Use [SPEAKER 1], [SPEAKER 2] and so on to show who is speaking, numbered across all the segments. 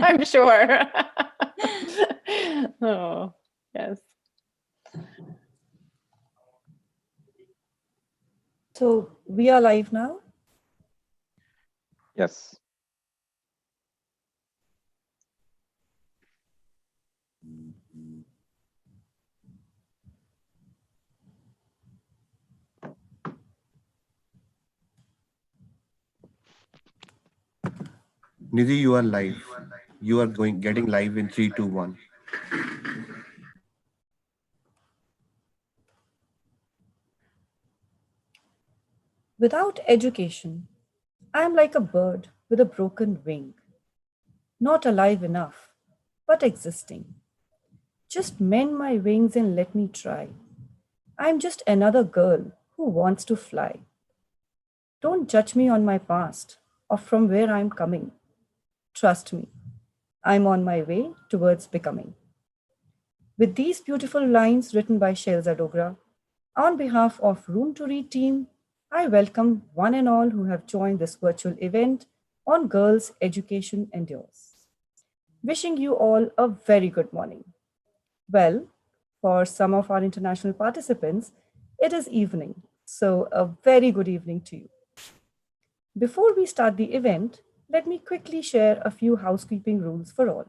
[SPEAKER 1] I'm sure. Oh, yes.
[SPEAKER 2] So we are live now.
[SPEAKER 3] Yes.
[SPEAKER 4] Nidhi, you are live. You are getting live in 3, 2, 1.
[SPEAKER 2] Without education, I am like a bird with a broken wing, not alive enough, but existing. Just mend my wings and let me try. I'm just another girl who wants to fly. Don't judge me on my past or from where I'm coming. Trust me, I'm on my way towards becoming. With these beautiful lines written by Shelza Dogra, on behalf of Room to Read team, I welcome one and all who have joined this virtual event on Girls Education Endures. Wishing you all a very good morning. Well, for some of our international participants, it is evening, so a very good evening to you. Before we start the event, let me quickly share a few housekeeping rules for all.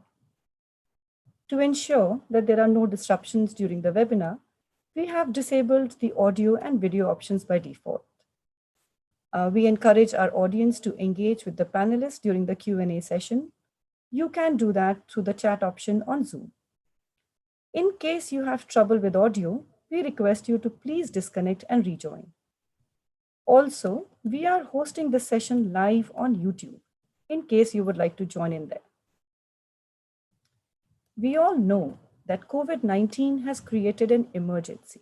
[SPEAKER 2] To ensure that there are no disruptions during the webinar, we have disabled the audio and video options by default. We encourage our audience to engage with the panelists during the Q&A session. You can do that through the chat option on Zoom. In case you have trouble with audio, we request you to please disconnect and rejoin. Also, we are hosting this session live on YouTube, in case you would like to join in there. We all know that COVID-19 has created an emergency,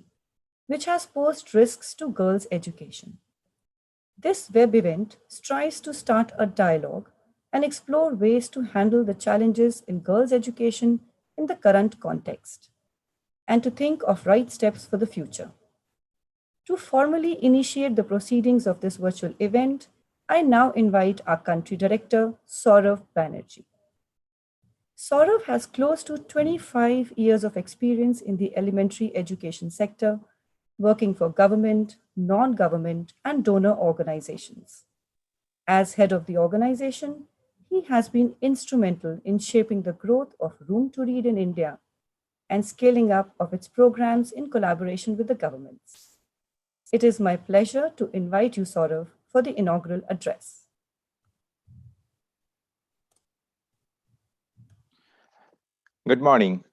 [SPEAKER 2] which has posed risks to girls' education. This web event strives to start a dialogue and explore ways to handle the challenges in girls' education in the current context, and to think of right steps for the future. To formally initiate the proceedings of this virtual event, I now invite our country director, Saurav Banerjee. Saurav has close to 25 years of experience in the elementary education sector, working for government, non-government, and donor organizations. As head of the organization, he has been instrumental in shaping the growth of Room to Read in India and scaling up of its programs in collaboration with the governments. It is my pleasure to invite you, Saurav, for the inaugural address.
[SPEAKER 3] Good morning.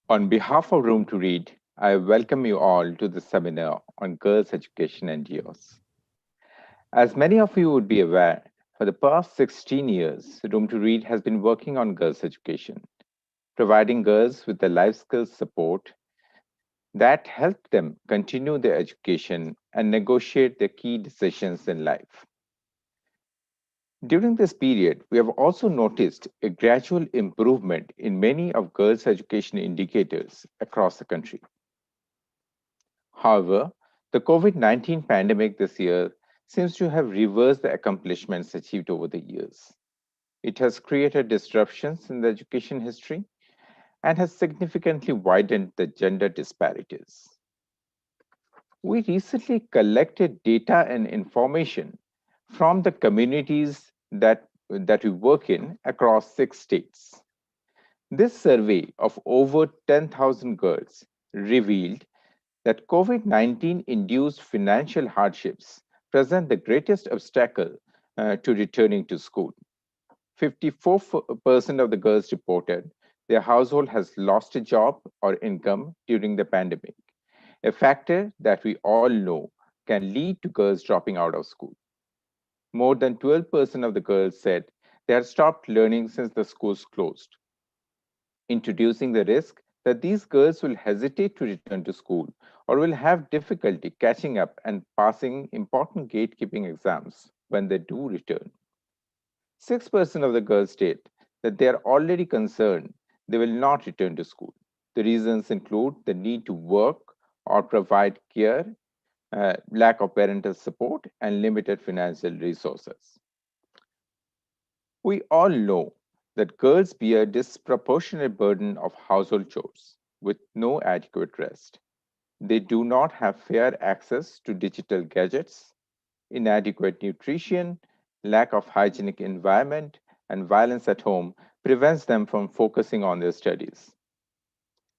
[SPEAKER 3] On behalf of Room to Read, I welcome you all to the seminar on girls' education and youth. As many of you would be aware, for the past 16 years, Room to Read has been working on girls' education, providing girls with the life skills support that help them continue their education and negotiate their key decisions in life. During this period, we have also noticed a gradual improvement in many of girls' education indicators across the country. However, the COVID-19 pandemic this year seems to have reversed the accomplishments achieved over the years. It has created disruptions in the education history and has significantly widened the gender disparities. We recently collected data and information from the communities that we work in across 6 states. This survey of over 10,000 girls revealed that COVID-19 induced financial hardships present the greatest obstacle to returning to school. 54% of the girls reported their household has lost a job or income during the pandemic, a factor that we all know can lead to girls dropping out of school. More than 12% of the girls said they had stopped learning since the schools closed, introducing the risk that these girls will hesitate to return to school or will have difficulty catching up and passing important gatekeeping exams when they do return. 6% of the girls state that they are already concerned they will not return to school. The reasons include the need to work or provide care, lack of parental support, and limited financial resources. We all know that girls bear disproportionate burden of household chores with no adequate rest. They do not have fair access to digital gadgets, inadequate nutrition, lack of hygienic environment, and violence at home prevents them from focusing on their studies.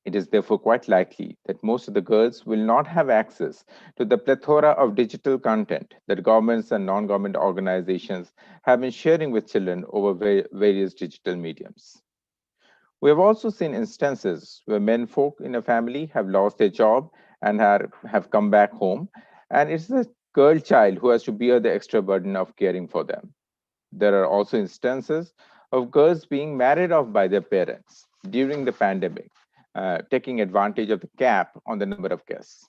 [SPEAKER 3] It is therefore quite likely that most of the girls will not have access to the plethora of digital content that governments and non government organizations have been sharing with children over various digital mediums. We have also seen instances where men folk in a family have lost their job and have come back home, and it's the girl child who has to bear the extra burden of caring for them. There are also instances of girls being married off by their parents during the pandemic, taking advantage of the cap on the number of guests.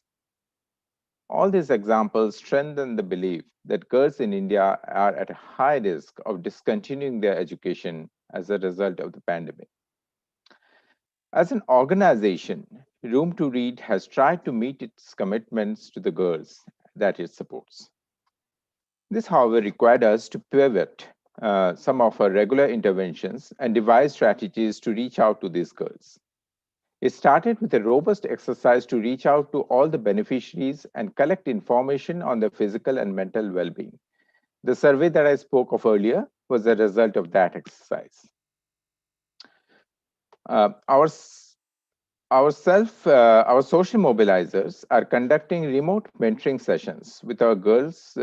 [SPEAKER 3] All these examples strengthen the belief that girls in India are at a high risk of discontinuing their education as a result of the pandemic. As an organization, Room to Read has tried to meet its commitments to the girls that it supports. This, however, required us to pivot some of our regular interventions and devise strategies to reach out to these girls. It started with a robust exercise to reach out to all the beneficiaries and collect information on their physical and mental well being. The survey that I spoke of earlier was a result of that exercise. Our social mobilizers are conducting remote mentoring sessions with our girls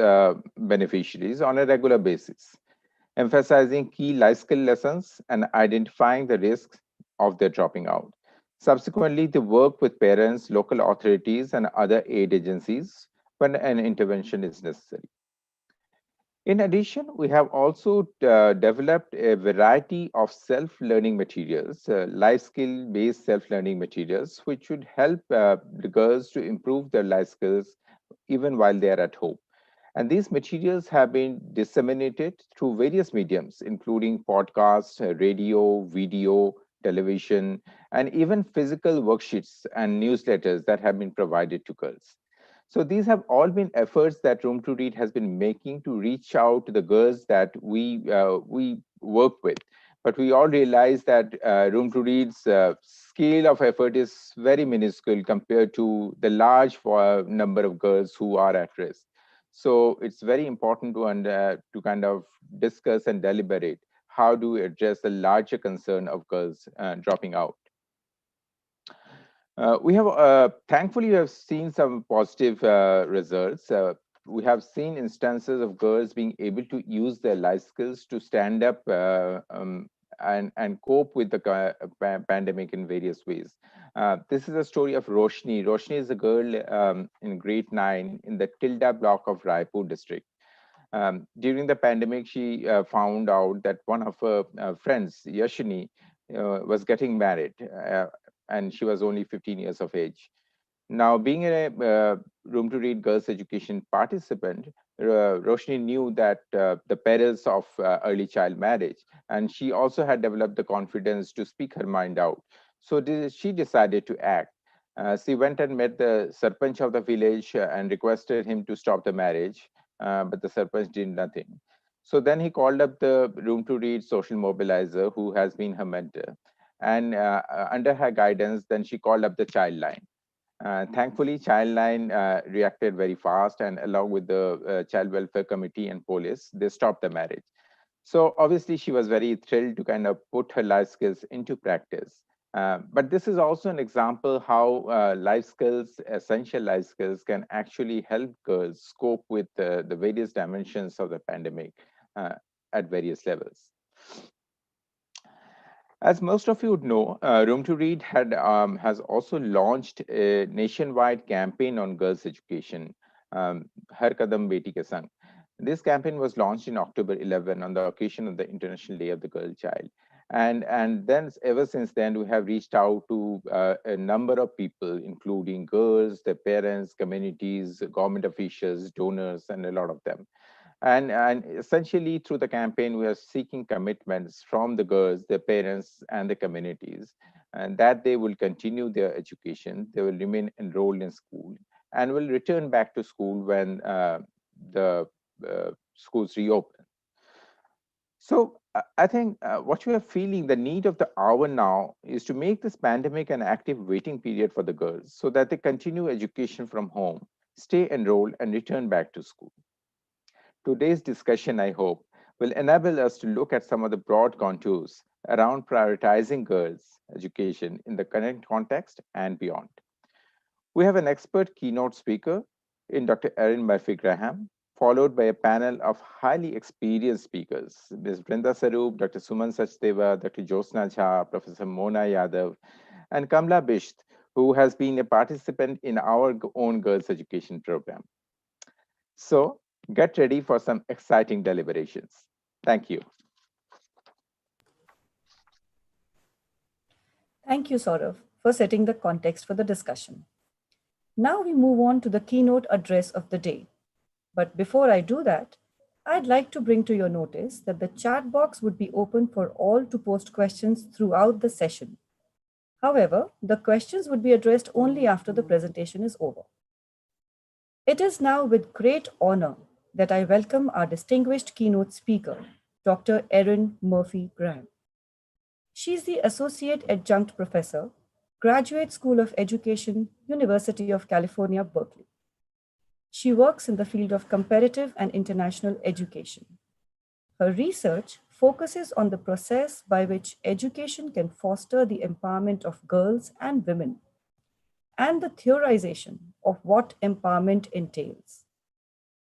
[SPEAKER 3] beneficiaries on a regular basis, emphasizing key life skill lessons and identifying the risks of their dropping out. Subsequently, they work with parents, local authorities, and other aid agencies when an intervention is necessary. In addition, we have also developed a variety of self-learning materials, life skill-based self-learning materials, which should help the girls to improve their life skills even while they are at home. And these materials have been disseminated through various mediums, including podcasts, radio, video, television, and even physical worksheets and newsletters that have been provided to girls. So these have all been efforts that Room to Read has been making to reach out to the girls that we work with. But we all realize that Room to Read's scale of effort is very minuscule compared to the large number of girls who are at risk. So it's very important to kind of discuss and deliberate how do we address the larger concern of girls dropping out. Thankfully, we have seen some positive results. We have seen instances of girls being able to use their life skills to stand up and cope with the pandemic in various ways. This is a story of Roshni. Roshni is a girl in grade 9 in the Tilda block of Raipur district. During the pandemic, she found out that one of her friends, Yashini, was getting married, and she was only 15 years of age. Now, being a Room to Read Girls Education participant, Roshni knew that the perils of early child marriage, and she also had developed the confidence to speak her mind out. So she decided to act. She went and met the Sarpanch of the village and requested him to stop the marriage, but the Sarpanch did nothing. So then he called up the Room to Read social mobilizer, who has been her mentor. And under her guidance, then she called up the child line. Thankfully, Childline reacted very fast, and along with the Child Welfare Committee and police, they stopped the marriage. So obviously, she was very thrilled to kind of put her life skills into practice. But this is also an example how life skills, essential life skills, can actually help girls cope with the various dimensions of the pandemic at various levels. As most of you would know, Room to Read has also launched a nationwide campaign on girls' education, Har Kadam Beti Ke Sang. This campaign was launched in October 11 on the occasion of the International Day of the Girl Child. And then ever since then, we have reached out to a number of people, including girls, their parents, communities, government officials, donors, and a lot of them. And essentially through the campaign, we are seeking commitments from the girls, their parents, and the communities, and that they will continue their education, they will remain enrolled in school, and will return back to school when the schools reopen. So I think what we are feeling, the need of the hour now is to make this pandemic an active waiting period for the girls so that they continue education from home, stay enrolled, and return back to school. Today's discussion, I hope, will enable us to look at some of the broad contours around prioritizing girls' education in the current context and beyond. We have an expert keynote speaker in Dr. Erin Murphy-Graham, followed by a panel of highly experienced speakers, Ms. Brinda Saroop, Dr. Suman Sachdeva, Dr. Jyotsna Jha, Professor Mona Yadav, and Kamla Bisht, who has been a participant in our own girls' education program. So get ready for some exciting deliberations. Thank you.
[SPEAKER 2] Thank you, Saurav, for setting the context for the discussion. Now we move on to the keynote address of the day. But before I do that, I'd like to bring to your notice that the chat box would be open for all to post questions throughout the session. However, the questions would be addressed only after the presentation is over. It is now with great honor that I welcome our distinguished keynote speaker, Dr. Erin Murphy-Graham. She is the Associate Adjunct Professor, Graduate School of Education, University of California, Berkeley. She works in the field of comparative and international education. Her research focuses on the process by which education can foster the empowerment of girls and women, and the theorization of what empowerment entails.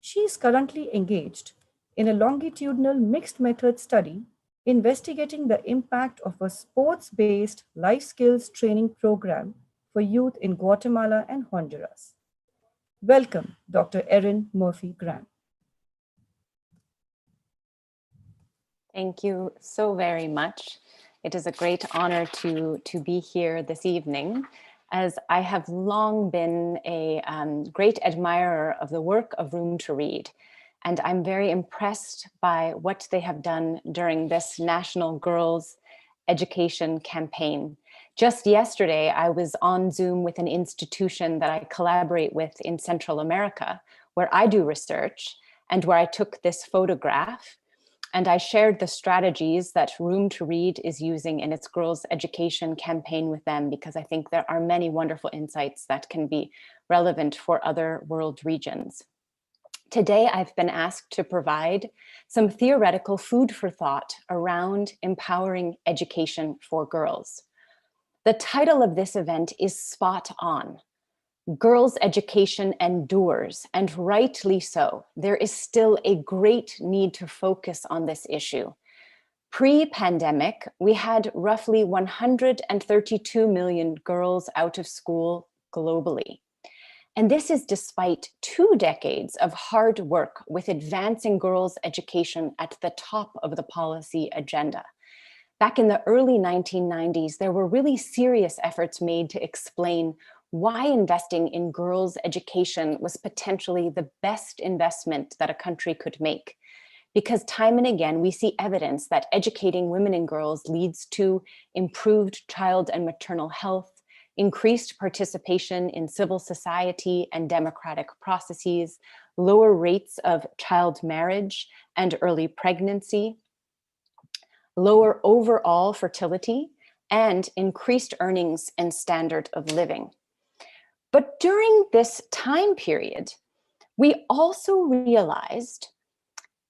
[SPEAKER 2] She is currently engaged in a longitudinal mixed method study investigating the impact of a sports-based life skills training program for youth in Guatemala and Honduras. Welcome, Dr. Erin Murphy-Graham.
[SPEAKER 1] Thank you so very much. It is a great honor to be here this evening, as I have long been a great admirer of the work of Room to Read. And I'm very impressed by what they have done during this National Girls Education Campaign. Just yesterday, I was on Zoom with an institution that I collaborate with in Central America, where I do research, and where I took this photograph. And I shared the strategies that Room to Read is using in its girls' education campaign with them, because I think there are many wonderful insights that can be relevant for other world regions. Today, I've been asked to provide some theoretical food for thought around empowering education for girls. The title of this event is spot on. Girls' education endures, and rightly so. There is still a great need to focus on this issue. Pre-pandemic, we had roughly 132 million girls out of school globally. And this is despite 2 decades of hard work with advancing girls' education at the top of the policy agenda. Back in the early 1990s, there were really serious efforts made to explain why investing in girls' education was potentially the best investment that a country could make. Because time and again, we see evidence that educating women and girls leads to improved child and maternal health, increased participation in civil society and democratic processes, lower rates of child marriage and early pregnancy, lower overall fertility, and increased earnings and standard of living. But during this time period, we also realized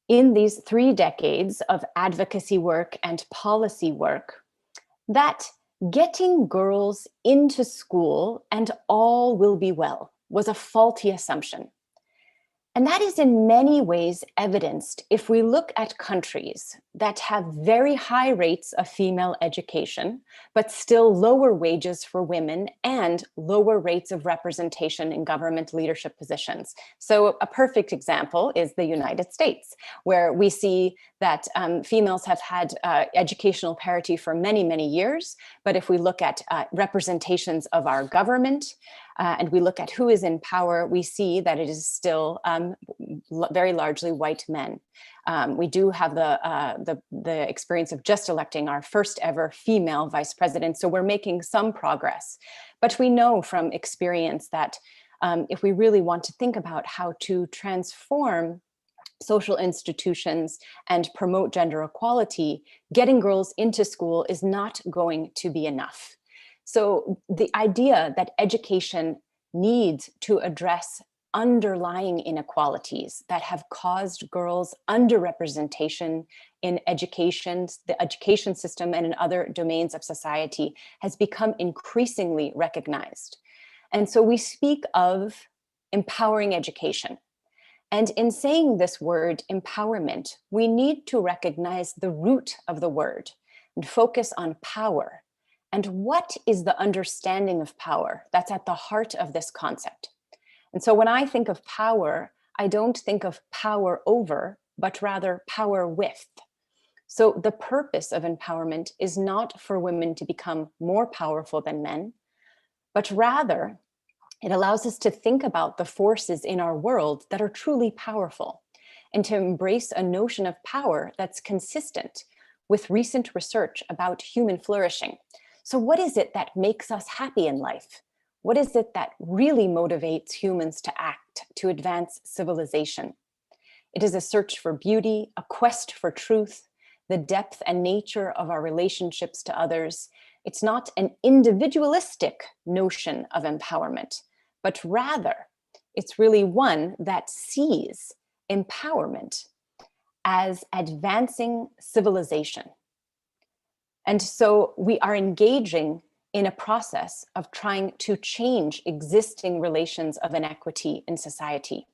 [SPEAKER 1] in these 3 decades of advocacy work and policy work that getting girls into school and all will be well was a faulty assumption. And that is in many ways evidenced if we look at countries that have very high rates of female education, but still lower wages for women and lower rates of representation in government leadership positions. So a perfect example is the United States, where we see that females have had educational parity for many, many years. But if we look at representations of our government, and we look at who is in power, we see that it is still very largely white men. We do have the experience of just electing our first ever female vice president, so we're making some progress. But we know from experience that if we really want to think about how to transform social institutions and promote gender equality, getting girls into school is not going to be enough. So the idea that education needs to address underlying inequalities that have caused girls underrepresentation in education, the education system, and in other domains of society has become increasingly recognized. And so we speak of empowering education. And in saying this word empowerment, we need to recognize the root of the word and focus on power. And what is the understanding of power that's at the heart of this concept? And so when I think of power, I don't think of power over, but rather power with. So the purpose of empowerment is not for women to become more powerful than men, but rather it allows us to think about the forces in our world that are truly powerful and to embrace a notion of power that's consistent with recent research about human flourishing. So what is it that makes us happy in life? What is it that really motivates humans to act, to advance civilization? It is a search for beauty, a quest for truth, the depth and nature of our relationships to others. It's not an individualistic notion of empowerment, but rather it's really one that sees empowerment as advancing civilization. And so we are engaging in a process of trying to change existing relations of inequity in society.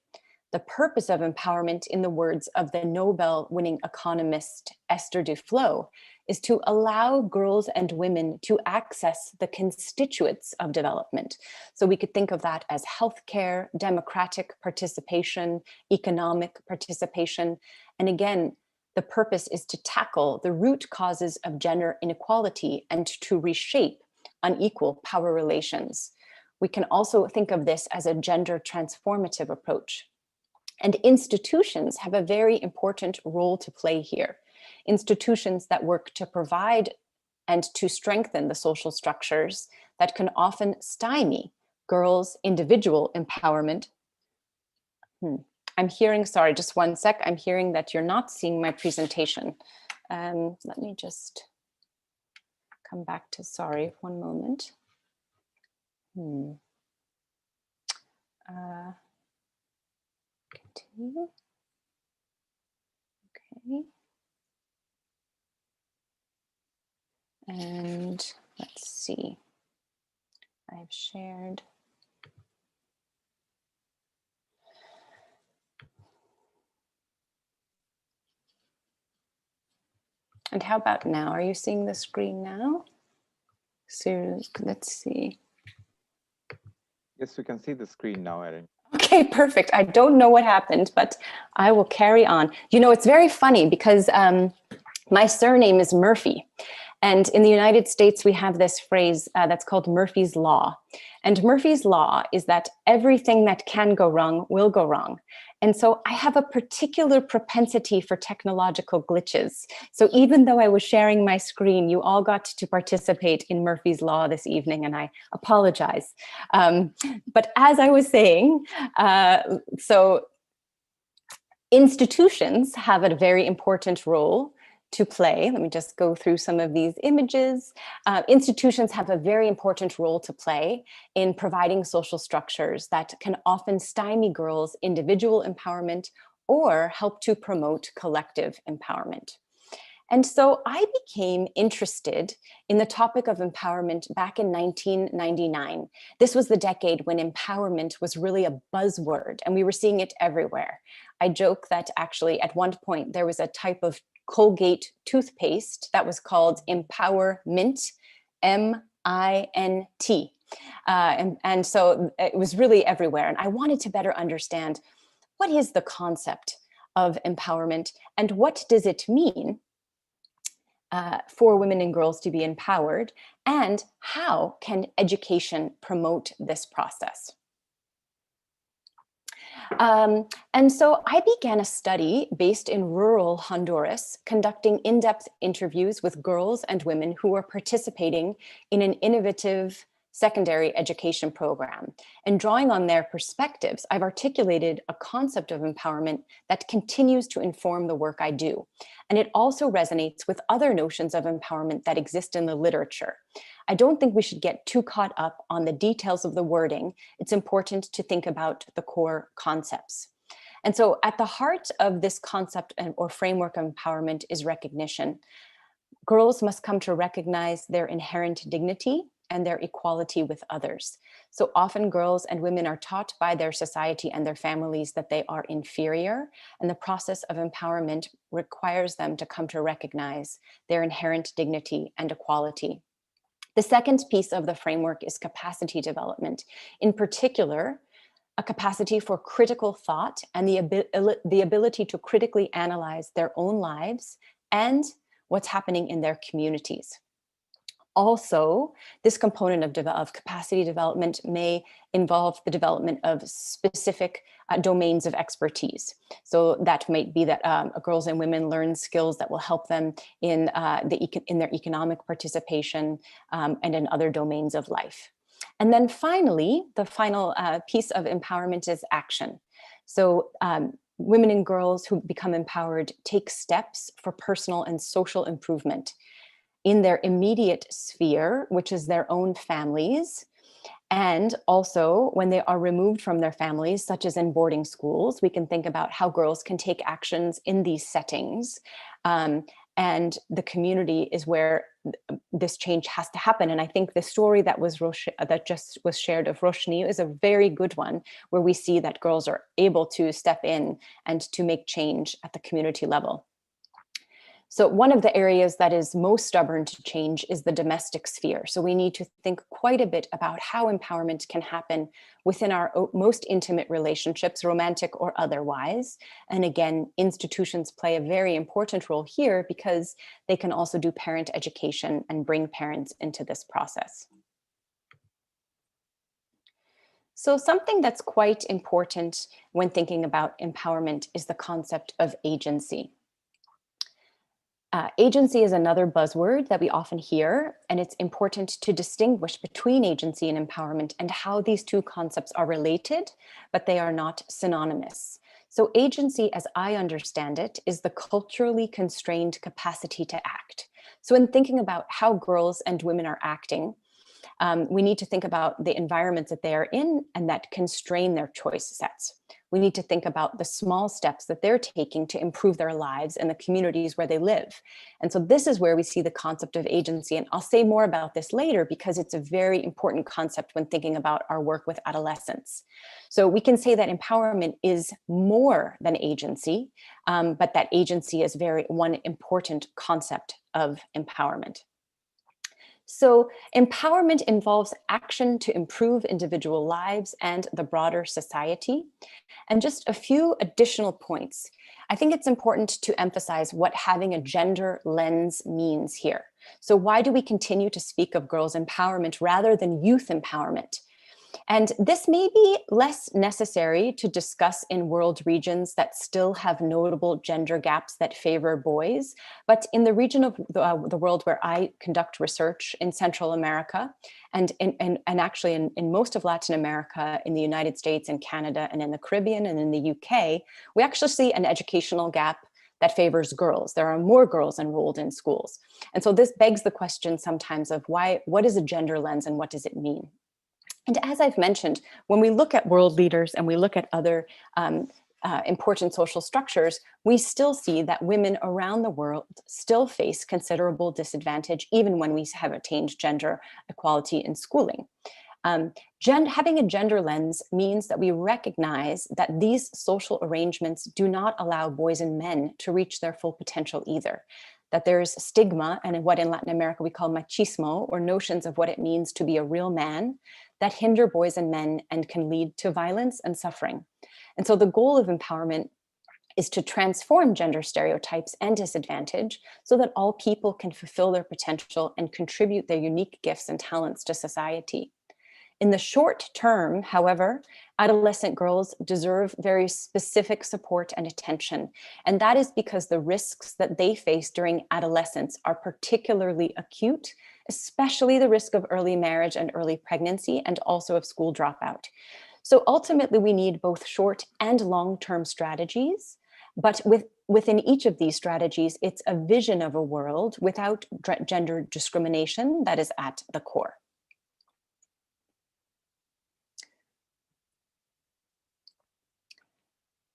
[SPEAKER 1] The purpose of empowerment, in the words of the Nobel-winning economist Esther Duflo, is to allow girls and women to access the constituents of development. So we could think of that as healthcare, democratic participation, economic participation. And again, the purpose is to tackle the root causes of gender inequality and to reshape unequal power relations. We can also think of this as a gender transformative approach. And institutions have a very important role to play here. Institutions that work to provide and to strengthen the social structures that can often stymie girls' individual empowerment. I'm hearing, sorry, just one sec. I'm hearing that you're not seeing my presentation. Let me just come back to, sorry, one moment. Continue. Okay. And let's see. I've shared. And how about now? Are you seeing the screen now? So let's see.
[SPEAKER 3] Yes, we can see the screen now, Erin.
[SPEAKER 1] Okay, perfect. I don't know what happened, but I will carry on. You know, it's very funny because my surname is Murphy. And in the United States, we have this phrase that's called Murphy's Law. And Murphy's Law is that everything that can go wrong will go wrong. And so I have a particular propensity for technological glitches. So even though I was sharing my screen, you all got to participate in Murphy's Law this evening, and I apologize. But as I was saying, so institutions have a very important role to play. Let me just go through some of these images. Institutions have a very important role to play in providing social structures that can often stymie girls' individual empowerment or help to promote collective empowerment. And so I became interested in the topic of empowerment back in 1999. This was the decade when empowerment was really a buzzword, and we were seeing it everywhere. I joke that actually at one point there was a type of Colgate toothpaste that was called Empower Mint, M-I-N-T. And so it was really everywhere. And I wanted to better understand, what is the concept of empowerment and what does it mean for women and girls to be empowered, and how can education promote this process? And so I began a study based in rural Honduras, conducting in-depth interviews with girls and women who were participating in an innovative secondary education program. And drawing on their perspectives, I've articulated a concept of empowerment that continues to inform the work I do. And it also resonates with other notions of empowerment that exist in the literature. I don't think we should get too caught up on the details of the wording. It's important to think about the core concepts. And so at the heart of this concept or framework of empowerment is recognition. Girls must come to recognize their inherent dignity and their equality with others. So often girls and women are taught by their society and their families that they are inferior, and the process of empowerment requires them to come to recognize their inherent dignity and equality. The second piece of the framework is capacity development. In particular, a capacity for critical thought and the ability to critically analyze their own lives and what's happening in their communities. Also, this component of capacity development may involve the development of specific domains of expertise. So that might be that girls and women learn skills that will help them in their economic participation and in other domains of life. And then finally, the final piece of empowerment is action. So women and girls who become empowered take steps for personal and social improvement in their immediate sphere, which is their own families. And also when they are removed from their families, such as in boarding schools, we can think about how girls can take actions in these settings. And the community is where this change has to happen. And I think the story that just was shared of Roshni is a very good one, where we see that girls are able to step in and to make change at the community level. So one of the areas that is most stubborn to change is the domestic sphere. So we need to think quite a bit about how empowerment can happen within our most intimate relationships, romantic or otherwise. And again, institutions play a very important role here because they can also do parent education and bring parents into this process. So something that's quite important when thinking about empowerment is the concept of agency. Agency is another buzzword that we often hear, and it's important to distinguish between agency and empowerment and how these two concepts are related, but they are not synonymous. So agency, as I understand it, is the culturally constrained capacity to act. So in thinking about how girls and women are acting, we need to think about the environments that they are in and that constrain their choice sets. We need to think about the small steps that they're taking to improve their lives and the communities where they live. And so this is where we see the concept of agency. And I'll say more about this later because it's a very important concept when thinking about our work with adolescents. So we can say that empowerment is more than agency, but that agency is one important concept of empowerment. So empowerment involves action to improve individual lives and the broader society. And just a few additional points. I think it's important to emphasize what having a gender lens means here. So why do we continue to speak of girls' empowerment rather than youth empowerment? And this may be less necessary to discuss in world regions that still have notable gender gaps that favor boys. But in the region of the world where I conduct research in Central America, and actually in most of Latin America, in the United States and Canada, and in the Caribbean and in the UK, we actually see an educational gap that favors girls. There are more girls enrolled in schools. And so this begs the question sometimes of what is a gender lens and what does it mean? And as I've mentioned, when we look at world leaders and we look at other important social structures, we still see that women around the world still face considerable disadvantage, even when we have attained gender equality in schooling. Having a gender lens means that we recognize that these social arrangements do not allow boys and men to reach their full potential either. That there's stigma and what in Latin America we call machismo, or notions of what it means to be a real man, that hinder boys and men and can lead to violence and suffering. And so the goal of empowerment is to transform gender stereotypes and disadvantage so that all people can fulfill their potential and contribute their unique gifts and talents to society. In the short term, however, adolescent girls deserve very specific support and attention. And that is because the risks that they face during adolescence are particularly acute especially the risk of early marriage and early pregnancy, and also of school dropout. So ultimately, we need both short and long-term strategies, but within each of these strategies, it's a vision of a world without gender discrimination that is at the core.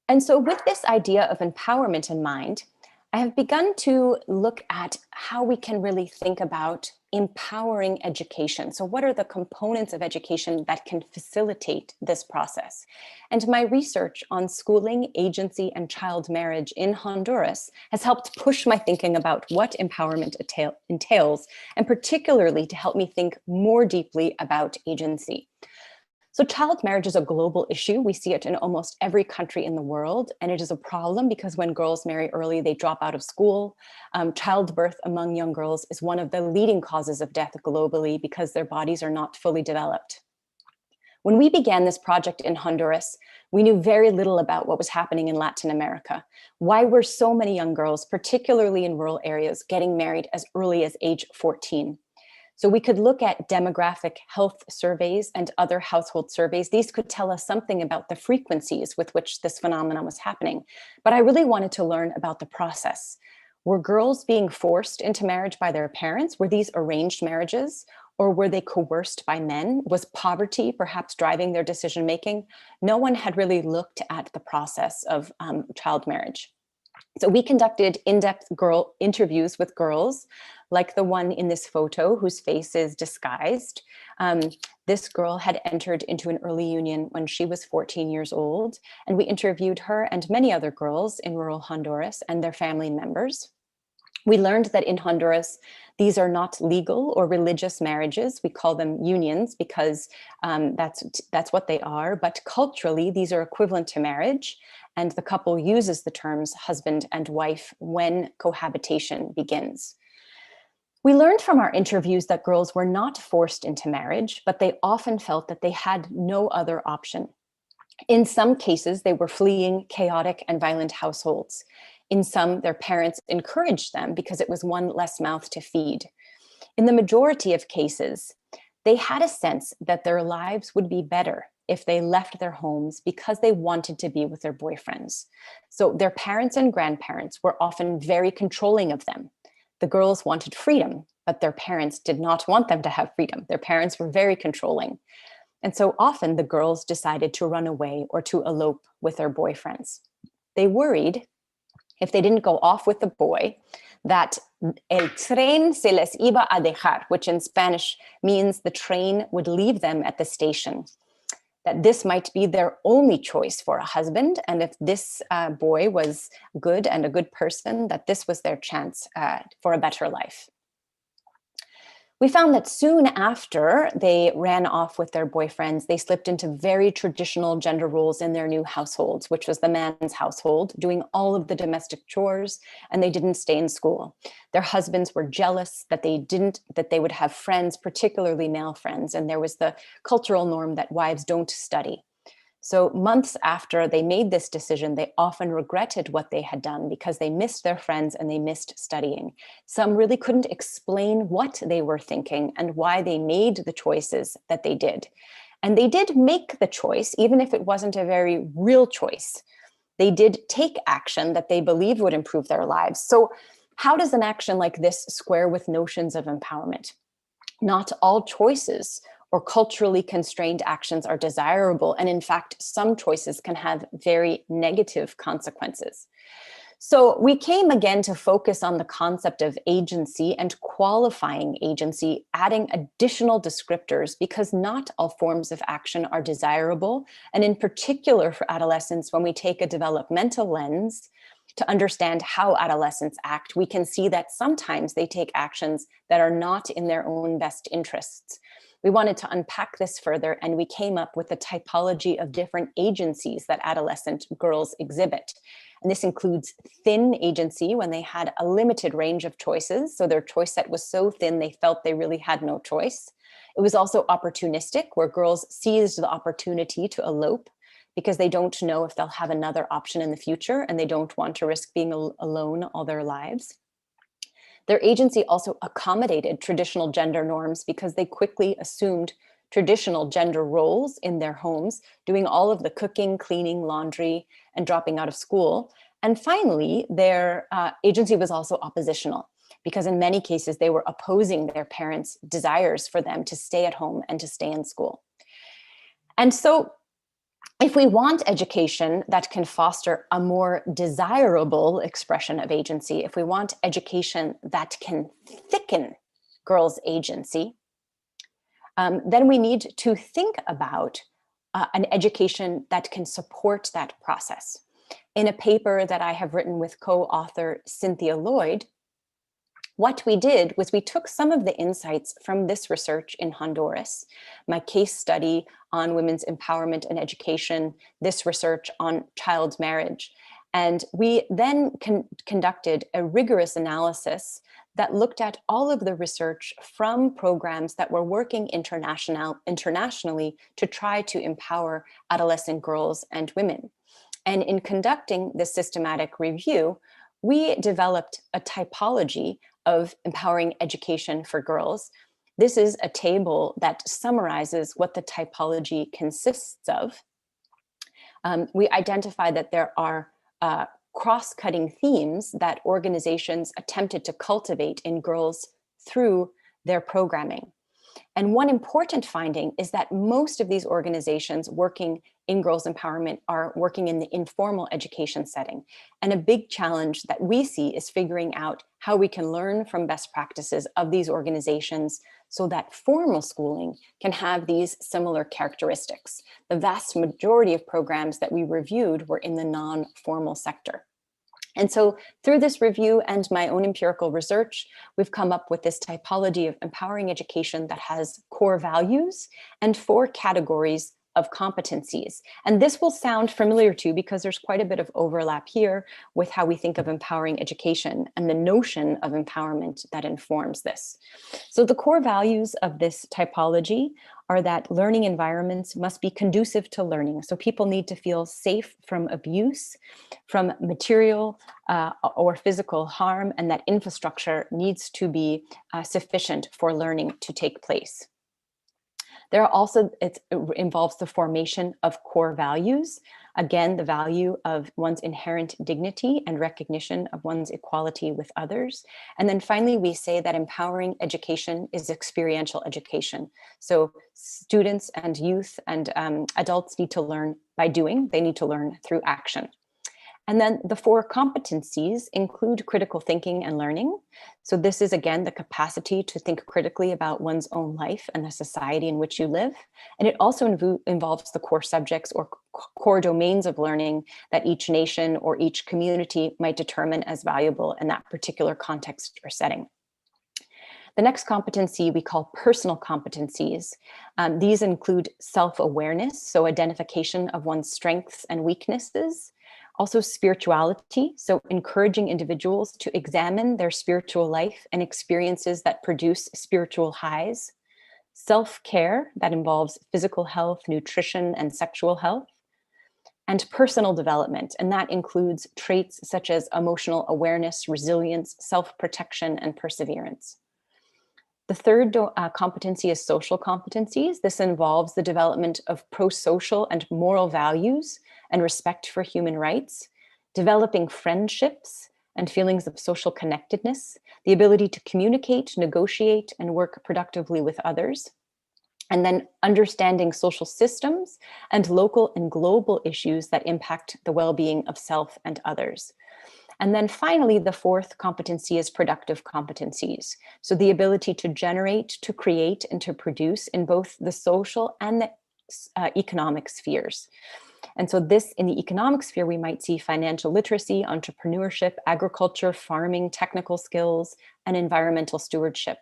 [SPEAKER 1] And so with this idea of empowerment in mind, I have begun to look at how we can really think about empowering education. So what are the components of education that can facilitate this process? And my research on schooling, agency, and child marriage in Honduras has helped push my thinking about what empowerment entails, and particularly to help me think more deeply about agency. So child marriage is a global issue. We see it in almost every country in the world, and it is a problem because when girls marry early, they drop out of school. Childbirth among young girls is one of the leading causes of death globally because their bodies are not fully developed. When we began this project in Honduras, we knew very little about what was happening in Latin America. Why were so many young girls, particularly in rural areas, getting married as early as age 14? So we could look at demographic health surveys and other household surveys. These could tell us something about the frequencies with which this phenomenon was happening. But I really wanted to learn about the process. Were girls being forced into marriage by their parents? Were these arranged marriages? Or were they coerced by men? Was poverty perhaps driving their decision-making? No one had really looked at the process of child marriage. So we conducted in-depth girl interviews with girls, like the one in this photo whose face is disguised. This girl had entered into an early union when she was 14 years old, and we interviewed her and many other girls in rural Honduras and their family members. We learned that in Honduras, these are not legal or religious marriages. We call them unions because that's what they are. But culturally, these are equivalent to marriage. And the couple uses the terms husband and wife when cohabitation begins. We learned from our interviews that girls were not forced into marriage, but they often felt that they had no other option. In some cases, they were fleeing chaotic and violent households. In some, their parents encouraged them because it was one less mouth to feed. In the majority of cases, they had a sense that their lives would be better if they left their homes because they wanted to be with their boyfriends. So their parents and grandparents were often very controlling of them. The girls wanted freedom, but their parents did not want them to have freedom. Their parents were very controlling. And so often the girls decided to run away or to elope with their boyfriends. They worried if they didn't go off with the boy, that el tren se les iba a dejar, which in Spanish means the train would leave them at the station, that this might be their only choice for a husband. And if this boy was good and a good person, that this was their chance for a better life. We found that soon after they ran off with their boyfriends, they slipped into very traditional gender roles in their new households, which was the man's household, doing all of the domestic chores, and they didn't stay in school. Their husbands were jealous that they would have friends, particularly male friends, and there was the cultural norm that wives don't study. So months after they made this decision, they often regretted what they had done because they missed their friends and they missed studying. Some really couldn't explain what they were thinking and why they made the choices that they did. And they did make the choice, even if it wasn't a very real choice. They did take action that they believed would improve their lives. So how does an action like this square with notions of empowerment? Not all choices or culturally constrained actions are desirable. And in fact, some choices can have very negative consequences. So we came again to focus on the concept of agency and qualifying agency, adding additional descriptors because not all forms of action are desirable. And in particular for adolescents, when we take a developmental lens to understand how adolescents act, we can see that sometimes they take actions that are not in their own best interests. We wanted to unpack this further, and we came up with a typology of different agencies that adolescent girls exhibit. And this includes thin agency, when they had a limited range of choices. So their choice set was so thin, they felt they really had no choice. It was also opportunistic, where girls seized the opportunity to elope because they don't know if they'll have another option in the future, and they don't want to risk being alone all their lives. Their agency also accommodated traditional gender norms because they quickly assumed traditional gender roles in their homes, doing all of the cooking, cleaning, laundry, and dropping out of school. And finally, their agency was also oppositional, because in many cases they were opposing their parents' desires for them to stay at home and to stay in school. And so if we want education that can foster a more desirable expression of agency, if we want education that can thicken girls' agency, then we need to think about an education that can support that process. In a paper that I have written with co-author Cynthia Lloyd, what we did was we took some of the insights from this research in Honduras, my case study on women's empowerment and education, this research on child marriage, and we then conducted a rigorous analysis that looked at all of the research from programs that were working internationally to try to empower adolescent girls and women. And in conducting this systematic review, we developed a typology of empowering education for girls. This is a table that summarizes what the typology consists of. We identified that there are cross-cutting themes that organizations attempted to cultivate in girls through their programming. And one important finding is that most of these organizations working in girls' empowerment are working in the informal education setting. And a big challenge that we see is figuring out how we can learn from best practices of these organizations so that formal schooling can have these similar characteristics. The vast majority of programs that we reviewed were in the non-formal sector. And so through this review and my own empirical research, we've come up with this typology of empowering education that has core values and 4 categories of competencies. And this will sound familiar too, because there's quite a bit of overlap here with how we think of empowering education and the notion of empowerment that informs this. So the core values of this typology are that learning environments must be conducive to learning. So people need to feel safe from abuse, from material or physical harm, and that infrastructure needs to be sufficient for learning to take place. There are also, it involves the formation of core values. Again, the value of one's inherent dignity and recognition of one's equality with others. And then finally, we say that empowering education is experiential education. So students and youth and adults need to learn by doing, they need to learn through action. And then the 4 competencies include critical thinking and learning. So this is, again, the capacity to think critically about one's own life and the society in which you live. And it also involves the core subjects or core domains of learning that each nation or each community might determine as valuable in that particular context or setting. The next competency we call personal competencies. These include self-awareness, so identification of one's strengths and weaknesses. Also spirituality, so encouraging individuals to examine their spiritual life and experiences that produce spiritual highs. Self-care, that involves physical health, nutrition, and sexual health. And personal development, and that includes traits such as emotional awareness, resilience, self-protection, and perseverance. The third competency is social competencies. This involves the development of pro-social and moral values and respect for human rights, developing friendships and feelings of social connectedness, the ability to communicate, negotiate, and work productively with others, and then understanding social systems and local and global issues that impact the well-being of self and others. And then finally, the 4th competency is productive competencies. So the ability to generate, to create, and to produce in both the social and the economic spheres. And so this, in the economic sphere, we might see financial literacy, entrepreneurship, agriculture, farming, technical skills, and environmental stewardship.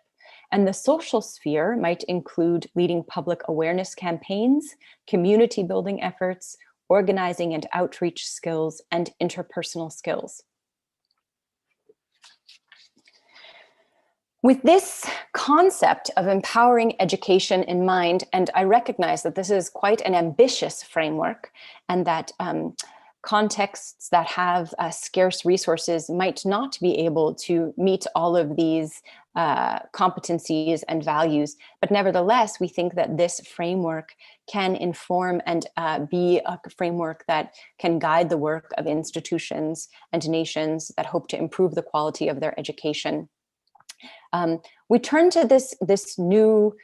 [SPEAKER 1] And the social sphere might include leading public awareness campaigns, community building efforts, organizing and outreach skills, and interpersonal skills. With this concept of empowering education in mind, and I recognize that this is quite an ambitious framework and that contexts that have scarce resources might not be able to meet all of these competencies and values. But nevertheless, we think that this framework can inform and be a framework that can guide the work of institutions and nations that hope to improve the quality of their education. We turn to this new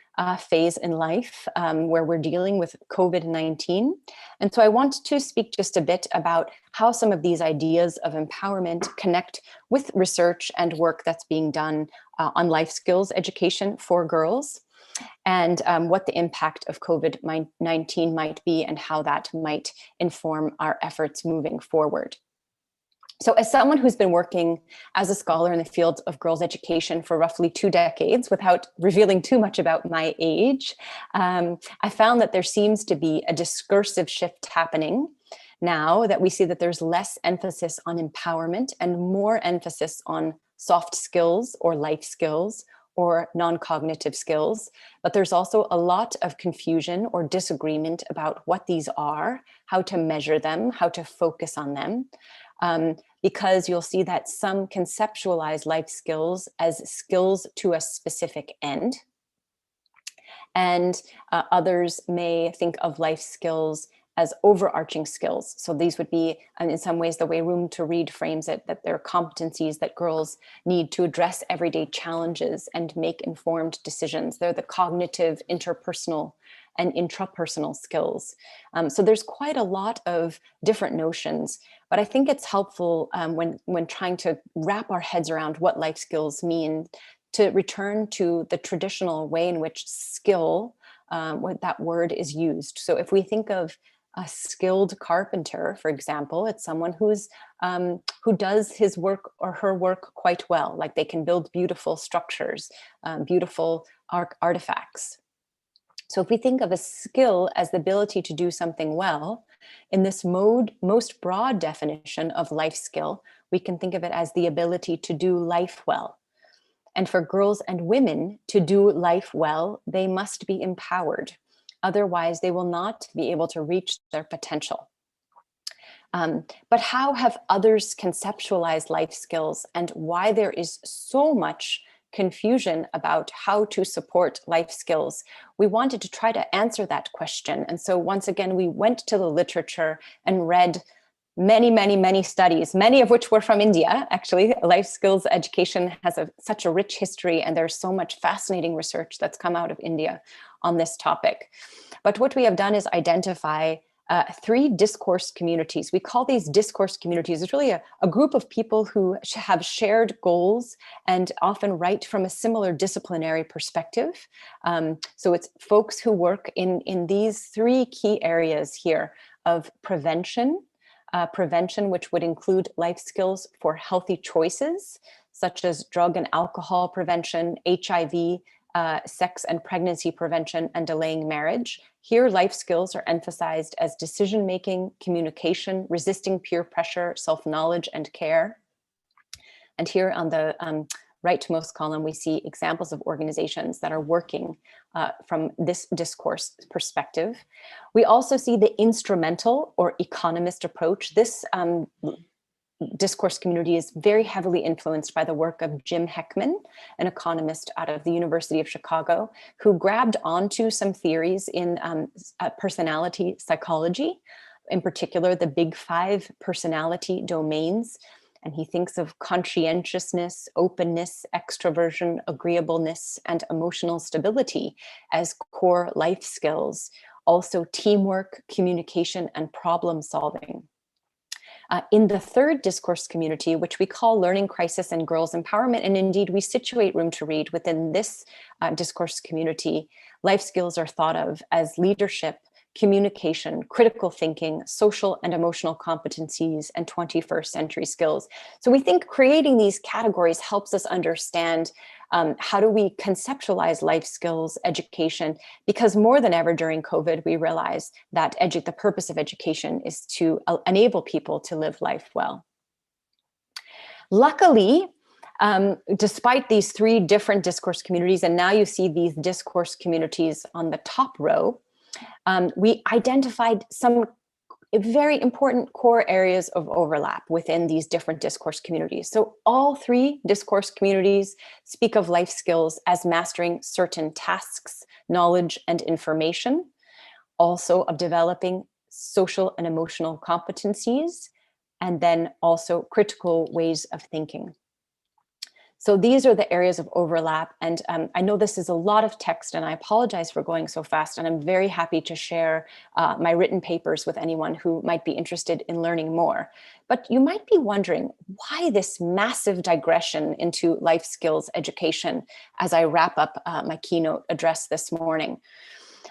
[SPEAKER 1] phase in life where we're dealing with COVID-19. And so I want to speak just a bit about how some of these ideas of empowerment connect with research and work that's being done on life skills education for girls, and what the impact of COVID-19 might be and how that might inform our efforts moving forward. So as someone who's been working as a scholar in the field of girls' education for roughly 2 decades, without revealing too much about my age, I found that there seems to be a discursive shift happening now, that we see that there's less emphasis on empowerment and more emphasis on soft skills or life skills or non-cognitive skills. But there's also a lot of confusion or disagreement about what these are, how to measure them, how to focus on them. Because you'll see that some conceptualize life skills as skills to a specific end. And others may think of life skills as overarching skills. So these would be, in some ways, the way Room to Read frames it, that they're competencies that girls need to address everyday challenges and make informed decisions. They're the cognitive, interpersonal, and intrapersonal skills. So there's quite a lot of different notions, but I think it's helpful when trying to wrap our heads around what life skills mean, to return to the traditional way in which skill, what that word is used. So if we think of a skilled carpenter, for example, it's someone who's who does his work or her work quite well, like they can build beautiful structures, beautiful artifacts. So if we think of a skill as the ability to do something well, in this most broad definition of life skill, we can think of it as the ability to do life well. And for girls and women to do life well, they must be empowered. Otherwise, they will not be able to reach their potential. But how have others conceptualized life skills, and why there is so much confusion about how to support life skills? We wanted to try to answer that question. And so once again, we went to the literature and read many studies, many of which were from India. Actually, life skills education has such a rich history, and there's so much fascinating research that's come out of India on this topic. But what we have done is identify 3 discourse communities. We call these discourse communities. It's really a group of people who have shared goals and often write from a similar disciplinary perspective. So it's folks who work in these 3 key areas here of prevention, which would include life skills for healthy choices, such as drug and alcohol prevention, HIV, sex and pregnancy prevention, and delaying marriage. Here, life skills are emphasized as decision-making, communication, resisting peer pressure, self-knowledge, and care. And here on the rightmost column, we see examples of organizations that are working from this discourse perspective. We also see the instrumental or economist approach. This discourse community is very heavily influenced by the work of Jim Heckman, an economist out of the University of Chicago, who grabbed onto some theories in personality psychology, in particular the big 5 personality domains. And he thinks of conscientiousness, openness, extroversion, agreeableness, and emotional stability as core life skills. Also teamwork, communication, and problem solving. In the 3rd discourse community, which we call learning crisis and girls empowerment, and indeed we situate Room to Read within this discourse community, life skills are thought of as leadership, communication, critical thinking, social and emotional competencies, and 21st century skills. So we think creating these categories helps us understand how do we conceptualize life skills education, because more than ever during COVID, we realize that the purpose of education is to enable people to live life well. Luckily, despite these 3 different discourse communities, and now you see these discourse communities on the top row, we identified some very important core areas of overlap within these different discourse communities. So all three discourse communities speak of life skills as mastering certain tasks, knowledge, and information, also of developing social and emotional competencies, and then also critical ways of thinking. So these are the areas of overlap. And I know this is a lot of text, and I apologize for going so fast. And I'm very happy to share my written papers with anyone who might be interested in learning more. But you might be wondering, why this massive digression into life skills education as I wrap up my keynote address this morning?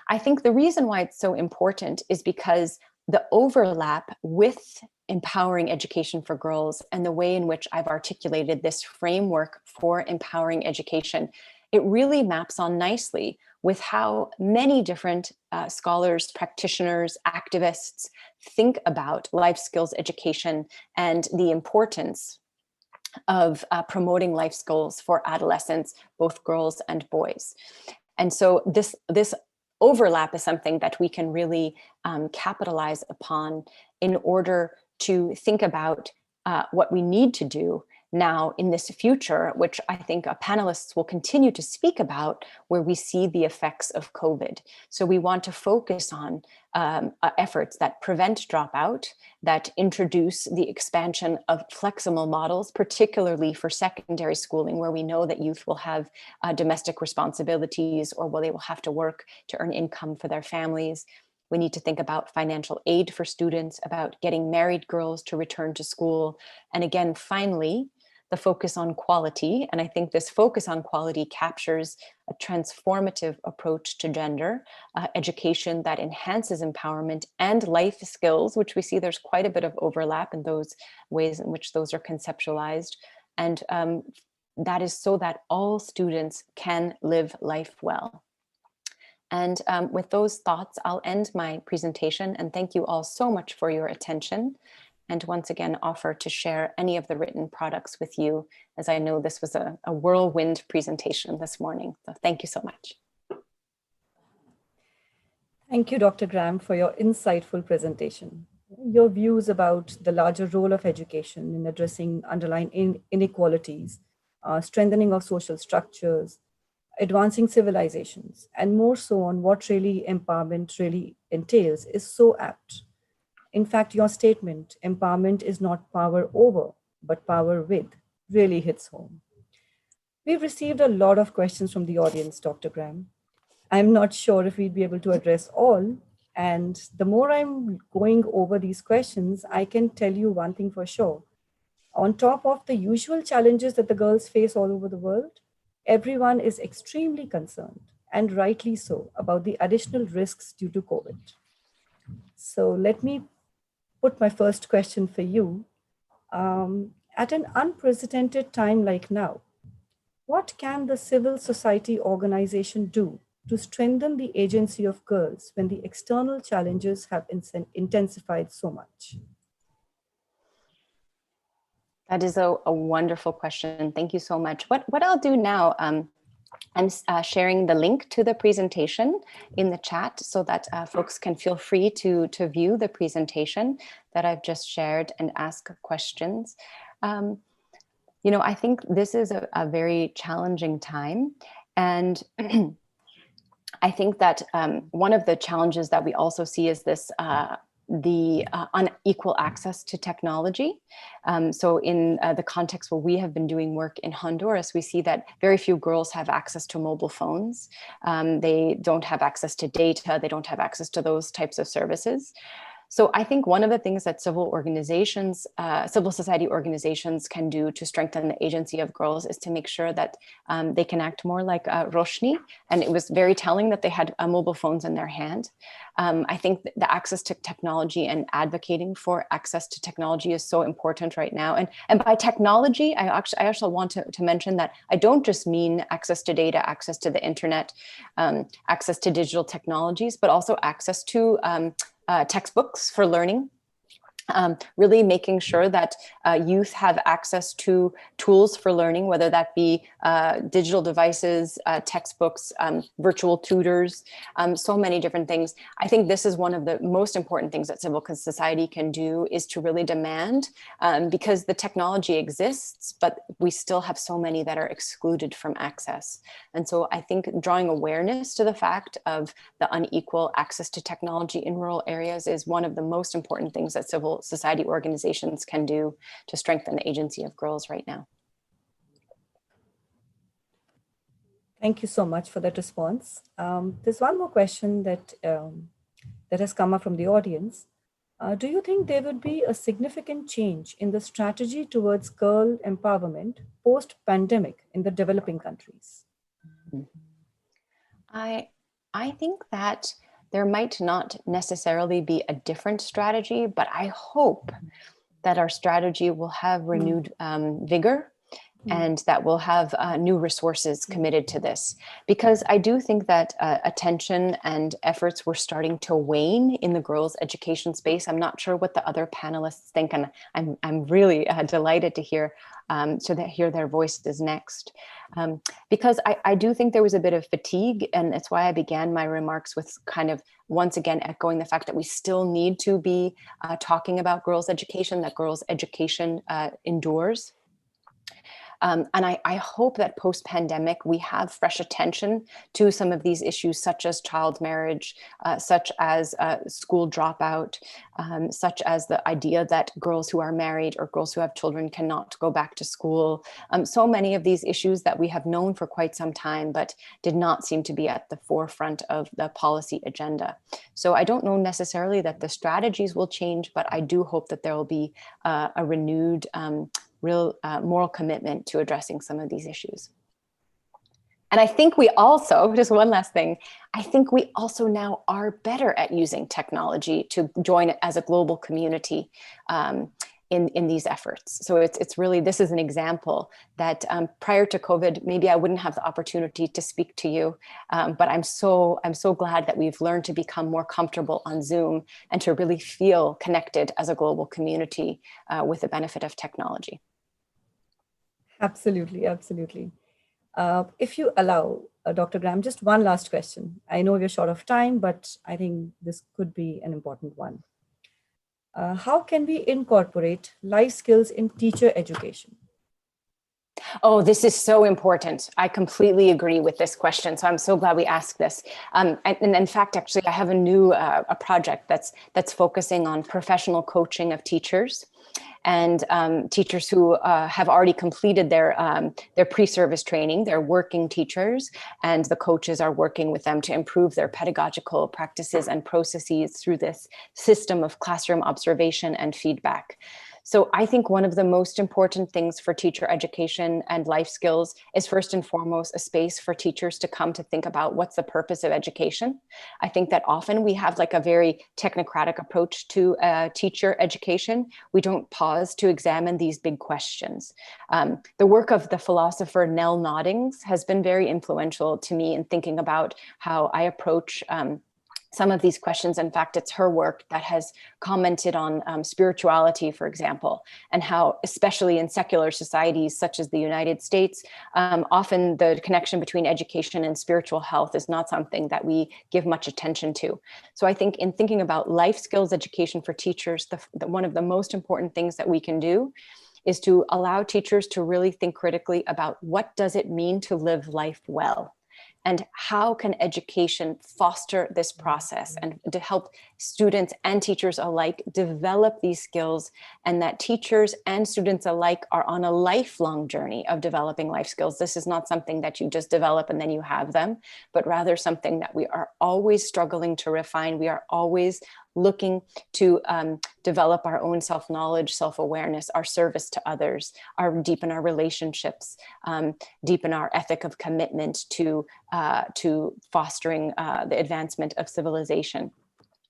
[SPEAKER 1] I think the reason why it's so important is because the overlap with empowering education for girls and the way in which I've articulated this framework for empowering education, it really maps on nicely with how many different scholars, practitioners, activists think about life skills education and the importance of promoting life skills for adolescents, both girls and boys. And so this overlap is something that we can really capitalize upon in order to think about what we need to do now in this future, which I think panelists will continue to speak about, where we see the effects of COVID. So we want to focus on efforts that prevent dropout, that introduce the expansion of flexible models, particularly for secondary schooling, where we know that youth will have domestic responsibilities or they will have to work to earn income for their families. We need to think about financial aid for students, about getting married girls to return to school. And again, finally, the focus on quality. And I think this focus on quality captures a transformative approach to gender, education that enhances empowerment and life skills, which we see there's quite a bit of overlap in those ways in which those are conceptualized. And that is so that all students can live life well. And with those thoughts, I'll end my presentation, and thank you all so much for your attention. And once again, offer to share any of the written products with you, as I know this was a whirlwind presentation this morning. So thank you so much.
[SPEAKER 2] Thank you, Dr. Graham, for your insightful presentation. Your views about the larger role of education in addressing underlying inequalities, strengthening of social structures, advancing civilizations, and more so on what really empowerment really entails is so apt. In fact, your statement, empowerment is not power over, but power with, really hits home. We've received a lot of questions from the audience, Dr. Graham. I'm not sure if we'd be able to address all. And the more I'm going over these questions, I can tell you one thing for sure. On top of the usual challenges that the girls face all over the world, everyone is extremely concerned, and rightly so, about the additional risks due to COVID. So let me put my first question for you. At an unprecedented time like now, what can the civil society organization do to strengthen the agency of girls when the external challenges have intensified so much?
[SPEAKER 1] That is a wonderful question. Thank you so much. What I'll do now, I'm sharing the link to the presentation in the chat so that folks can feel free to view the presentation that I've just shared and ask questions. You know, I think this is a very challenging time. And I think that one of the challenges that we also see is this the unequal access to technology. So in the context where we have been doing work in Honduras, we see that very few girls have access to mobile phones. They don't have access to data. They don't have access to those types of services. So I think one of the things that civil society organizations can do to strengthen the agency of girls is to make sure that they can act more like Roshni. And it was very telling that they had mobile phones in their hand. I think the access to technology and advocating for access to technology is so important right now. And by technology, I also want to mention that I don't just mean access to data, access to the internet, access to digital technologies, but also access to textbooks for learning, really making sure that youth have access to tools for learning, whether that be digital devices, textbooks, virtual tutors, so many different things. I think this is one of the most important things that civil society can do, is to really demand, because the technology exists, but we still have so many that are excluded from access. And so I think drawing awareness to the fact of the unequal access to technology in rural areas is one of the most important things that civil society organizations can do to strengthen the agency of girls right now.
[SPEAKER 2] Thank you so much for that response. There's one more question that has come up from the audience. Do you think there would be a significant change in the strategy towards girl empowerment post-pandemic in the developing countries?
[SPEAKER 1] I think that there might not necessarily be a different strategy, but I hope that our strategy will have renewed vigor, and that we'll have new resources committed to this. Because I do think that attention and efforts were starting to wane in the girls' education space. I'm not sure what the other panelists think, and I'm really delighted to hear their voices next. Because I do think there was a bit of fatigue, and that's why I began my remarks with kind of once again echoing the fact that we still need to be talking about girls' education, that girls' education endures. And I hope that post-pandemic, we have fresh attention to some of these issues, such as child marriage, such as school dropout, such as the idea that girls who are married or girls who have children cannot go back to school. So many of these issues that we have known for quite some time, but did not seem to be at the forefront of the policy agenda. So I don't know necessarily that the strategies will change, but I do hope that there will be a renewed real moral commitment to addressing some of these issues. And I think we also, just one last thing, I think we also now are better at using technology to join it as a global community in these efforts. So it's really, this is an example that prior to COVID, maybe I wouldn't have the opportunity to speak to you, but I'm so glad that we've learned to become more comfortable on Zoom and to really feel connected as a global community with the benefit of technology.
[SPEAKER 2] Absolutely, absolutely. If you allow, Dr. Graham, just one last question. I know we're short of time, but I think this could be an important one. How can we incorporate life skills in teacher education?
[SPEAKER 1] Oh, this is so important. I completely agree with this question. So I'm so glad we asked this. And in fact, actually, I have a new a project that's focusing on professional coaching of teachers. And teachers who have already completed their pre-service training, they're working teachers, and the coaches are working with them to improve their pedagogical practices and processes through this system of classroom observation and feedback. So I think one of the most important things for teacher education and life skills is first and foremost a space for teachers to come to think about what's the purpose of education. I think that often we have like a very technocratic approach to teacher education. We don't pause to examine these big questions. The work of the philosopher Nell Noddings has been very influential to me in thinking about how I approach some of these questions. In fact, it's her work that has commented on spirituality, for example, and how, especially in secular societies such as the United States, often the connection between education and spiritual health is not something that we give much attention to. So I think in thinking about life skills education for teachers, one of the most important things that we can do is to allow teachers to really think critically about what does it mean to live life well? And how can education foster this process and to help students and teachers alike develop these skills, and that teachers and students alike are on a lifelong journey of developing life skills. This is not something that you just develop and then you have them, but rather something that we are always struggling to refine. We are always looking to develop our own self-knowledge, self-awareness, our service to others, deepen our relationships, deepen our ethic of commitment to fostering the advancement of civilization.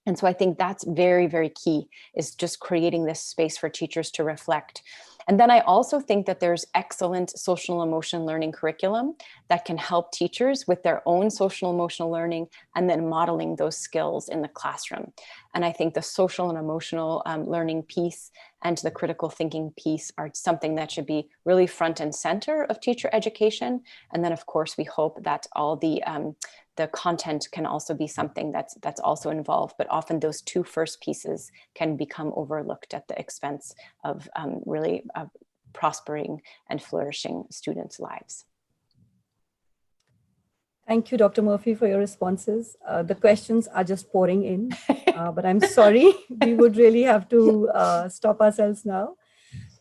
[SPEAKER 1] And so I think that's very, very key, is just creating this space for teachers to reflect. And then I also think that there's excellent social emotion learning curriculum that can help teachers with their own social emotional learning and then modeling those skills in the classroom. And I think the social and emotional learning piece and the critical thinking piece are something that should be really front and center of teacher education. And then of course, we hope that all the content can also be something that's also involved, but often those two first pieces can become overlooked at the expense of really prospering and flourishing students' lives.
[SPEAKER 2] Thank you, Dr. Murphy, for your responses. The questions are just pouring in, but I'm sorry, we would really have to stop ourselves now.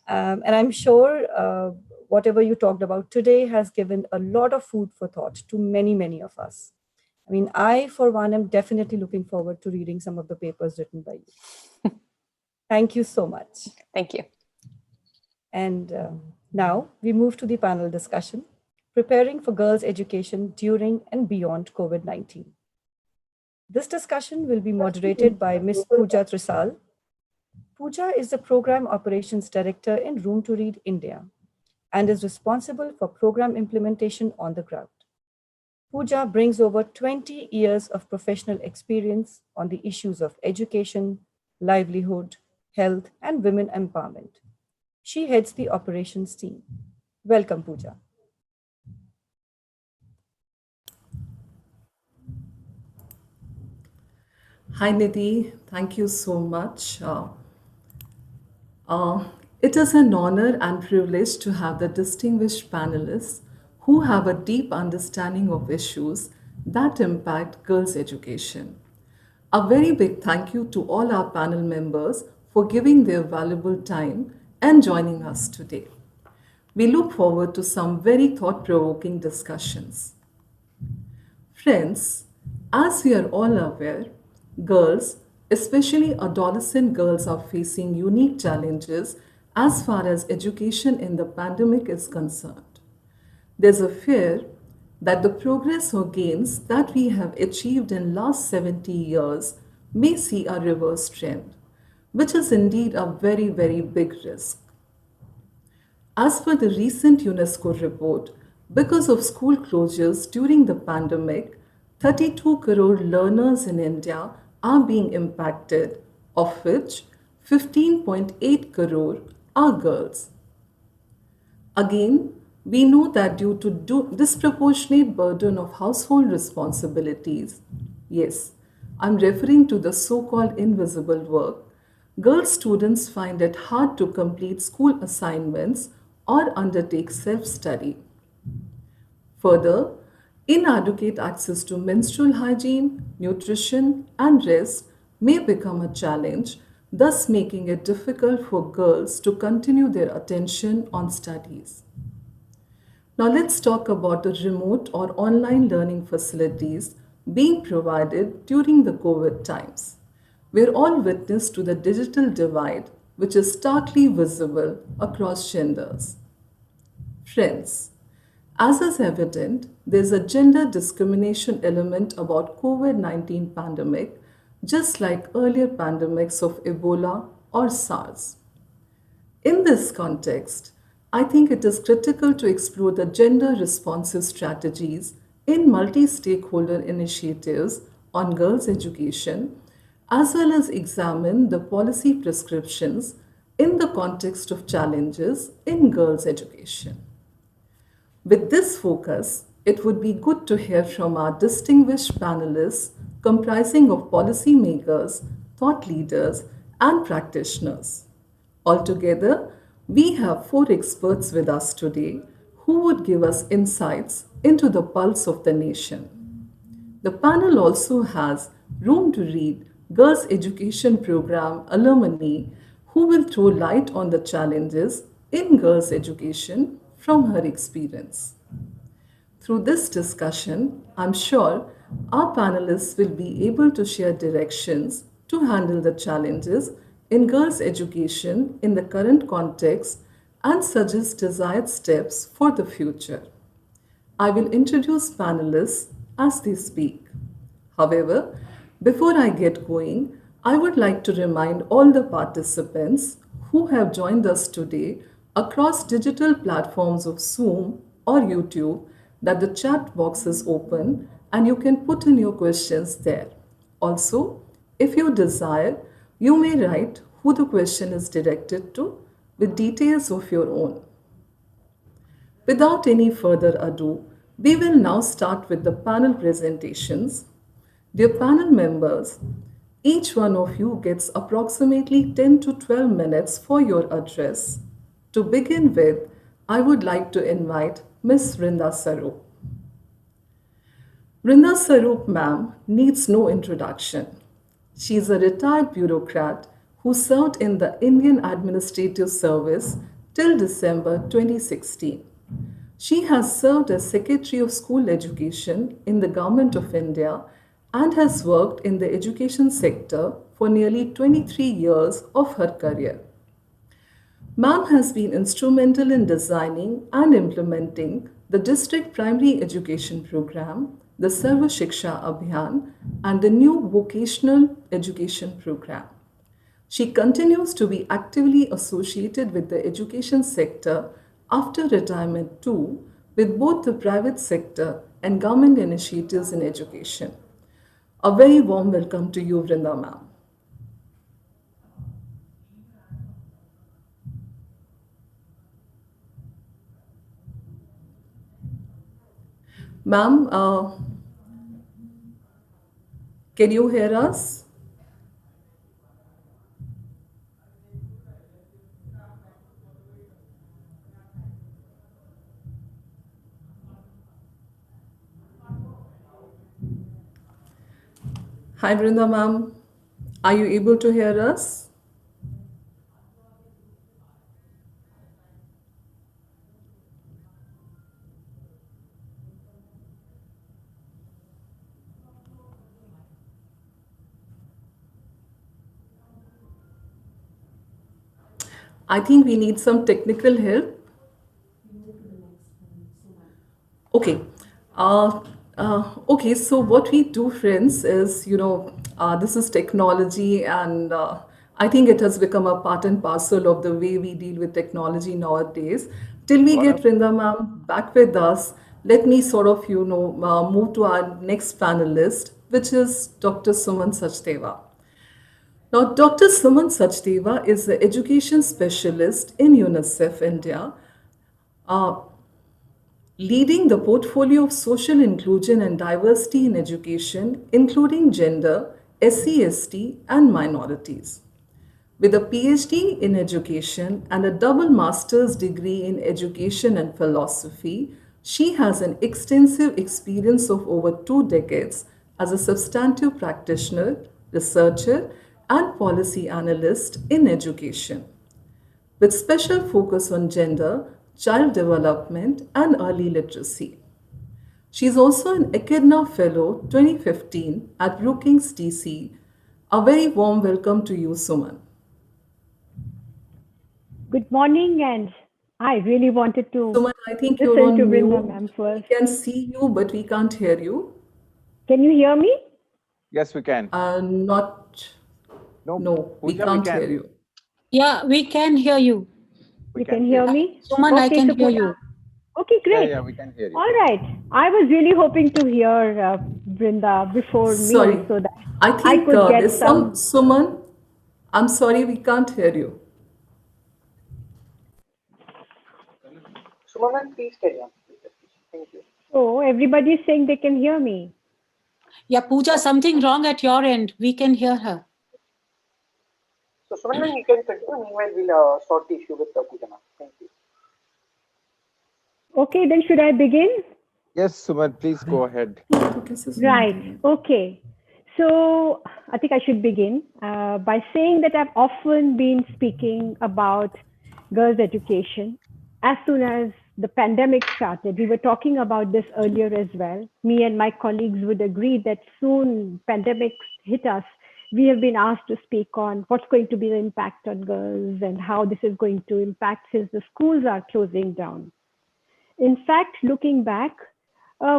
[SPEAKER 2] And I'm sure whatever you talked about today has given a lot of food for thought to many, many of us. I mean, I, for one, am definitely looking forward to reading some of the papers written by you. Thank you so much.
[SPEAKER 1] Thank you.
[SPEAKER 2] And now we move to the panel discussion, preparing for girls' education during and beyond COVID-19. This discussion will be moderated by Ms. Pooja Trisal. Pooja is the Program Operations Director in Room to Read India and is responsible for program implementation on the ground. Pooja brings over 20 years of professional experience on the issues of education, livelihood, health, and women empowerment. She heads the operations team. Welcome, Pooja.
[SPEAKER 5] Hi, Nidhi. Thank you so much. It is an honor and privilege to have the distinguished panelists who have a deep understanding of issues that impact girls' education. A very big thank you to all our panel members for giving their valuable time and joining us today. We look forward to some very thought-provoking discussions. Friends, as we are all aware, girls, especially adolescent girls, are facing unique challenges as far as education in the pandemic is concerned. There's a fear that the progress or gains that we have achieved in last 70 years may see a reverse trend, which is indeed a very, very big risk. As per the recent UNESCO report, because of school closures during the pandemic, 32 crore learners in India are being impacted, of which 15.8 crore are girls. Again, we know that due to disproportionate burden of household responsibilities, yes, I'm referring to the so-called invisible work, girl students find it hard to complete school assignments or undertake self-study. Further, inadequate access to menstrual hygiene, nutrition, and rest may become a challenge, thus making it difficult for girls to continue their attention on studies. Now let's talk about the remote or online learning facilities being provided during the COVID times. We're all witness to the digital divide, which is starkly visible across genders. Friends, as is evident, there's a gender discrimination element about COVID-19 pandemic, just like earlier pandemics of Ebola or SARS. In this context, I think it is critical to explore the gender responsive strategies in multi-stakeholder initiatives on girls' education, as well as examine the policy prescriptions in the context of challenges in girls' education. With this focus, it would be good to hear from our distinguished panelists comprising of policymakers, thought leaders, and practitioners. Altogether, we have 4 experts with us today who would give us insights into the pulse of the nation. The panel also has Room to Read Girls' Education Program alumni who will throw light on the challenges in girls' education from her experience. Through this discussion, I'm sure our panelists will be able to share directions to handle the challenges in girls' education in the current context and suggest desired steps for the future. I will introduce panelists as they speak. However, before I get going, I would like to remind all the participants who have joined us today across digital platforms of Zoom or YouTube that the chat box is open and you can put in your questions there. Also, if you desire, you may write who the question is directed to with details of your own. Without any further ado, we will now start with the panel presentations. Dear panel members, each one of you gets approximately 10 to 12 minutes for your address. To begin with, I would like to invite Ms. Rinda Sarup. Rinda Sarup ma'am needs no introduction. She is a retired bureaucrat who served in the Indian Administrative Service till December 2016. She has served as Secretary of School Education in the Government of India and has worked in the education sector for nearly 23 years of her career. Ma'am has been instrumental in designing and implementing the District Primary Education Program, the Sarva Shiksha Abhiyan, and the new Vocational Education Program. She continues to be actively associated with the education sector after retirement too, with both the private sector and government initiatives in education. A very warm welcome to you, Vrinda ma'am. Ma'am, can you hear us? Hi, Vrinda ma'am. Are you able to hear us? I think we need some technical help. Okay. Okay, so what we do, friends, is, this is technology, and I think it has become a part and parcel of the way we deal with technology nowadays. Till we get Vrinda ma'am back with us, let me sort of, move to our next panelist, which is Dr. Suman Sachdeva. Now, Dr. Suman Sachdeva is the education specialist in UNICEF India, uh, leading the portfolio of social inclusion and diversity in education, including gender, SC/ST, and minorities. With a PhD in education and a double master's degree in education and philosophy, she has an extensive experience of over 2 decades as a substantive practitioner, researcher, and policy analyst in education, with special focus on gender, child development, and early literacy. She is also an Echidna Fellow 2015 at Brookings, DC. A very warm welcome to you, Suman.
[SPEAKER 6] Good morning, and I really wanted to
[SPEAKER 5] Suman, I think you're
[SPEAKER 6] listen to
[SPEAKER 5] on
[SPEAKER 6] Vrinda
[SPEAKER 5] mute.
[SPEAKER 6] ma'am
[SPEAKER 5] We
[SPEAKER 6] first.
[SPEAKER 5] can see you, but we can't hear you.
[SPEAKER 6] Can you hear me?
[SPEAKER 3] Yes, we can.
[SPEAKER 5] No, we
[SPEAKER 3] Pooja,
[SPEAKER 5] can't
[SPEAKER 3] can.
[SPEAKER 5] hear you.
[SPEAKER 7] Yeah, we can hear you.
[SPEAKER 6] You can hear me?
[SPEAKER 7] Suman, I can
[SPEAKER 6] so
[SPEAKER 7] hear you.
[SPEAKER 6] Okay, great.
[SPEAKER 3] Yeah, we can hear you.
[SPEAKER 6] All right. I was really hoping to hear Vrinda before
[SPEAKER 5] Sorry,
[SPEAKER 6] me so that
[SPEAKER 5] I think
[SPEAKER 6] could get
[SPEAKER 5] there's some Suman. I'm sorry, we can't hear you.
[SPEAKER 8] Suman, please carry on. Thank you.
[SPEAKER 6] Oh, everybody is saying they can hear me.
[SPEAKER 7] Yeah, Pooja, something wrong at your end. We can hear her.
[SPEAKER 8] So, Suman, you can continue. Meanwhile, we'll sort the issue with Pooja. Thank you.
[SPEAKER 6] Okay, then should I begin?
[SPEAKER 3] Yes, Suman, please go ahead.
[SPEAKER 6] Right. Okay. So I think I should begin by saying that I've often been speaking about girls' education. As soon as the pandemic started, we were talking about this earlier as well. Me and my colleagues would agree that soon pandemic hit us. We have been asked to speak on what's going to be the impact on girls and how this is going to impact since the schools are closing down. In fact, looking back,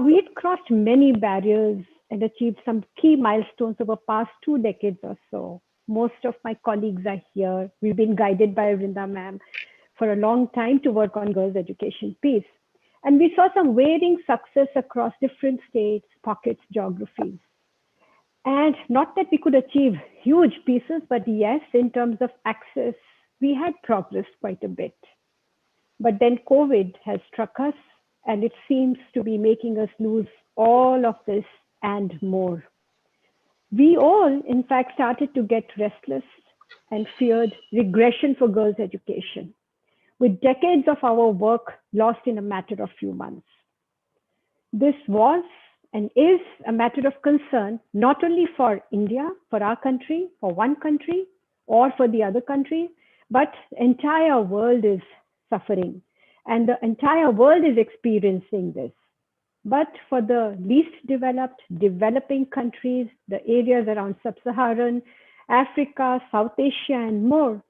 [SPEAKER 6] we had crossed many barriers and achieved some key milestones over past 2 decades or so. Most of my colleagues are here. We've been guided by Vrinda ma'am. for a long time to work on girls' education piece. And we saw some varying success across different states, pockets, geographies. And not that we could achieve huge pieces, but yes, in terms of access, we had progressed quite a bit. But then COVID has struck us, and it seems to be making us lose all of this and more. We all, in fact, started to get restless and feared regression for girls' education, with decades of our work lost in a matter of few months. This was and is a matter of concern, not only for India, for our country, for one country, or for the other country, but the entire world is suffering, and the entire world is experiencing this. But for the least developed, developing countries, the areas around Sub-Saharan Africa, South Asia, and more,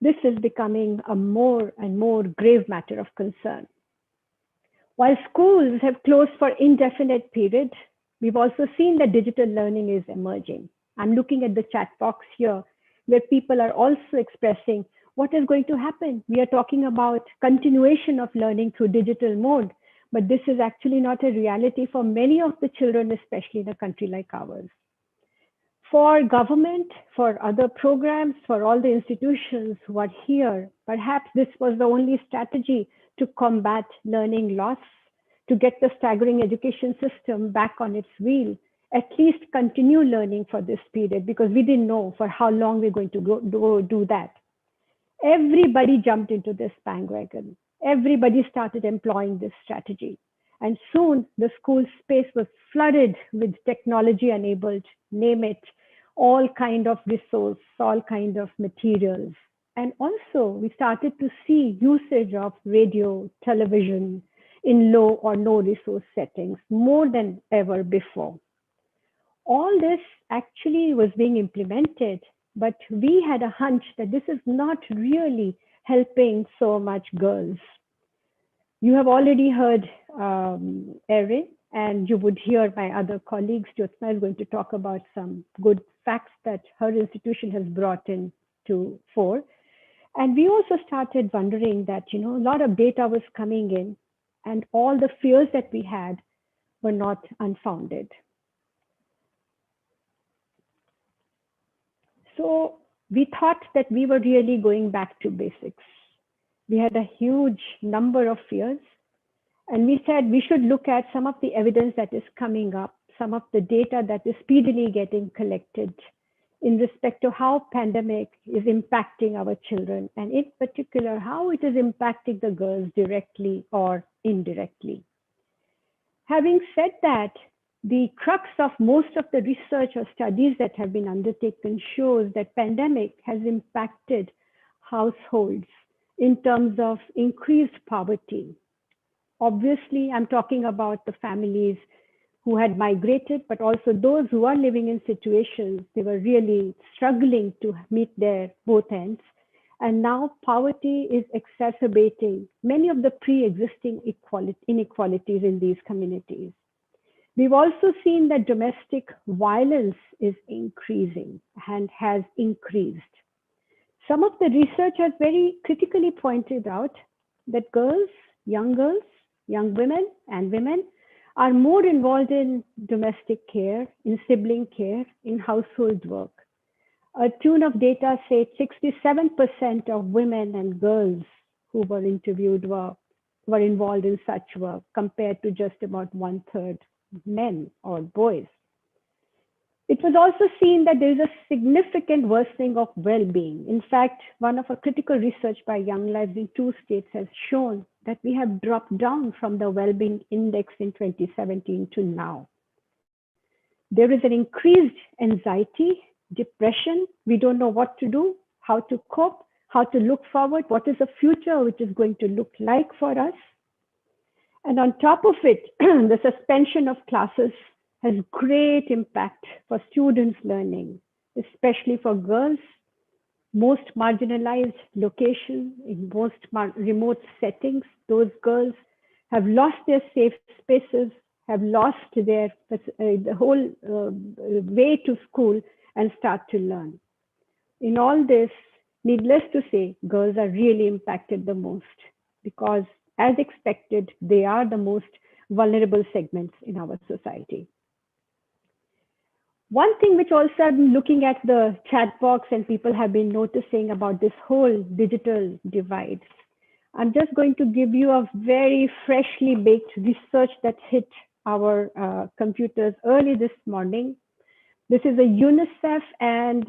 [SPEAKER 6] this is becoming a more and more grave matter of concern. While schools have closed for indefinite period, we've also seen that digital learning is emerging. I'm looking at the chat box here, where people are also expressing what is going to happen. We are talking about continuation of learning through digital mode, but this is actually not a reality for many of the children, especially in a country like ours. For government, for other programs, for all the institutions who are here, perhaps this was the only strategy to combat learning loss, to get the staggering education system back on its wheel, at least continue learning for this period, because we didn't know for how long we're going to do that. Everybody jumped into this bandwagon. Everybody started employing this strategy. And soon the school space was flooded with technology-enabled, name it, all kind of resource, all kind of materials. And also we started to see usage of radio, television in low or no resource settings more than ever before. All this actually was being implemented, but we had a hunch that this is not really helping so much girls. You have already heard Erin, and you would hear my other colleagues. Jyotsna is going to talk about some good facts that her institution has brought in to fore. And we also started wondering that, a lot of data was coming in, and all the fears that we had were not unfounded. So we thought that we were really going back to basics. We had a huge number of fears, and we said we should look at some of the evidence that is coming up, some of the data that is speedily getting collected in respect to how pandemic is impacting our children, and in particular, how it is impacting the girls directly or indirectly. Having said that, the crux of most of the research or studies that have been undertaken shows that pandemic has impacted households in terms of increased poverty. Obviously, I'm talking about the families who had migrated, but also those who are living in situations they were really struggling to meet their both ends. And now poverty is exacerbating many of the pre-existing inequalities in these communities. We've also seen that domestic violence is increasing and has increased. Some of the research has very critically pointed out that girls, young women and women are more involved in domestic care, in sibling care, in household work. A tune of data said 67% of women and girls who were interviewed were involved in such work, compared to just about 1/3 men or boys. It was also seen that there is a significant worsening of well-being. In fact, one of our critical research by Young Lives in 2 states has shown that we have dropped down from the well-being index in 2017 to now. There is an increased anxiety, depression. We don't know what to do, how to cope, how to look forward, what is the future which is going to look like for us. And on top of it, the suspension of classes has great impact for students' learning, especially for girls, most marginalized locations, in most remote settings. Those girls have lost their safe spaces, have lost their the whole way to school and start to learn. In all this, Needless to say, girls are really impacted the most because, as expected, they are the most vulnerable segments in our society. One thing which also I've been looking at the chat box and people have been noticing about this whole digital divide. I'm just going to give you a very freshly baked research that hit our computers early this morning. This is a UNICEF and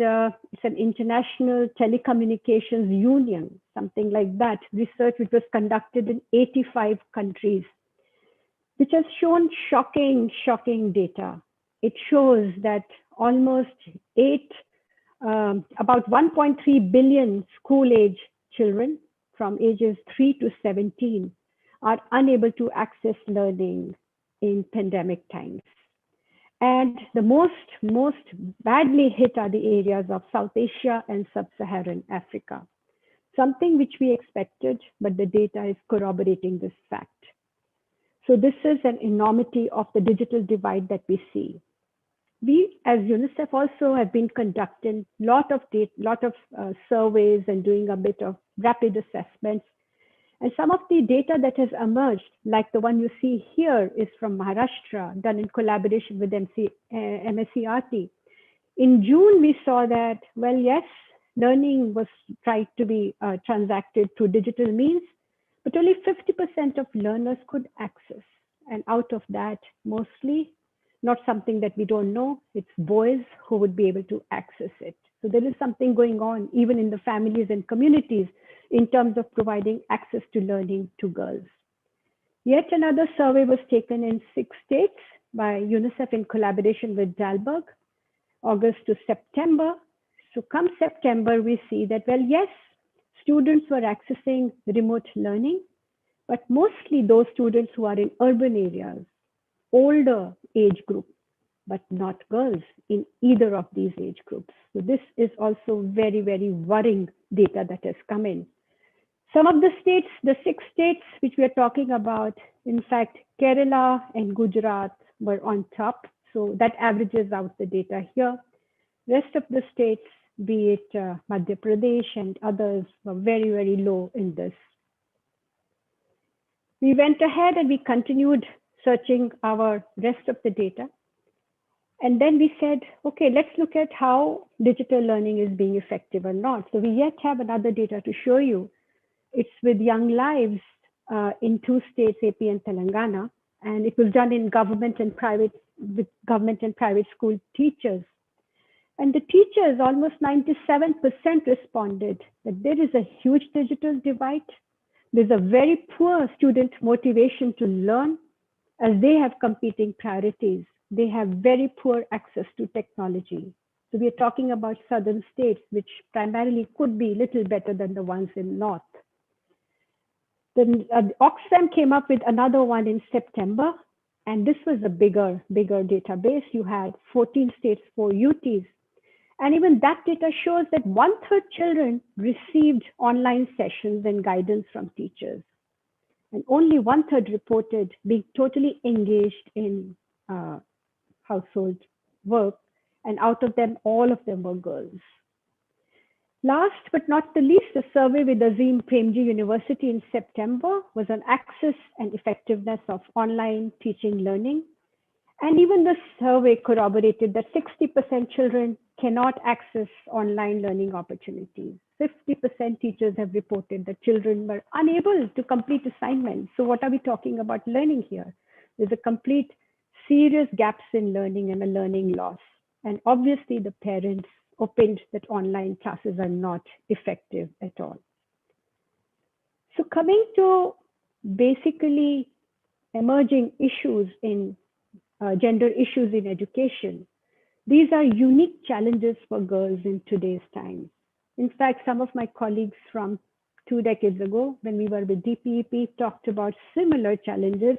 [SPEAKER 6] it's an international telecommunications union, something like that, research which was conducted in 85 countries, which has shown shocking data. It shows that almost about 1.3 billion school-age children from ages 3 to 17 are unable to access learning in pandemic times. And the most badly hit are the areas of South Asia and Sub-Saharan Africa, something which we expected, but the data is corroborating this fact. So this is an enormity of the digital divide that we see. We, as UNICEF, also have been conducting lot of surveys and doing a bit of rapid assessments. And some of the data that has emerged, like the one you see here, is from Maharashtra, done in collaboration with MSCRT. In June, we saw that, well, yes, learning was tried to be transacted through digital means, but only 50% of learners could access. And out of that, mostly, not something that we don't know, it's boys who would be able to access it. So there is something going on even in the families and communities in terms of providing access to learning to girls. Yet another survey was taken in 6 states by UNICEF in collaboration with Dalberg, August to September. So come September, we see that, well, yes, students were accessing remote learning, but mostly those students who are in urban areas, older age group, but not girls in either of these age groups. So this is also very, very worrying data that has come in. Some of the states, the 6 states which we are talking about, in fact, Kerala and Gujarat were on top. So that averages out the data here. Rest of the states, be it Madhya Pradesh and others, were very, very low in this. We went ahead and we continued searching our rest of the data. And then we said, okay, let's look at how digital learning is being effective or not. So we yet have another data to show you. It's with Young Lives in 2 states, AP and Telangana. And it was done in government and private school teachers. And the teachers, almost 97% responded that there is a huge digital divide. There's a very poor student motivation to learn as they have competing priorities. They have very poor access to technology. So we are talking about southern states, which primarily could be a little better than the ones in north. Then Oxfam came up with another one in September, and this was a bigger database. You had 14 states, 4 UTs. And even that data shows that 1/3 children received online sessions and guidance from teachers. And only 1/3 reported being totally engaged in household work. And out of them, all of them were girls. Last but not the least, a survey with Azim Premji University in September was on access and effectiveness of online teaching learning. And even the survey corroborated that 60% children cannot access online learning opportunities. 50% teachers have reported that children were unable to complete assignments. So what are we talking about learning here? There's a complete serious gaps in learning and a learning loss. And obviously the parents opined that online classes are not effective at all. So coming to basically emerging issues in gender issues in education, these are unique challenges for girls in today's time. In fact, some of my colleagues from 2 decades ago, when we were with DPEP, talked about similar challenges.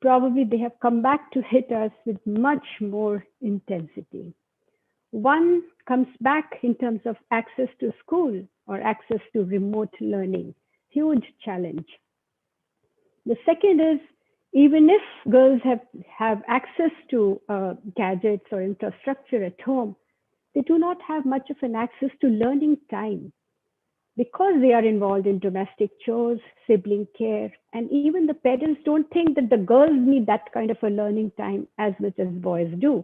[SPEAKER 6] Probably they have come back to hit us with much more intensity. One comes back in terms of access to school or access to remote learning, huge challenge. The second is, even if girls have access to gadgets or infrastructure at home, they do not have much of an access to learning time. because they are involved in domestic chores, sibling care, and even the parents don't think that the girls need that kind of a learning time as much as boys do.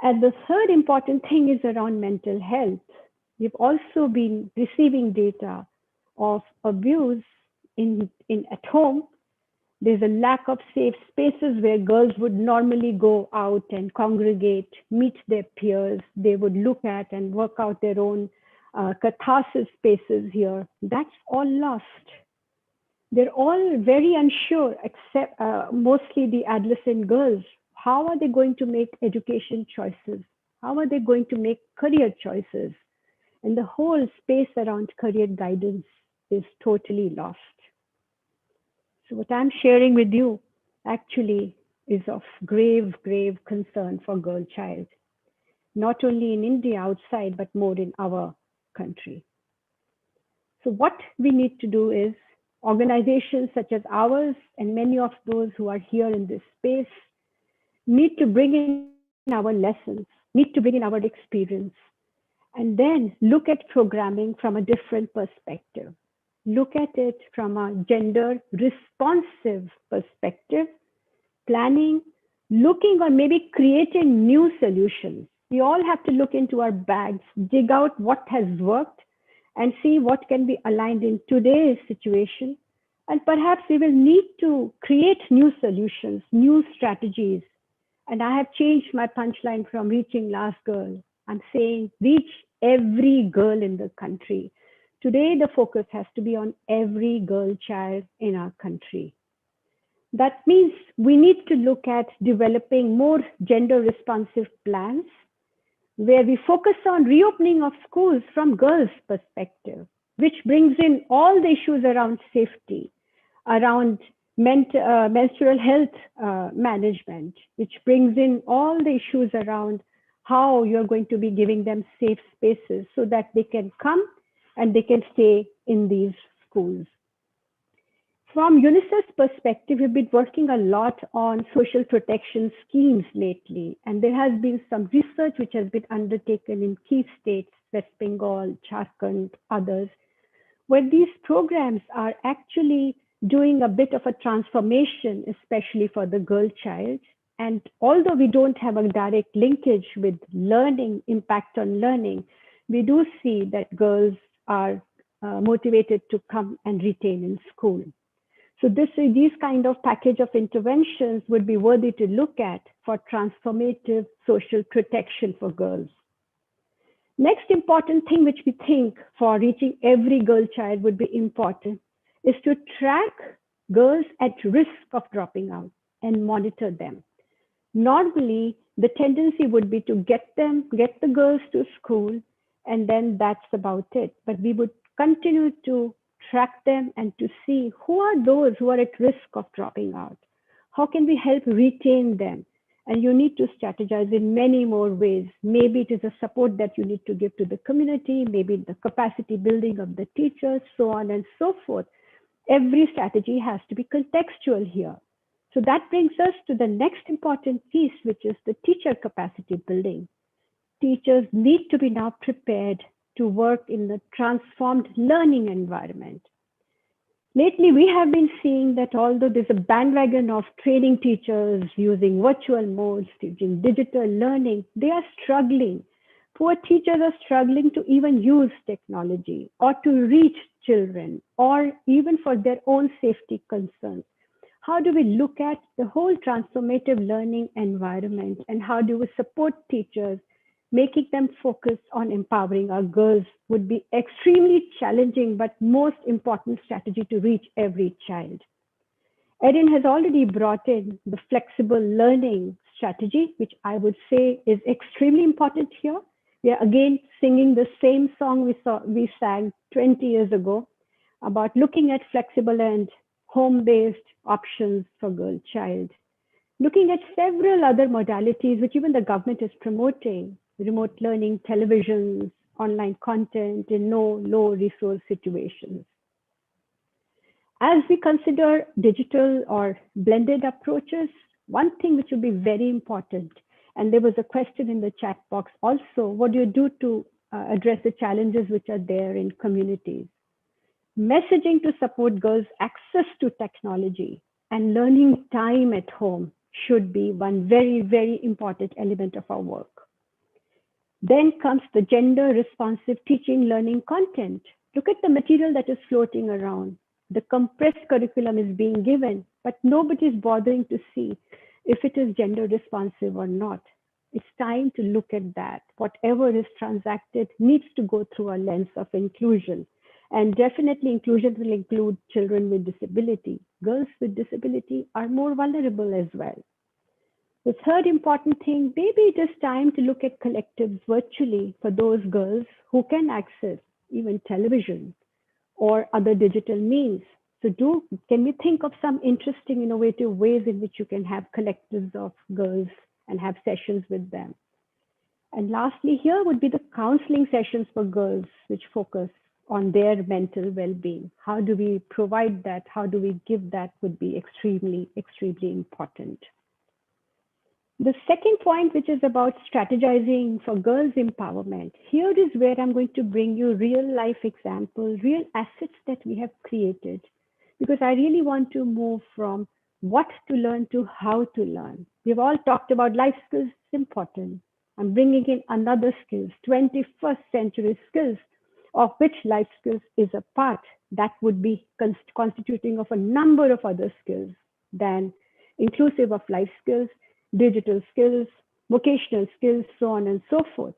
[SPEAKER 6] And the third important thing is around mental health. We've also been receiving data of abuse at home. There's a lack of safe spaces where girls would normally go out and congregate, meet their peers. They would look at and work out their own catharsis spaces here. That's all lost. They're all very unsure, except mostly the adolescent girls. How are they going to make education choices? How are they going to make career choices? And the whole space around career guidance is totally lost. So what I'm sharing with you actually is of grave, grave concern for girl child, not only in India outside, but more in our country. So what we need to do is organizations such as ours and many of those who are here in this space need to bring in our lessons, need to bring in our experience, and then look at programming from a different perspective. Look at it from a gender responsive perspective, planning, looking or maybe creating new solutions. We all have to look into our bags, dig out what has worked, and see what can be aligned in today's situation. And perhaps we will need to create new solutions, new strategies. And I have changed my punchline from reaching last girl. I'm saying reach every girl in the country. Today, the focus has to be on every girl child in our country. That means we need to look at developing more gender responsive plans where we focus on reopening of schools from girls' perspective, which brings in all the issues around safety, around menstrual health management, which brings in all the issues around how you're going to be giving them safe spaces so that they can come and they can stay in these schools. From UNICEF's perspective, we've been working a lot on social protection schemes lately, and there has been some research which has been undertaken in key states, West Bengal, Jharkhand, others, where these programs are actually doing a bit of a transformation, especially for the girl child. And although we don't have a direct linkage with learning, impact on learning, we do see that girls are motivated to come and retain in school. So these kind of package of interventions would be worthy to look at for transformative social protection for girls. Next important thing which we think for reaching every girl child would be important is to track girls at risk of dropping out and monitor them. Normally, the tendency would be to get the girls to school, and then that's about it. But we would continue to track them and to see who are those who are at risk of dropping out. How can we help retain them? And you need to strategize in many more ways. Maybe it is a support that you need to give to the community, maybe the capacity building of the teachers, so on and so forth. Every strategy has to be contextual here. So that brings us to the next important piece, which is the teacher capacity building. Teachers need to be now prepared to work in the transformed learning environment. Lately, we have been seeing that although there's a bandwagon of training teachers using virtual modes, using digital learning, they are struggling. Poor teachers are struggling to even use technology or to reach children or even for their own safety concerns. How do we look at the whole transformative learning environment and how do we support teachers? Making them focus on empowering our girls would be extremely challenging, but most important strategy to reach every child. Erin has already brought in the flexible learning strategy, which I would say is extremely important here. We are again singing the same song we sang 20 years ago about looking at flexible and home-based options for girl child. Looking at several other modalities, which even the government is promoting, remote learning, televisions, online content in low resource situations. As we consider digital or blended approaches, one thing which will be very important, and there was a question in the chat box also, what do you do to address the challenges which are there in communities. Messaging to support girls' access to technology and learning time at home should be one very, very important element of our work. Then comes the gender responsive teaching learning content. Look at the material that is floating around. The compressed curriculum is being given, but nobody is bothering to see if it is gender responsive or not. It's time to look at that. Whatever is transacted needs to go through a lens of inclusion. And definitely inclusion will include children with disability. Girls with disability are more vulnerable as well. The third important thing, maybe it is time to look at collectives virtually for those girls who can access even television or other digital means. So can we think of some interesting, innovative ways in which you can have collectives of girls and have sessions with them? And lastly, here would be the counseling sessions for girls, which focus on their mental well-being. How do we provide that? How do we give that would be extremely, extremely important. The second point, which is about strategizing for girls' empowerment, here is where I'm going to bring you real life examples, real assets that we have created, because I really want to move from what to learn to how to learn. We've all talked about life skills, it's important. I'm bringing in another skills, 21st century skills, of which life skills is a part that would be constituting of a number of other skills than inclusive of life skills, digital skills, vocational skills, so on and so forth.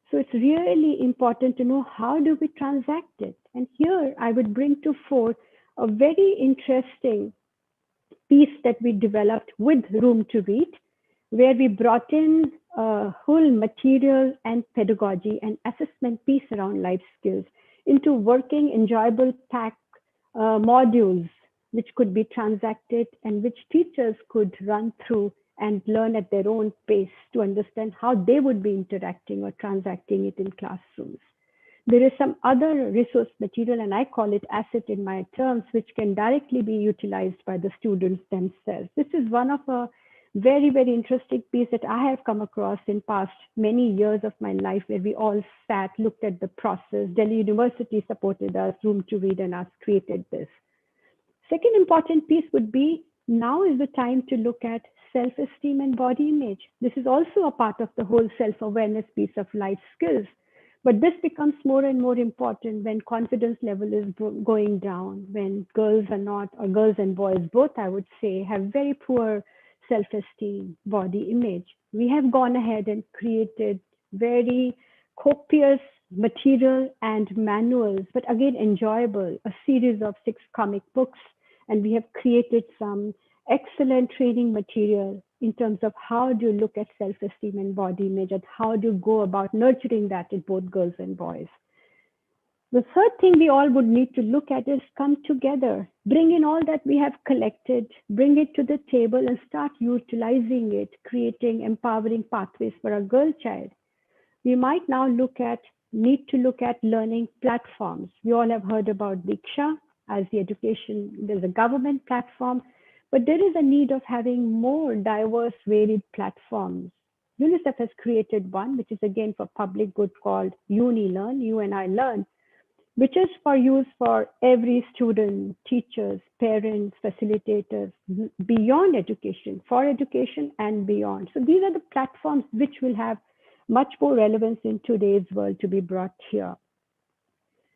[SPEAKER 6] So it's really important to know how do we transact it. And here I would bring to fore a very interesting piece that we developed with Room to Read, where we brought in a whole material and pedagogy and assessment piece around life skills into working, enjoyable pack modules, which could be transacted and which teachers could run through and learn at their own pace to understand how they would be interacting or transacting it in classrooms. There is some other resource material, and I call it asset in my terms, which can directly be utilized by the students themselves. This is one of a very, very interesting piece that I have come across in past many years of my life, where we all sat, looked at the process. Delhi University supported us, Room to Read and us created this. Second important piece would be, now is the time to look at self-esteem and body image. This is also a part of the whole self-awareness piece of life skills. But this becomes more and more important when confidence level is going down, when girls are not, or girls and boys both, I would say, have very poor self-esteem, body image. We have gone ahead and created very copious material and manuals, but again, enjoyable, a series of 6 comic books. And we have created some excellent training material in terms of how do you look at self-esteem and body image, and how do you go about nurturing that in both girls and boys. The third thing we all would need to look at is come together, bring in all that we have collected, bring it to the table and start utilizing it, creating empowering pathways for a girl child. We might now need to look at learning platforms. We all have heard about Diksha as the education, there's a government platform, but there is a need of having more diverse, varied platforms. UNICEF has created one, which is again for public good, called UniLearn, You and I Learn, which is for use for every student, teachers, parents, facilitators, beyond education, for education and beyond. So these are the platforms which will have much more relevance in today's world to be brought here.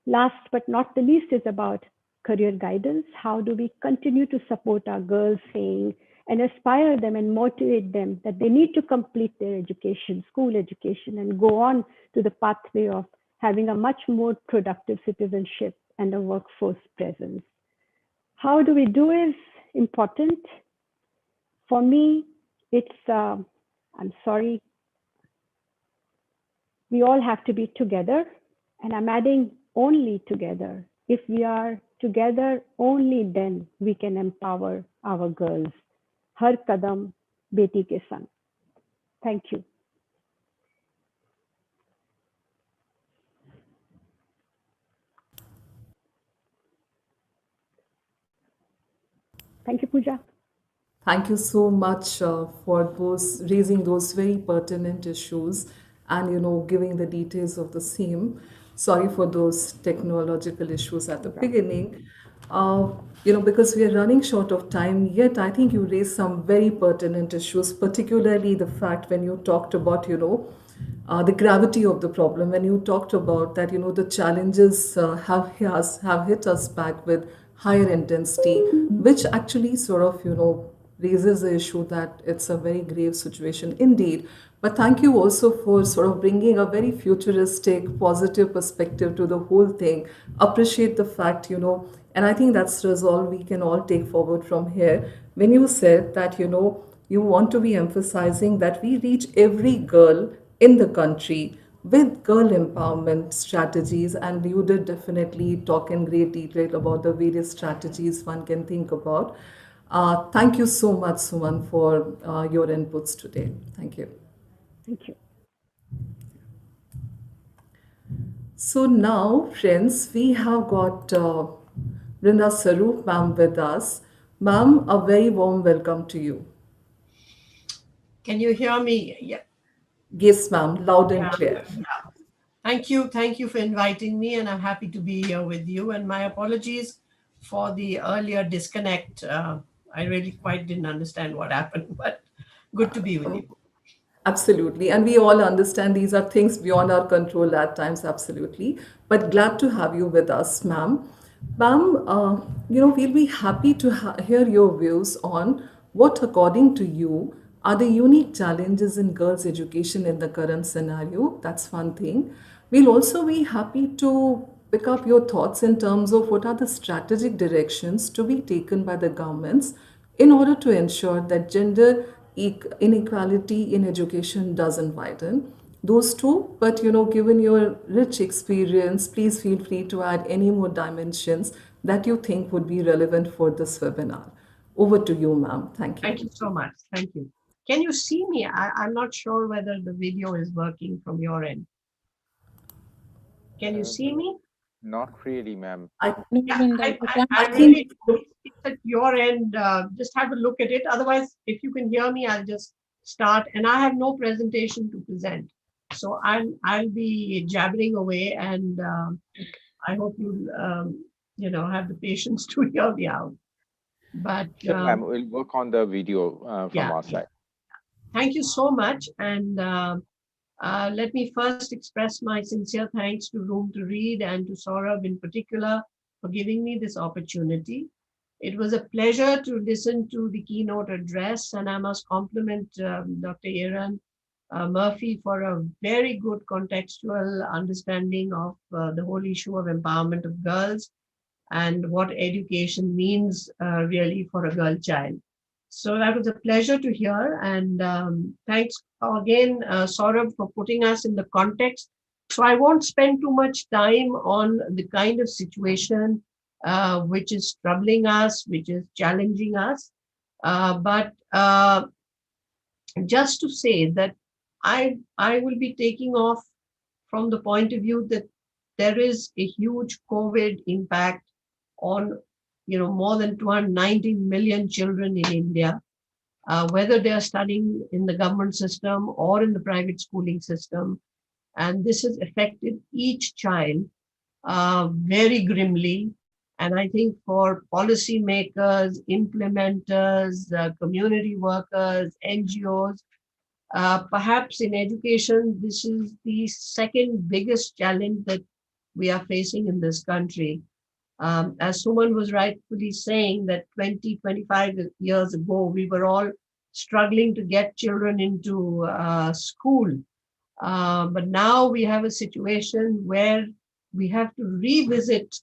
[SPEAKER 6] Last but not the least is about career guidance. How do we continue to support our girls, saying and aspire them and motivate them that they need to complete their education, school education, and go on to the pathway of having a much more productive citizenship and a workforce presence. How do we do is important. For me, it's, I'm sorry, we all have to be together, and I'm adding only together. If we are together, only then we can empower our girls. Har kadam beti ke sang. Thank you. Thank you, Pooja.
[SPEAKER 5] Thank you so much for raising those very pertinent issues. and giving the details of the same. Sorry for those technological issues at the beginning. Because we are running short of time, yet I think you raised some very pertinent issues, particularly the fact when you talked about, the gravity of the problem, when you talked about that, the challenges have hit us back with higher intensity, which actually sort of, raises the issue that it's a very grave situation indeed. But thank you also for sort of bringing a very futuristic, positive perspective to the whole thing. Appreciate the fact, and I think that's resolve we can all take forward from here. When you said that, you want to be emphasizing that we reach every girl in the country with girl empowerment strategies, and you did definitely talk in great detail about the various strategies one can think about. Thank you so much, Suman, for your inputs today. Thank you.
[SPEAKER 6] Thank you.
[SPEAKER 5] So now, friends, we have got Brinda Sarup ma'am with us. Ma'am, a very warm welcome to you.
[SPEAKER 9] Can you hear me? Yeah.
[SPEAKER 5] Yes, ma'am, loud and clear.
[SPEAKER 9] Yeah. Thank you for inviting me, and I'm happy to be here with you. And my apologies for the earlier disconnect. I really quite didn't understand what happened, but good to be with you.
[SPEAKER 5] Absolutely. And we all understand these are things beyond our control at times, absolutely. But glad to have you with us, ma'am. Ma'am, we'll be happy to hear your views on what, according to you, are the unique challenges in girls' education in the current scenario. That's one thing. We'll also be happy to pick up your thoughts in terms of what are the strategic directions to be taken by the governments in order to ensure that gender inequality in education doesn't widen. Those two, but given your rich experience, please feel free to add any more dimensions that you think would be relevant for this webinar. Over to you, ma'am. Thank you.
[SPEAKER 9] Thank you so much. Thank you. Can you see me? I'm not sure whether the video is working from your end. Can you see me?
[SPEAKER 3] Not really, ma'am.
[SPEAKER 9] I really, it's at your end. Just have a look at it. Otherwise, if you can hear me, I'll just start. And I have no presentation to present, so I'll be jabbering away. And I hope you'll have the patience to hear me out. But
[SPEAKER 3] ma'am, we'll work on the video from our side.
[SPEAKER 9] Thank you so much. And let me first express my sincere thanks to Room to Read and to Saurabh in particular for giving me this opportunity. It was a pleasure to listen to the keynote address, and I must compliment Dr. Aaron Murphy for a very good contextual understanding of the whole issue of empowerment of girls and what education means really for a girl child. So that was a pleasure to hear, and thanks again, Saurabh, for putting us in the context. So I won't spend too much time on the kind of situation which is troubling us, which is challenging us, but just to say that I will be taking off from the point of view that there is a huge COVID impact on more than 290 million children in India, whether they are studying in the government system or in the private schooling system. And this has affected each child very grimly. And I think for policymakers, implementers, community workers, NGOs, perhaps in education, this is the second biggest challenge that we are facing in this country. As Suman was rightfully saying that 20, 25 years ago, we were all struggling to get children into school. But now we have a situation where we have to revisit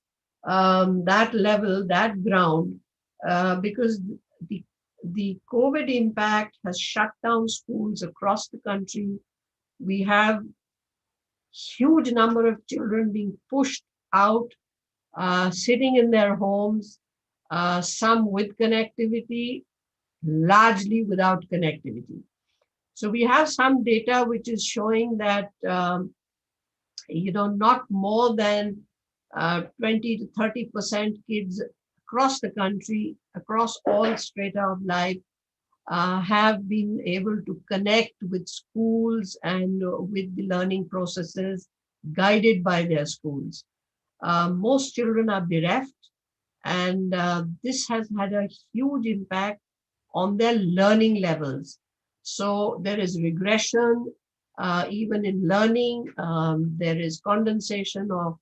[SPEAKER 9] that level, that ground, because the COVID impact has shut down schools across the country. We have huge number of children being pushed out, sitting in their homes, some with connectivity, largely without connectivity. So we have some data which is showing that, not more than 20 to 30% kids across the country, across all strata of life, have been able to connect with schools and with the learning processes guided by their schools. Most children are bereft, and this has had a huge impact on their learning levels. So there is regression, even in learning. There is condensation of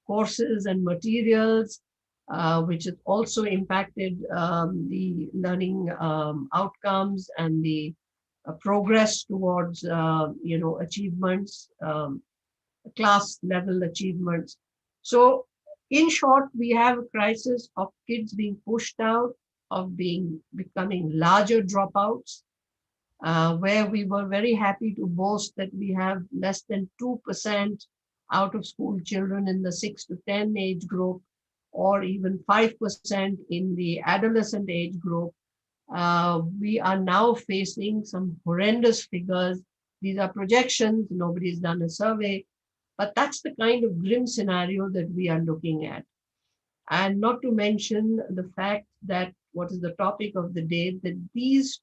[SPEAKER 9] courses and materials, which has also impacted the learning outcomes and the progress towards, achievements, class level achievements. So in short, we have a crisis of kids being pushed out, of becoming larger dropouts, where we were very happy to boast that we have less than 2% out of school children in the 6 to 10 age group, or even 5% in the adolescent age group. We are now facing some horrendous figures. These are projections, nobody's done a survey, but that's the kind of grim scenario that we are looking at. And not to mention the fact that what is the topic of the day, that these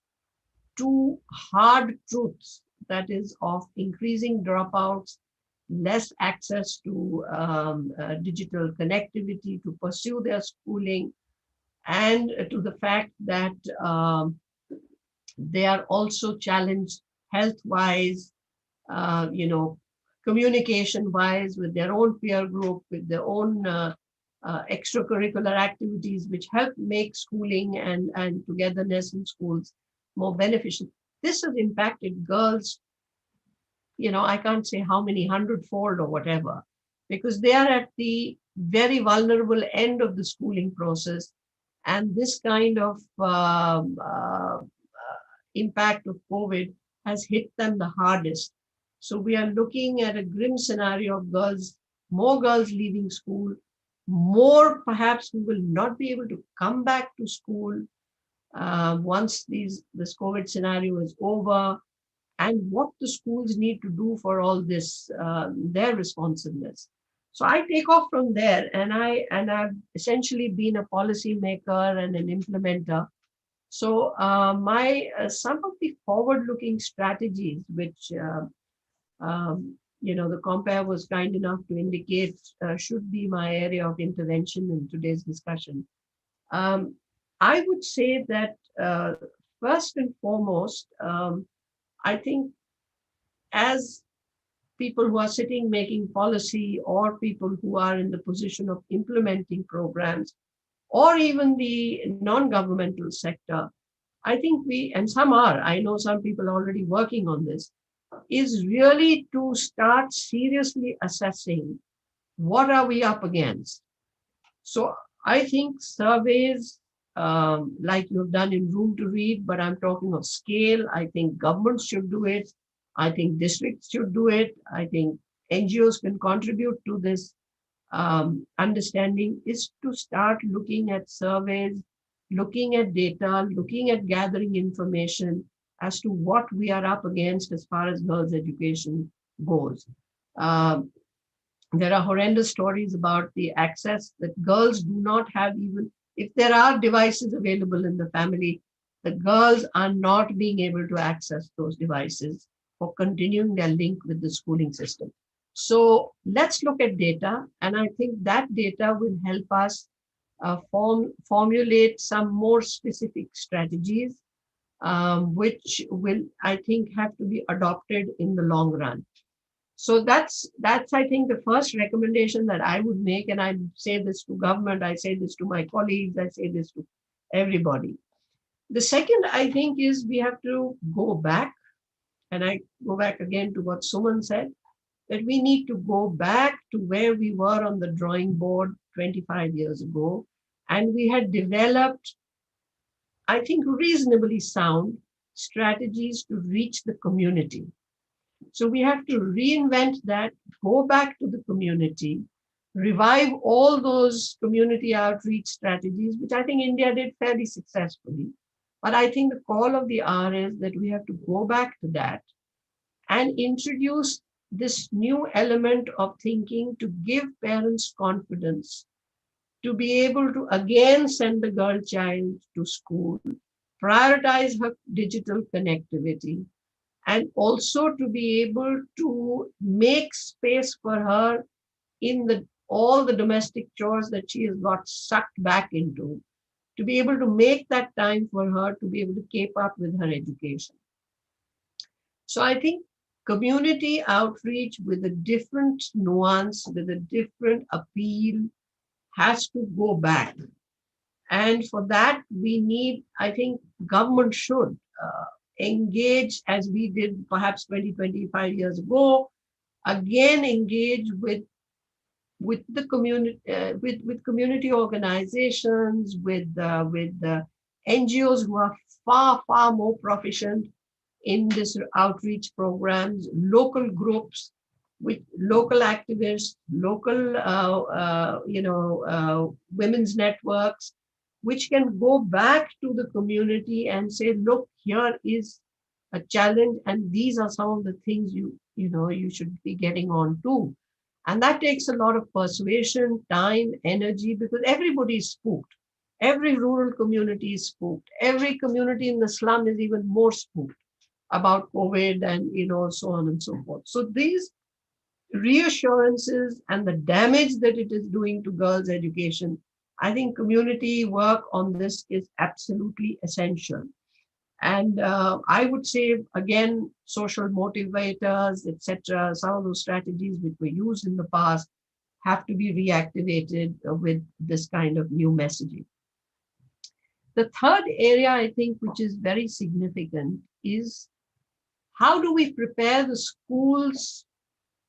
[SPEAKER 9] two hard truths, that is of increasing dropouts, less access to digital connectivity to pursue their schooling, and to the fact that they are also challenged health-wise, communication-wise, with their own peer group, with their own extracurricular activities, which help make schooling and togetherness in schools more beneficial. This has impacted girls, I can't say how many, 100-fold or whatever, because they are at the very vulnerable end of the schooling process. And this kind of impact of COVID has hit them the hardest. So we are looking at a grim scenario of girls, more girls leaving school, more perhaps who will not be able to come back to school once this COVID scenario is over, and what the schools need to do for all this, their responsiveness. So I take off from there, and I've essentially been a policymaker and an implementer. So some of the forward-looking strategies, which the compare was kind enough to indicate should be my area of intervention in today's discussion. I would say that first and foremost, I think as people who are sitting making policy, or people who are in the position of implementing programs, or even the non-governmental sector, I think and some are, I know some people are already working on this, is really to start seriously assessing what are we up against. So I think surveys, like you've done in Room to Read, but I'm talking of scale. I think governments should do it. I think districts should do it. I think NGOs can contribute to this understanding, is to start looking at surveys, looking at data, looking at gathering information as to what we are up against as far as girls' education goes. There are horrendous stories about the access that girls do not have. Even if there are devices available in the family, the girls are not being able to access those devices for continuing their link with the schooling system. So let's look at data, and I think that data will help us formulate some more specific strategies, which will, I think, have to be adopted in the long run. So that's I think the first recommendation that I would make, and I say this to government, I say this to my colleagues, I say this to everybody. The second, I think, is we have to go back, and I go back again to what Suman said, that we need to go back to where we were on the drawing board 25 years ago, and we had developed, I think, reasonably sound strategies to reach the community. So we have to reinvent that, go back to the community, revive all those community outreach strategies, which I think India did fairly successfully. But I think the call of the hour is that we have to go back to that and introduce this new element of thinking to give parents confidence to be able to again send the girl child to school, prioritize her digital connectivity, and also to be able to make space for her in all the domestic chores that she has got sucked back into, to be able to make that time for her to be able to keep up with her education. So I think community outreach with a different nuance, with a different appeal, has to go back. And for that, we need, I think, government should engage, as we did perhaps 20, 25 years ago, again engage with the community, with community organizations, with NGOs who are far more proficient in this outreach programs, local groups, with local activists, local women's networks, which can go back to the community and say, look, here is a challenge, and these are some of the things you should be getting on to. And that takes a lot of persuasion, time, energy, because everybody is spooked. Every rural community is spooked. Every community in the slum is even more spooked about COVID and so on and so forth. So these reassurances and the damage that it is doing to girls' education, I think community work on this is absolutely essential. And I would say, again, social motivators, etc., some of those strategies which were used in the past have to be reactivated with this kind of new messaging. The third area, I think, which is very significant is how do we prepare the schools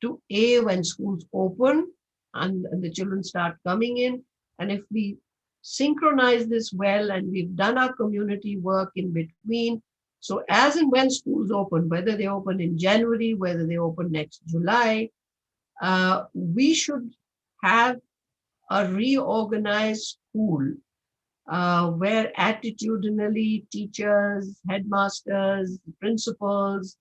[SPEAKER 9] to when schools open and the children start coming in. And if we synchronize this well, and we've done our community work in between, so as and when schools open, whether they open in January, whether they open next July, we should have a reorganized school where attitudinally teachers, headmasters, principals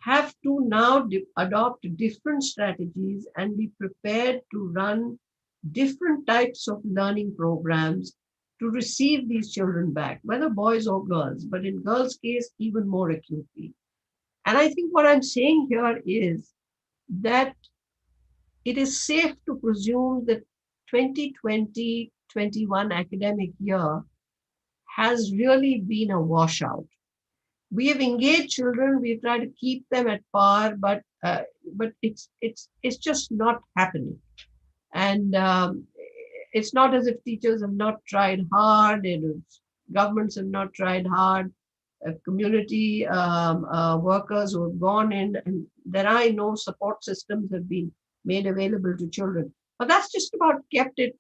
[SPEAKER 9] have to now adopt different strategies and be prepared to run different types of learning programs to receive these children back, whether boys or girls, but in girls' case, even more acutely. And I think what I'm saying here is that it is safe to presume that 2020-21 academic year has really been a washout. We have engaged children, we've tried to keep them at par, but it's just not happening. And it's not as if teachers have not tried hard, governments have not tried hard, community workers who have gone in, and there are no support systems have been made available to children. But that's just about kept it,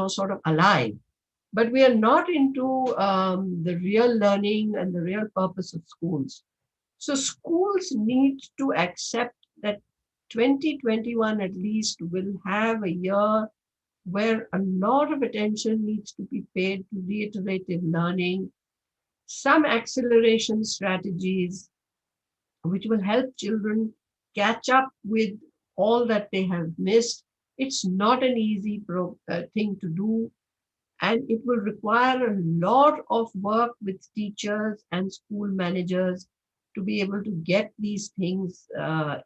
[SPEAKER 9] sort of alive. But we are not into the real learning and the real purpose of schools. So schools need to accept that 2021 at least will have a year where a lot of attention needs to be paid to reiterative learning, some acceleration strategies which will help children catch up with all that they have missed. It's not an easy thing to do, and it will require a lot of work with teachers and school managers to be able to get these things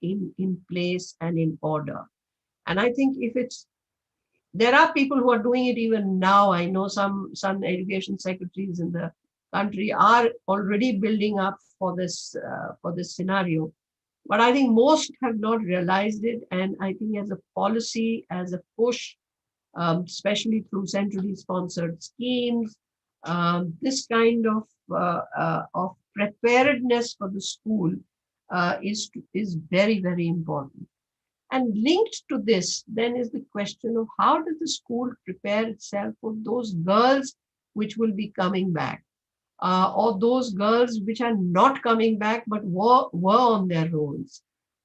[SPEAKER 9] in place and in order. And I think there are people who are doing it even now. I know some education secretaries in the country are already building up for this scenario. But I think most have not realized it. And I think as a policy, as a push, especially through centrally sponsored schemes, this kind of preparedness for the school is very, very important. And linked to this, then, is the question of how does the school prepare itself for those girls which will be coming back, or those girls which are not coming back but were on their rolls.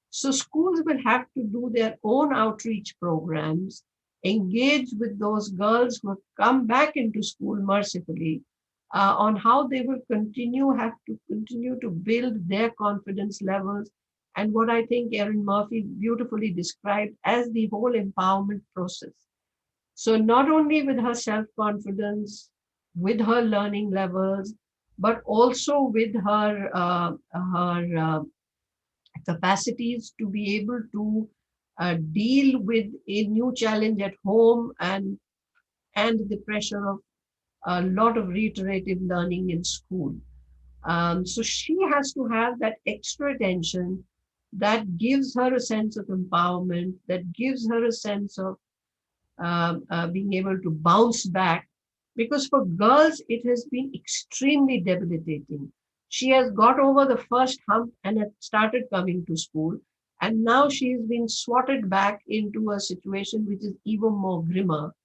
[SPEAKER 9] So schools will have to do their own outreach programs, engage with those girls who have come back into school mercifully, on how they will have to continue to build their confidence levels, and what I think Erin Murphy beautifully described as the whole empowerment process. So not only with her self-confidence, with her learning levels, but also with her capacities to be able to deal with a new challenge at home and the pressure of a lot of reiterative learning in school. So she has to have that extra attention that gives her a sense of empowerment, that gives her a sense of being able to bounce back. Because for girls, it has been extremely debilitating. She has got over the first hump and had started coming to school. And now she has been swatted back into a situation which is even more grimmer.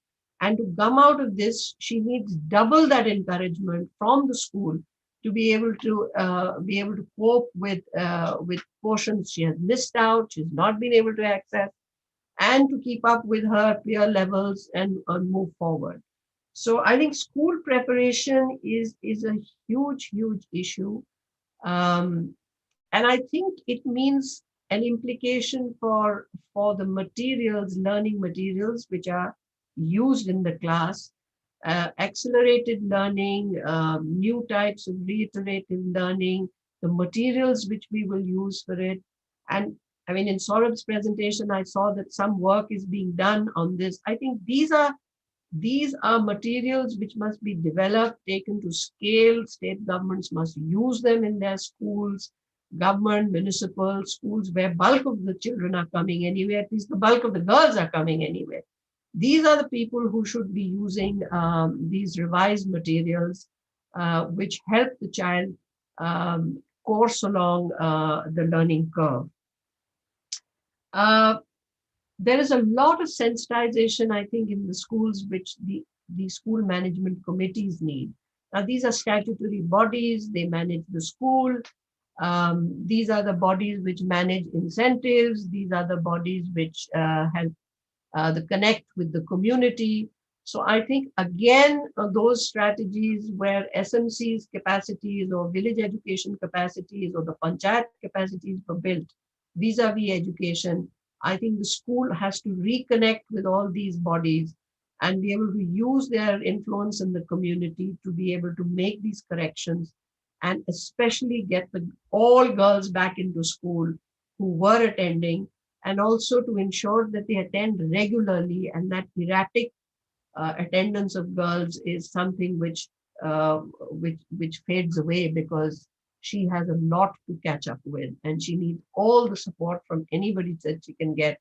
[SPEAKER 9] And to come out of this, she needs double that encouragement from the school to be able to cope with portions she has missed out, she's not been able to access, and to keep up with her peer levels and move forward. So I think school preparation is a huge issue, um, and I think it means an implication for the materials, learning materials which are used in the class, accelerated learning, new types of reiterative learning, the materials which we will use for it. And I mean, in Saurabh's presentation, I saw that some work is being done on this. I think these are materials which must be developed, taken to scale. State governments must use them in their schools, government, municipal schools, where bulk of the children are coming anyway, at least the bulk of the girls are coming anyway. These are the people who should be using these revised materials, which help the child course along the learning curve. Uh, there is a lot of sensitization, I think, in the schools, which the school management committees need. Now, these are statutory bodies, they manage the school. These are the bodies which manage incentives. These are the bodies which help the connect with the community. So I think, again, those strategies where SMC's capacities or village education capacities or the panchayat capacities were built vis-a-vis education, I think the school has to reconnect with all these bodies and be able to use their influence in the community to be able to make these corrections, and especially get all girls back into school who were attending, and also to ensure that they attend regularly, and that erratic attendance of girls is something which fades away, because she has a lot to catch up with, and she needs all the support from anybody that she can get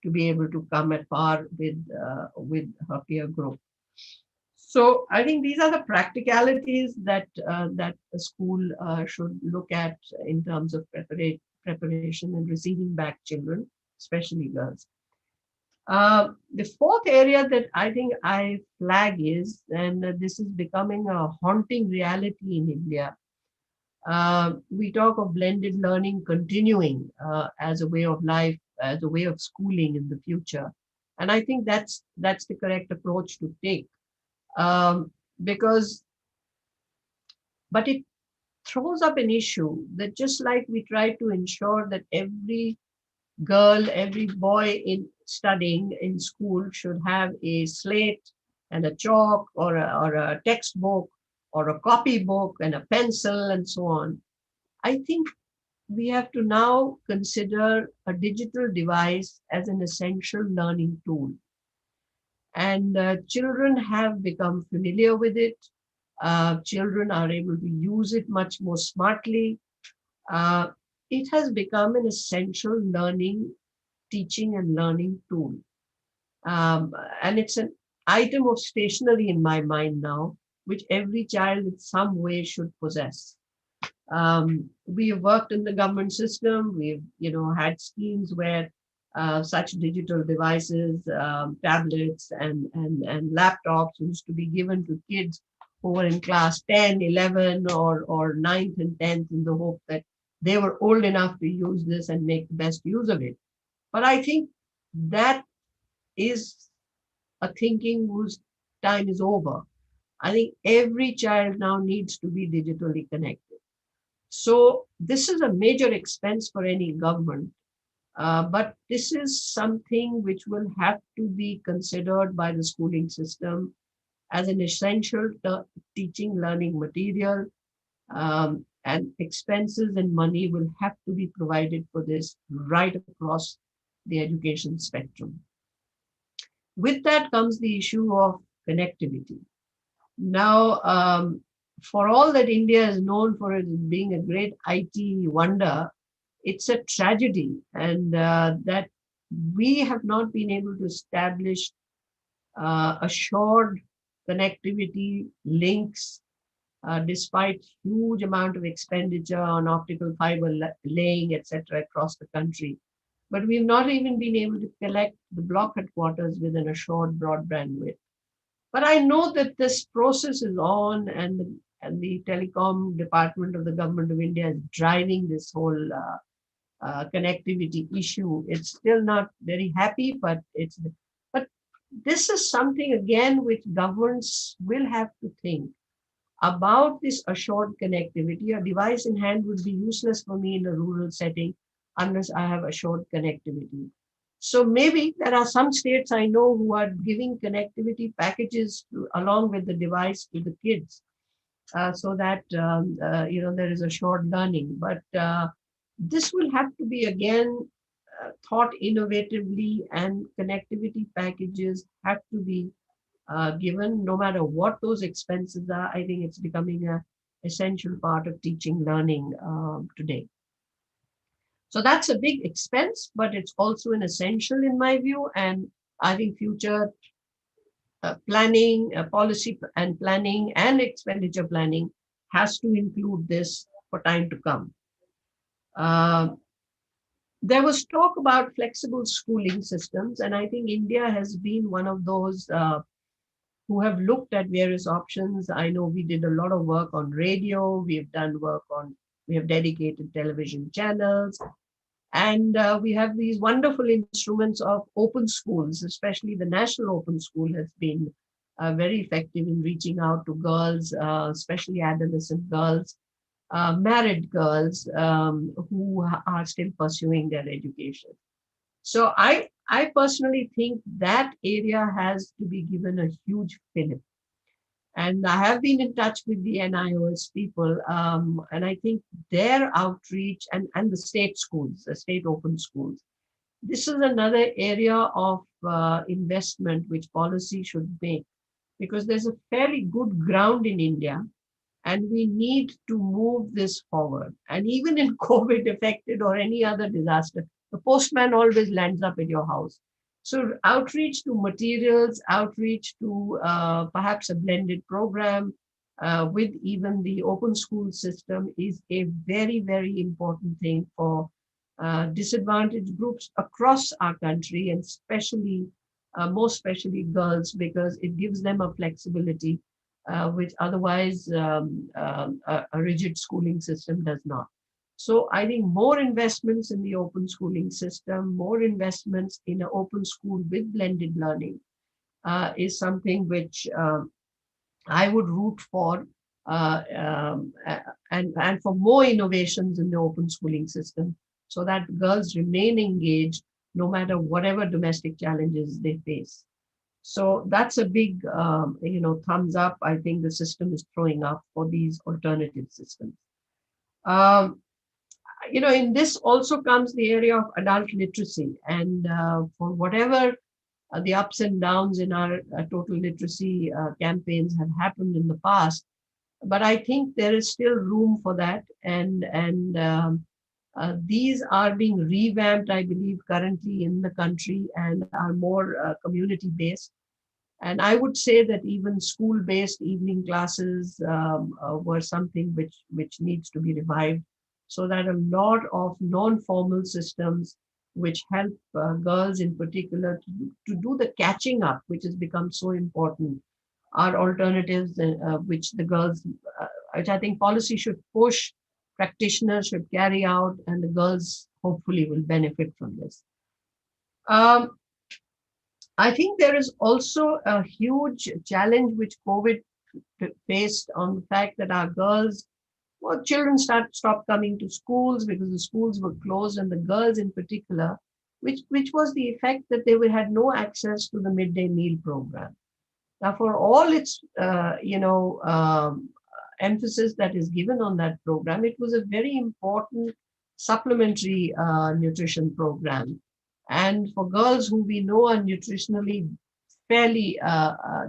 [SPEAKER 9] to be able to come at par with her peer group. So I think these are the practicalities that the school should look at in terms of preparation and receiving back children, especially girls. The fourth area that I think I flag is, and this is becoming a haunting reality in India, we talk of blended learning continuing as a way of life, as a way of schooling in the future. And I think that's the correct approach to take. Because, but it throws up an issue that just like we try to ensure that every girl, every boy in studying in school should have a slate and a chalk or a textbook or a copybook and a pencil and so on, I think we have to now consider a digital device as an essential learning tool. And children have become familiar with it. Children are able to use it much more smartly. It has become an essential teaching and learning tool. And it's an item of stationery in my mind now, which every child in some way should possess. We have worked in the government system. We've had schemes where such digital devices, tablets and laptops used to be given to kids who were in class 10, 11 or 9th and 10th, in the hope that they were old enough to use this and make the best use of it. But I think that is a thinking whose time is over. I think every child now needs to be digitally connected. So this is a major expense for any government, but this is something which will have to be considered by the schooling system as an essential teaching learning material. And expenses and money will have to be provided for this right across the education spectrum. With that comes the issue of connectivity. Now, for all that India is known for it being a great IT wonder, it's a tragedy, and that we have not been able to establish assured connectivity links, despite huge amount of expenditure on optical fiber laying, etc., across the country. But we've not even been able to collect the block headquarters with an assured broadband width. But I know that this process is on, and the telecom department of the government of India is driving this whole connectivity issue. It's still not very happy, but but this is something again which governments will have to think about. This assured connectivity. A device in hand would be useless for me in a rural setting unless I have assured connectivity. So maybe there are some states I know who are giving connectivity packages along with the device to the kids, so that there is assured learning. But this will have to be again thought innovatively, and connectivity packages have to be given no matter what those expenses are. I think it's becoming an essential part of teaching learning today. So that's a big expense, but it's also an essential in my view. And I think future planning, policy and planning and expenditure planning has to include this for time to come. There was talk about flexible schooling systems, and I think India has been one of those who have looked at various options. I know we did a lot of work on radio, we have dedicated television channels, and we have these wonderful instruments of open schools, especially the National Open School has been very effective in reaching out to girls, especially adolescent girls, married girls who are still pursuing their education. So I personally think that area has to be given a huge fillip. And I have been in touch with the NIOS people, and I think their outreach and the state schools, the state open schools, this is another area of investment which policy should make, because there's a fairly good ground in India, and we need to move this forward. And even in COVID affected or any other disaster, the postman always lands up at your house. So outreach to materials, outreach to perhaps a blended program with even the open school system is a very, very important thing for disadvantaged groups across our country, and especially, most especially girls, because it gives them a flexibility which otherwise a rigid schooling system does not. So I think more investments in the open schooling system, more investments in an open school with blended learning is something which I would root for, and for more innovations in the open schooling system, so that girls remain engaged no matter whatever domestic challenges they face. So that's a big, thumbs up. I think the system is throwing up for these alternative systems. In this also comes the area of adult literacy, and for whatever the ups and downs in our total literacy campaigns have happened in the past, but I think there is still room for that, and these are being revamped, I believe, currently in the country, and are more community-based. And I would say that even school-based evening classes were something which needs to be revived, so that a lot of non-formal systems which help girls in particular to do the catching up, which has become so important, are alternatives which the girls, which I think policy should push, practitioners should carry out, and the girls hopefully will benefit from this. I think there is also a huge challenge which COVID faced on the fact that our girls, children stopped coming to schools because the schools were closed, and the girls in particular, which was the effect that they had no access to the midday meal program. Now, for all its emphasis that is given on that program. It was a very important supplementary nutrition program. And for girls who we know are nutritionally fairly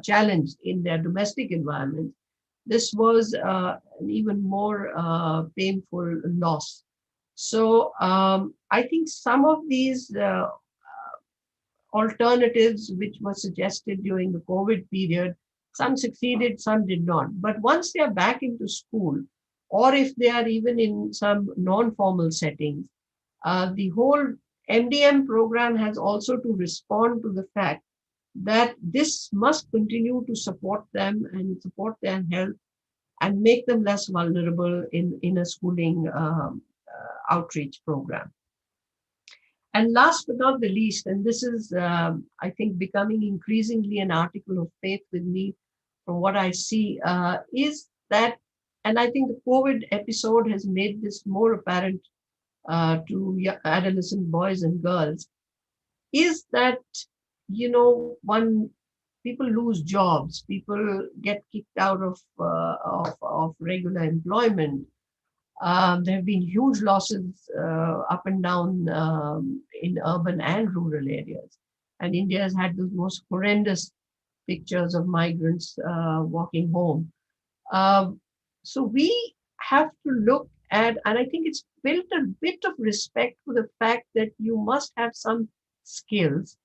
[SPEAKER 9] challenged in their domestic environment, this was an even more painful loss. So I think some of these alternatives which were suggested during the COVID period, some succeeded, some did not. But once they are back into school, or if they are even in some non-formal settings, the whole MDM program has also to respond to the fact that this must continue to support them and support their health and make them less vulnerable in a schooling outreach program. And last but not the least, and this is, I think, becoming increasingly an article of faith with me from what I see, is that, and I think the COVID episode has made this more apparent to adolescent boys and girls, is that, people lose jobs, people get kicked out of regular employment. There have been huge losses up and down in urban and rural areas. And India has had the most horrendous pictures of migrants walking home. So we have to look at, and I think it's built a bit of respect for the fact that you must have some skills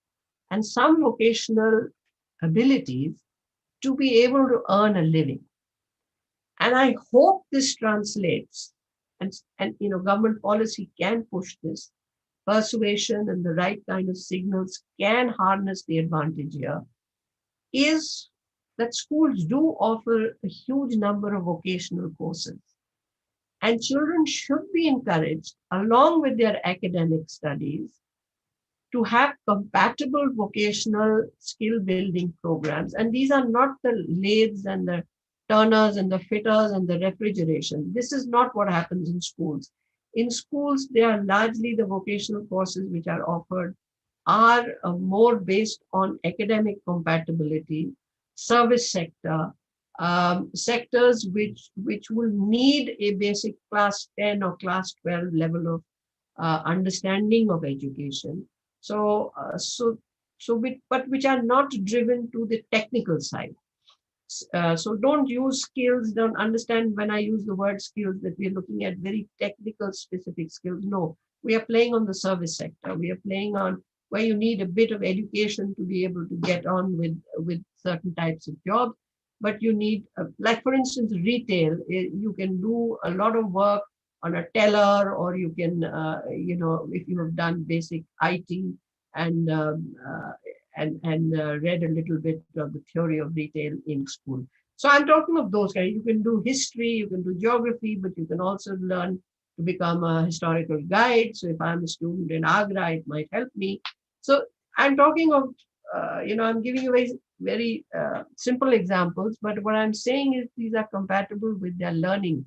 [SPEAKER 9] and some vocational abilities to be able to earn a living. And I hope this translates, and government policy can push this. Persuasion and the right kind of signals can harness the advantage here, is that schools do offer a huge number of vocational courses. And children should be encouraged, along with their academic studies, to have compatible vocational skill building programs. And these are not the lathes and the turners and the fitters and the refrigeration. This is not what happens in schools. In schools, they are largely the vocational courses which are offered are more based on academic compatibility, service sector, sectors which will need a basic class 10 or class 12 level of understanding of education. But which are not driven to the technical side. So don't use skills, don't understand when I use the word skills that we're looking at very technical specific skills. No, we are playing on the service sector. We are playing on where you need a bit of education to be able to get on with certain types of jobs. But you need, like for instance, retail, you can do a lot of work on a teller, or you can, if you have done basic IT and read a little bit of the theory of retail in school. So I'm talking of those guys. You can do history, you can do geography, but you can also learn to become a historical guide. So if I'm a student in Agra, it might help me. So I'm talking of, I'm giving you very simple examples, but what I'm saying is these are compatible with their learning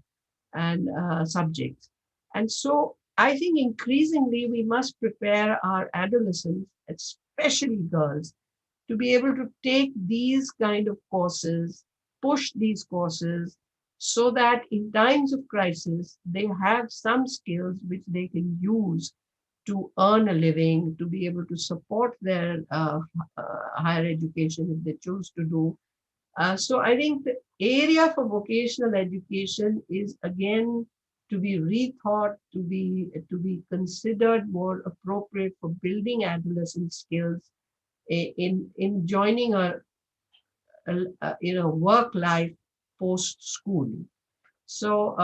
[SPEAKER 9] and subjects. And so I think increasingly we must prepare our adolescents, especially girls, to be able to take these kind of courses, push these courses, so that in times of crisis, they have some skills which they can use to earn a living, to be able to support their higher education if they choose to do. So I think the area for vocational education is again to be rethought, to be considered more appropriate for building adolescent skills in joining a work life post school. So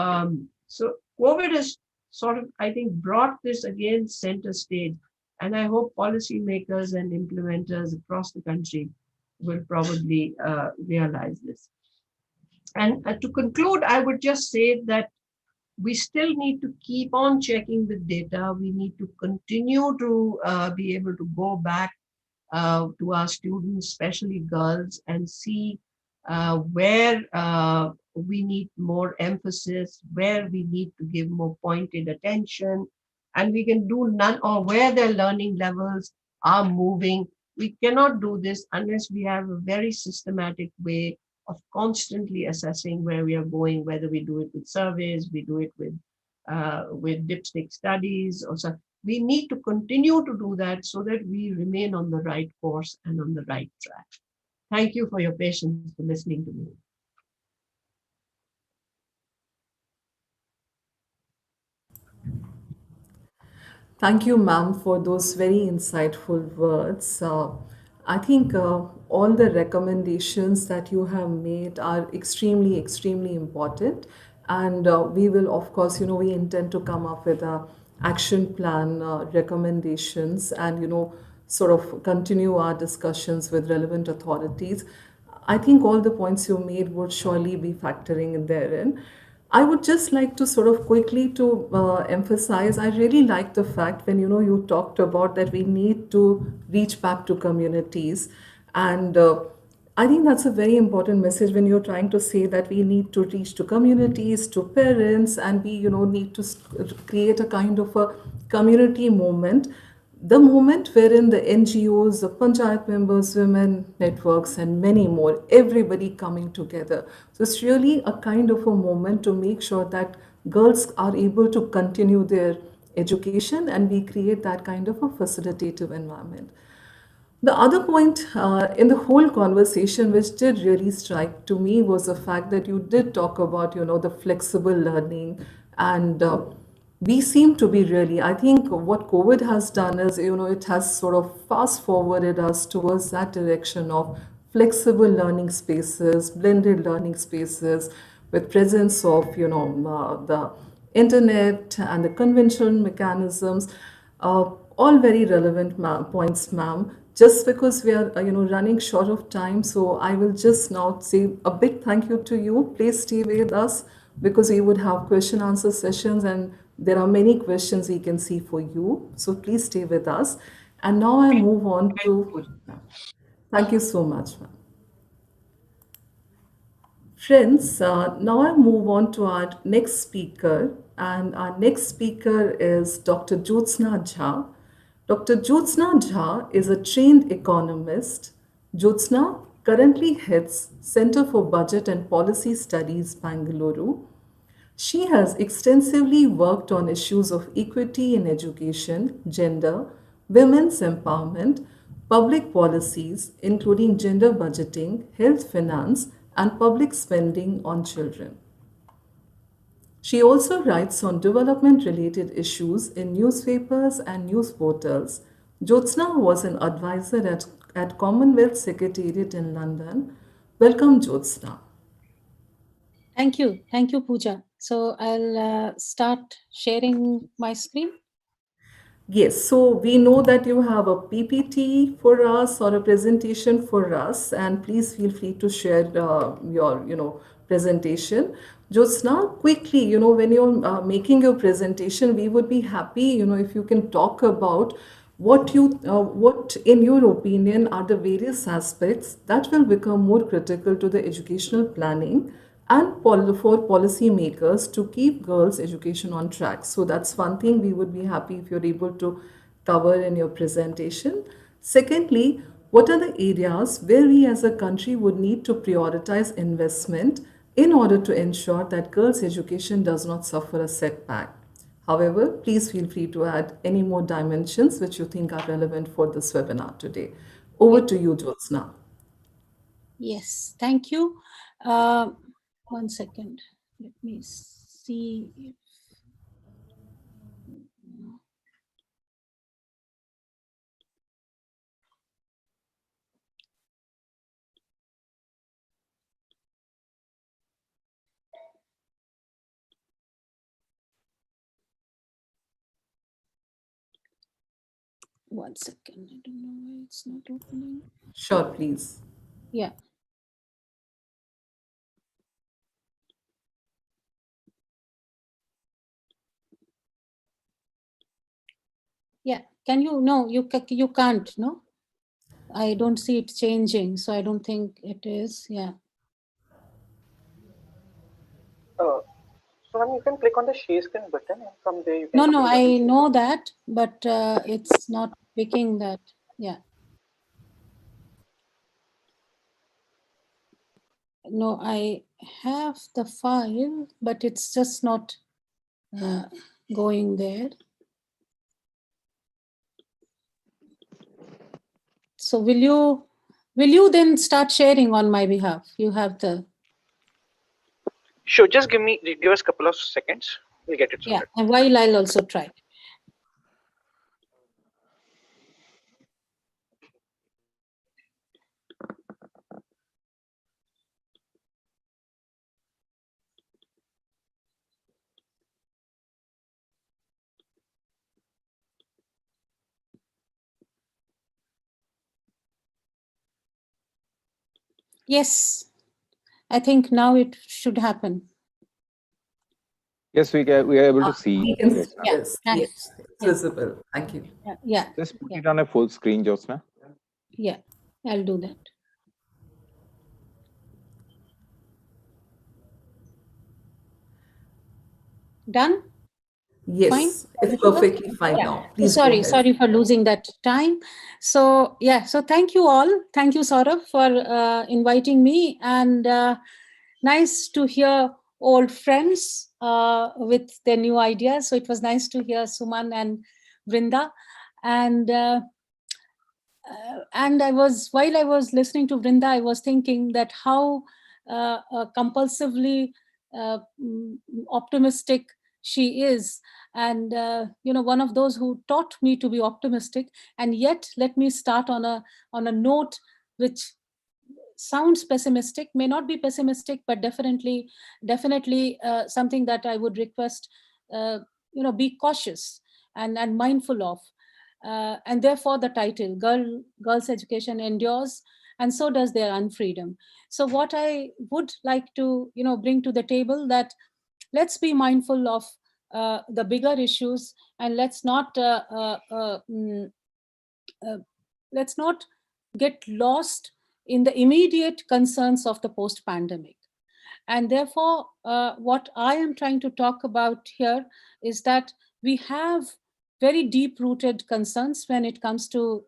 [SPEAKER 9] COVID has sort of, I think, brought this again center stage, and I hope policymakers and implementers across the country will probably realize this. And to conclude, I would just say that we still need to keep on checking the data. We need to continue to be able to go back to our students, especially girls, and see where we need more emphasis, where we need to give more pointed attention, and we can do none, or where their learning levels are moving. We cannot do this unless we have a very systematic way of constantly assessing where we are going, whether we do it with surveys, we do it with dipstick studies, or so. We need to continue to do that so that we remain on the right course and on the right track. Thank you for your patience for listening to me.
[SPEAKER 5] Thank you, ma'am, for those very insightful words. I think all the recommendations that you have made are extremely, extremely important. And we will, of course, we intend to come up with a action plan recommendations and, sort of continue our discussions with relevant authorities. I think all the points you made would surely be factoring in therein. I would just like to sort of quickly to emphasize, I really like the fact when, you talked about that we need to reach back to communities. And I think that's a very important message when you're trying to say that we need to reach to communities, to parents, and we, need to create a kind of a community movement. The moment wherein the NGOs, the panchayat members, women networks, and many more, everybody coming together. So it's really a kind of a moment to make sure that girls are able to continue their education and we create that kind of a facilitative environment. The other point in the whole conversation, which did really strike to me, was the fact that you did talk about, the flexible learning, and we seem to be really. I think what COVID has done is, it has sort of fast forwarded us towards that direction of flexible learning spaces, blended learning spaces, with presence of, the internet and the conventional mechanisms. All very relevant points, ma'am. Just because we are, running short of time, so I will just now say a big thank you to you. Please stay with us because we would have question answer sessions and there are many questions we can see for you. So please stay with us. And now I move on to, thank you so much, ma'am. Friends, now I move on to our next speaker, and our next speaker is Dr. Jyotsna Jha. Dr. Jyotsna Jha is a trained economist. Jyotsna currently heads Center for Budget and Policy Studies, Bangalore. She has extensively worked on issues of equity in education, gender, women's empowerment, public policies, including gender budgeting, health finance, and public spending on children. She also writes on development-related issues in newspapers and news portals. Jyotsna was an advisor at Commonwealth Secretariat in London. Welcome, Jyotsna.
[SPEAKER 7] Thank you. Thank you, Pooja. So I'll start sharing my screen.
[SPEAKER 5] Yes, so we know that you have a PPT for us or a presentation for us, and please feel free to share your, presentation. Jyotsna, quickly, when you're making your presentation, we would be happy, if you can talk about what in your opinion are the various aspects that will become more critical to the educational planning and for policymakers to keep girls' education on track. So that's one thing we would be happy if you're able to cover in your presentation. Secondly, what are the areas where we as a country would need to prioritize investment in order to ensure that girls' education does not suffer a setback? However, please feel free to add any more dimensions which you think are relevant for this webinar today. Over to you, Jyotsna.
[SPEAKER 7] Yes, thank you. 1 second. Let me see if... One second. I don't know why it's not opening.
[SPEAKER 5] Sure, please.
[SPEAKER 7] Yeah. Yeah. Can you? No, you can't. No, I don't see it changing. So I don't think it is. Yeah.
[SPEAKER 8] So you can click on the share screen button and from there you can.
[SPEAKER 7] No, I know that, but it's not picking that. Yeah. No, I have the file, but it's just not going there. So will you then start sharing on my behalf? You have the.
[SPEAKER 8] Sure, just give us a couple of seconds. We'll get it sorted.
[SPEAKER 7] Yeah, and while I'll also try. Yes, I think now it should happen.
[SPEAKER 3] Yes, we are able to see.
[SPEAKER 5] We can see
[SPEAKER 3] Jyotsna.
[SPEAKER 5] this.
[SPEAKER 7] Nice.
[SPEAKER 5] Yes, it's visible. Thank you.
[SPEAKER 7] Yeah.
[SPEAKER 3] Just put it on a full screen, Jyotsna.
[SPEAKER 7] Yeah, I'll do that. Done?
[SPEAKER 5] Yes,
[SPEAKER 7] Fine?
[SPEAKER 5] it's perfectly fine now. Please go ahead.
[SPEAKER 7] Sorry for losing that time. So yeah, so thank you all. Thank you, Saurabh, for inviting me, and nice to hear old friends with their new ideas. So it was nice to hear Suman and Vrinda, and while I was listening to Vrinda, I was thinking that how compulsively optimistic she is, and one of those who taught me to be optimistic. And yet, let me start on a note which sounds pessimistic, may not be pessimistic, but definitely something that I would request, be cautious and mindful of. And therefore the title, Girls' Education Endures, and so does their unfreedom. So what I would like to bring to the table, that let's be mindful of the bigger issues, and let's not get lost in the immediate concerns of the post-pandemic. And therefore, what I am trying to talk about here is that we have very deep-rooted concerns when it comes to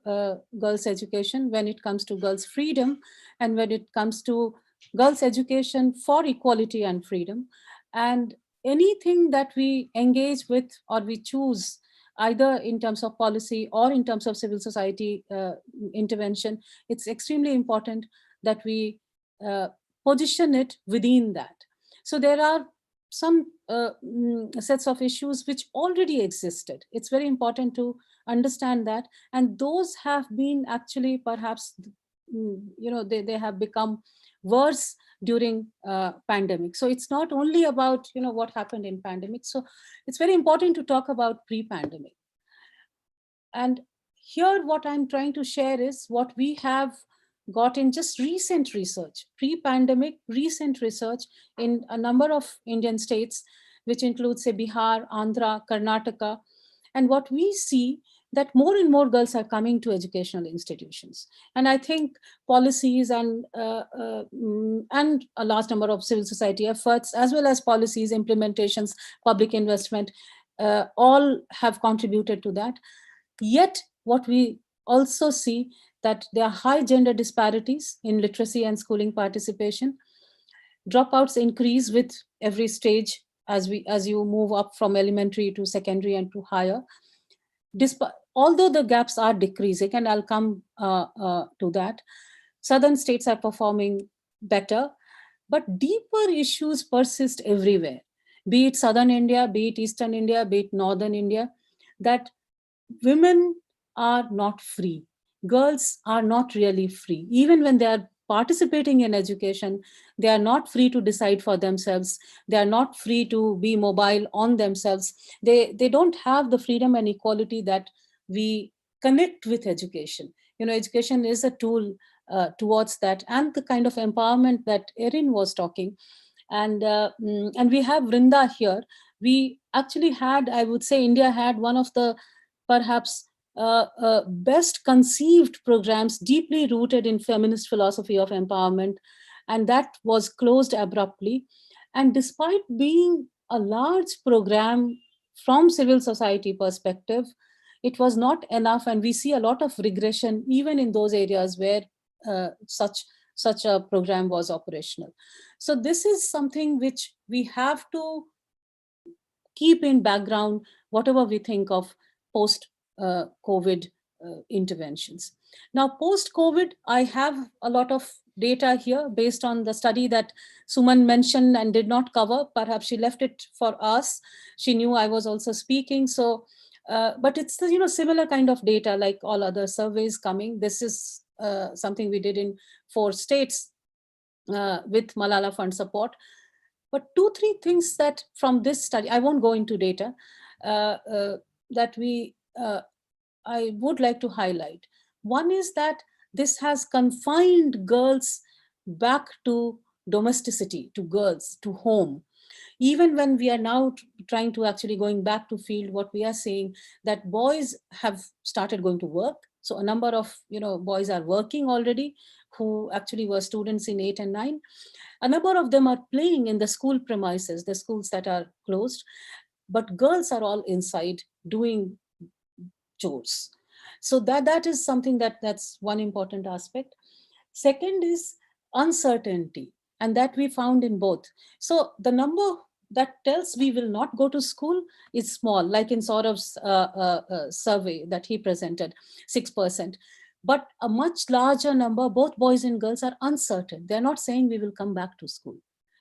[SPEAKER 7] girls' education, when it comes to girls' freedom, and when it comes to girls' education for equality and freedom. And anything that we engage with or we choose, either in terms of policy or in terms of civil society intervention, it's extremely important that we position it within that. So there are some sets of issues which already existed. It's very important to understand that, and those have been actually perhaps they have become worse during pandemic. So it's not only about what happened in pandemic. So it's very important to talk about pre-pandemic. And here what I'm trying to share is what we have got in just recent research, pre-pandemic recent research in a number of Indian states, which includes say Bihar, Andhra, Karnataka. And what we see, that more and more girls are coming to educational institutions. And I think policies and a large number of civil society efforts, as well as policies, implementations, public investment, all have contributed to that. Yet, what we also see, that there are high gender disparities in literacy and schooling participation. Dropouts increase with every stage as you move up from elementary to secondary and to higher. Although the gaps are decreasing, and I'll come to that, southern states are performing better, but deeper issues persist everywhere, be it southern India, be it eastern India, be it northern India, that women are not free. Girls are not really free. Even when they are participating in education, they are not free to decide for themselves. They are not free to be mobile on themselves. They don't have the freedom and equality that we connect with education. Education is a tool towards that, and the kind of empowerment that Erin was talking. And we have Vrinda here. We actually had, I would say, India had one of the perhaps best conceived programs deeply rooted in feminist philosophy of empowerment, and that was closed abruptly. And despite being a large program from civil society perspective, it was not enough, and we see a lot of regression even in those areas where such such a program was operational. So this is something which we have to keep in background, whatever we think of post-COVID interventions. Now, post-COVID, I have a lot of data here based on the study that Suman mentioned and did not cover. Perhaps she left it for us. She knew I was also speaking. So, but it's the similar kind of data like all other surveys coming. This is something we did in 4 states with Malala Fund support. But 2-3 things that from this study, I won't go into data, that I would like to highlight. One is that this has confined girls back to domesticity, to girls, to home. Even when we are now trying to actually going back to field, what we are seeing that boys have started going to work. So a number of boys are working already who actually were students in 8 and 9. A number of them are playing in the school premises, the schools that are closed, but girls are all inside doing chores. So that is something that's one important aspect. Second is uncertainty, and that we found in both. So the number that tells we will not go to school is small, like in Saurav's survey that he presented, 6%. But a much larger number, both boys and girls, are uncertain. They're not saying we will come back to school.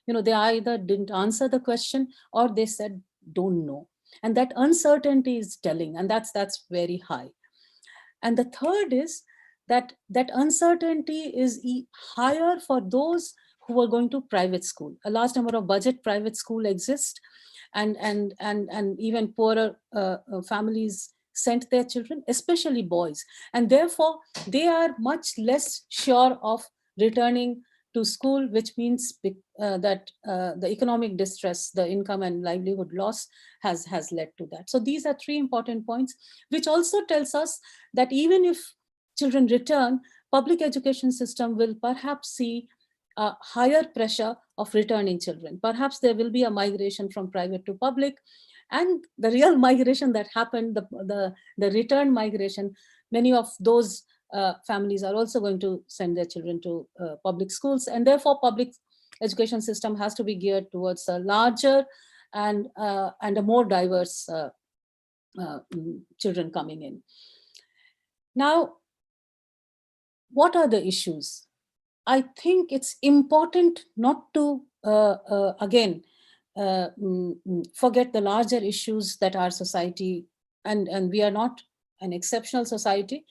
[SPEAKER 7] They either didn't answer the question or they said, don't know. And that uncertainty is telling, and that's very high. And the third is that uncertainty is higher for those who are going to private school. A large number of budget private school exist, and even poorer families sent their children, especially boys. And therefore, they are much less sure of returning to school, which means that the economic distress, the income and livelihood loss has led to that. So these are 3 important points, which also tells us that even if children return, public education system will perhaps see a higher pressure of returning children. Perhaps there will be a migration from private to public, and the real migration that happened, the return migration, many of those families are also going to send their children to public schools, and therefore public education system has to be geared towards a larger and a more diverse children coming in. Now, what are the issues? I think it's important not to, again, forget the larger issues that our society, and we are not an exceptional society,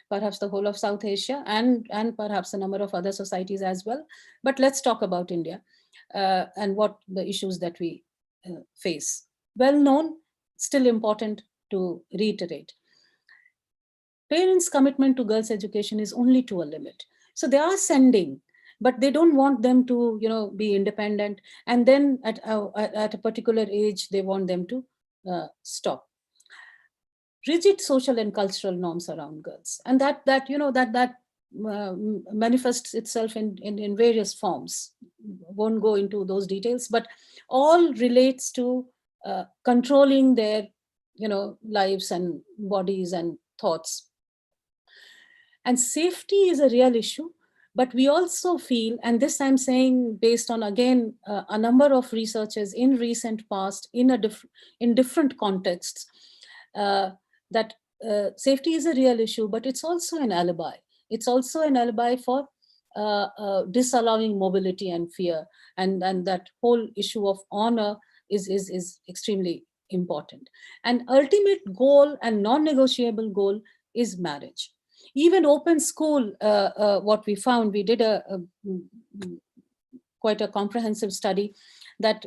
[SPEAKER 7] perhaps the whole of South Asia and perhaps a number of other societies as well. But let's talk about India and what the issues that we face. Well known, still important to reiterate. Parents' commitment to girls' education is only to a limit. So they are sending, but they don't want them to, be independent. And then at a particular age, they want them to stop. Rigid social and cultural norms around girls, and that manifests itself in various forms. Won't go into those details, but all relates to controlling their, lives and bodies and thoughts. And safety is a real issue, but we also feel, and this I'm saying based on, again, a number of researchers in recent past in different contexts, that safety is a real issue, but it's also an alibi. It's also an alibi for disallowing mobility and fear, and that whole issue of honor is extremely important. And ultimate goal and non-negotiable goal is marriage. Even open school, what we found, we did quite a comprehensive study, that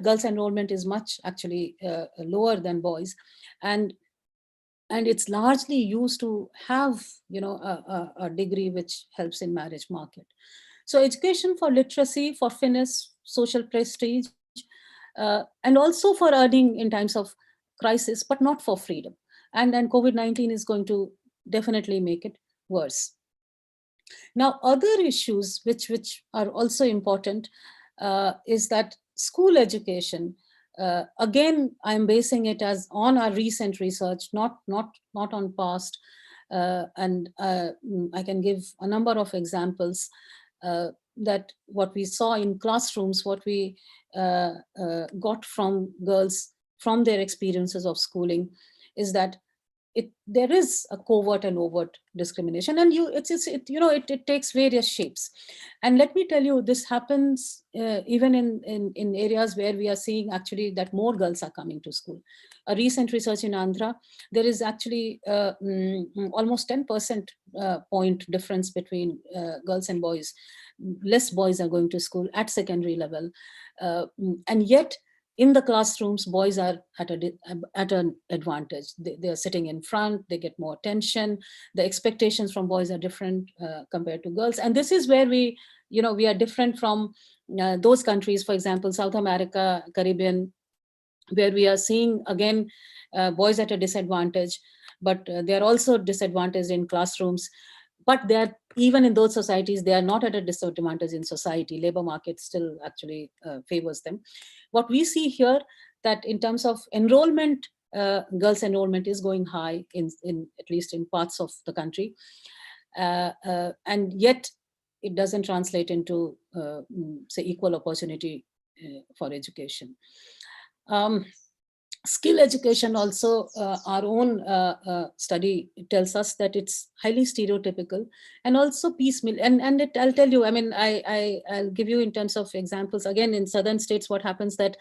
[SPEAKER 7] girls' enrollment is much actually lower than boys, and it's largely used to have a degree which helps in marriage market. So education for literacy, for finesse, social prestige, and also for earning in times of crisis, but not for freedom. And then COVID-19 is going to definitely make it worse. Now, other issues which are also important is that school education, again, I'm basing it on our recent research, not on past, and I can give a number of examples. that what we saw in classrooms, what we got from girls from their experiences of schooling, is that there is a covert and overt discrimination, and it takes various shapes. And let me tell you, this happens even in areas where we are seeing actually that more girls are coming to school. A recent research in Andhra, there is actually almost 10% point difference between girls and boys. Less boys are going to school at secondary level, and yet in the classrooms, boys are at an advantage. They are sitting in front, they get more attention. The expectations from boys are different compared to girls. And this is where we are different from those countries, for example, South America, Caribbean, where we are seeing, again, boys at a disadvantage, but they are also disadvantaged in classrooms. But they are, even in those societies, they are not at a disadvantage in society. Labor market still actually favors them. What we see here, that in terms of enrollment, girls' enrollment is going high in at least in parts of the country, and yet it doesn't translate into say equal opportunity for education. Skill education also, our own study tells us that it's highly stereotypical and also piecemeal. And I'll tell you, I mean, I'll give you in terms of examples. Again, in southern states, what happens that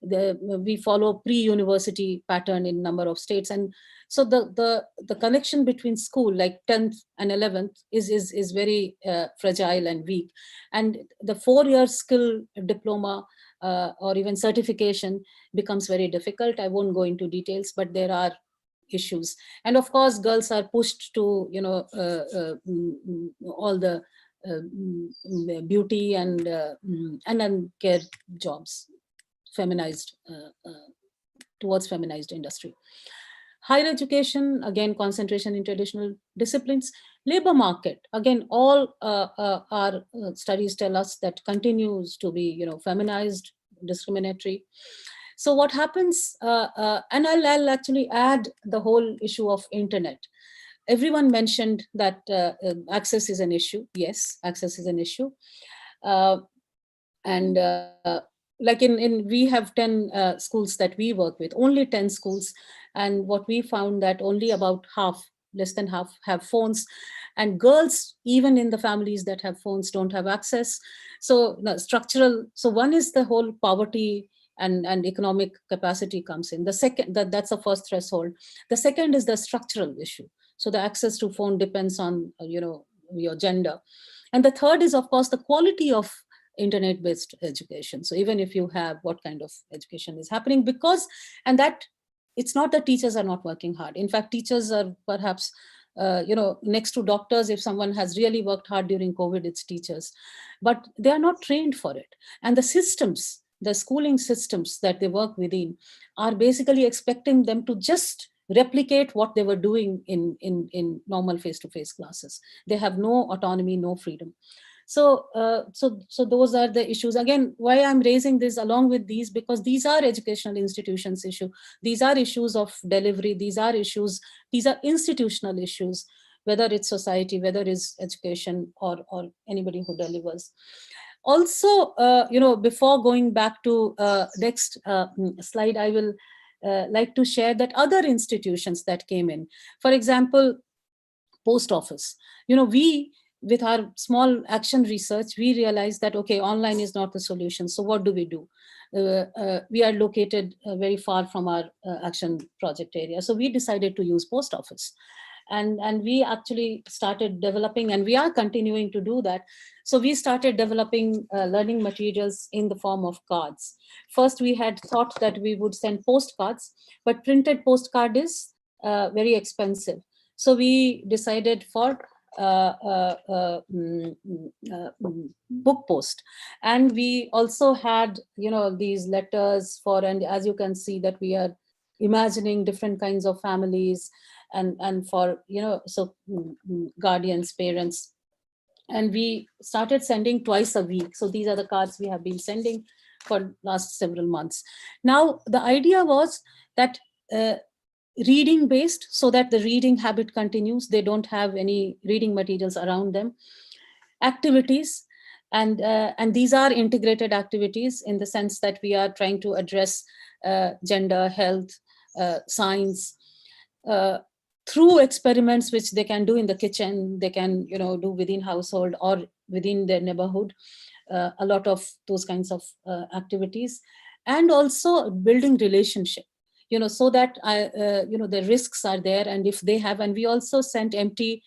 [SPEAKER 7] we follow pre-university pattern in number of states. And so the connection between school, like 10th and 11th, is very fragile and weak. And the 4-year skill diploma or even certification becomes very difficult. I won't go into details, but there are issues. And of course, girls are pushed to, all the beauty and care jobs, feminized, towards feminized industry. Higher education, again, concentration in traditional disciplines. Labor market, again, all our studies tell us that continues to be, feminized, discriminatory. So what happens, and I'll actually add the whole issue of internet. Everyone mentioned that access is an issue. Yes, access is an issue. And like we have 10 schools that we work with, only 10 schools. And what we found that only about half, less than half, have phones. And girls, even in the families that have phones, don't have access. So structural, so one is the whole poverty and economic capacity comes in. The second, that's the first threshold. The second is the structural issue. So the access to phone depends on, your gender. And the third is, of course, the quality of internet-based education. So even if you have, what kind of education is happening, because, and that it's not that teachers are not working hard. In fact, teachers are perhaps, next to doctors, if someone has really worked hard during COVID, it's teachers, but they are not trained for it. And the systems, the schooling systems that they work within are basically expecting them to just replicate what they were doing in normal face-to-face classes. They have no autonomy, no freedom. So those are the issues. Again, why I'm raising this along with these, because these are educational institutions issue. These are issues of delivery. These are institutional issues, whether it's society, whether it's education or anybody who delivers. Also, before going back to next slide, I will like to share that other institutions that came in. For example, post office. With our small action research, we realized that, okay, online is not the solution. So what do? We are located very far from our action project area. So we decided to use post office. And we actually started developing, and we are continuing to do that. So we started developing learning materials in the form of cards. First, we had thought that we would send postcards, but printed postcard is very expensive. So we decided for book post. And we also had, these letters for, and as you can see that we are imagining different kinds of families and for, guardians, parents. And we started sending twice a week. So these are the cards we have been sending for last several months. Now, the idea was that reading based, so that the reading habit continues. They don't have any reading materials around them. activities. And these are integrated activities in the sense that we are trying to address gender, health, science, through experiments which they can do in the kitchen, they can do within household or within their neighborhood, a lot of those kinds of activities, and also building relationship, so that the risks are there, and if they have, and we also sent empty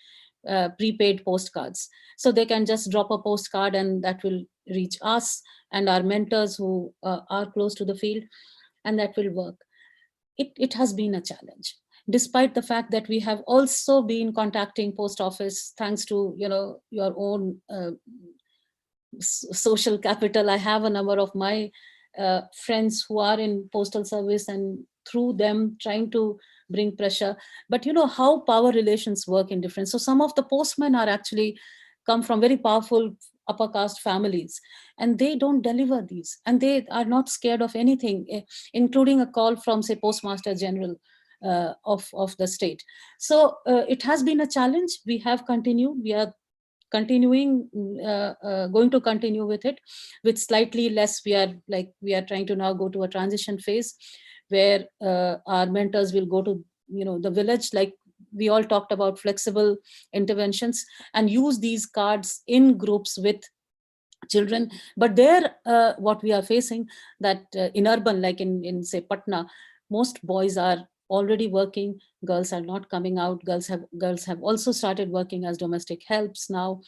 [SPEAKER 7] prepaid postcards, so they can just drop a postcard and that will reach us and our mentors who are close to the field, and that will work. It has been a challenge, despite the fact that we have also been contacting post office, thanks to your own social capital. I have a number of my friends who are in postal service, and through them trying to bring pressure. But how power relations work in different. So some of the postmen are actually come from very powerful upper caste families, and they don't deliver these, and they are not scared of anything, including a call from, say, Postmaster General of the state. So it has been a challenge. We have continued. We are continuing, going to continue with it with slightly less. We are trying to now go to a transition phase where our mentors will go to the village, like we all talked about, flexible interventions, and use these cards in groups with children. But there what we are facing, that in urban, like in say Patna, most boys are already working, girls are not coming out. Girls have also started working as domestic helps now.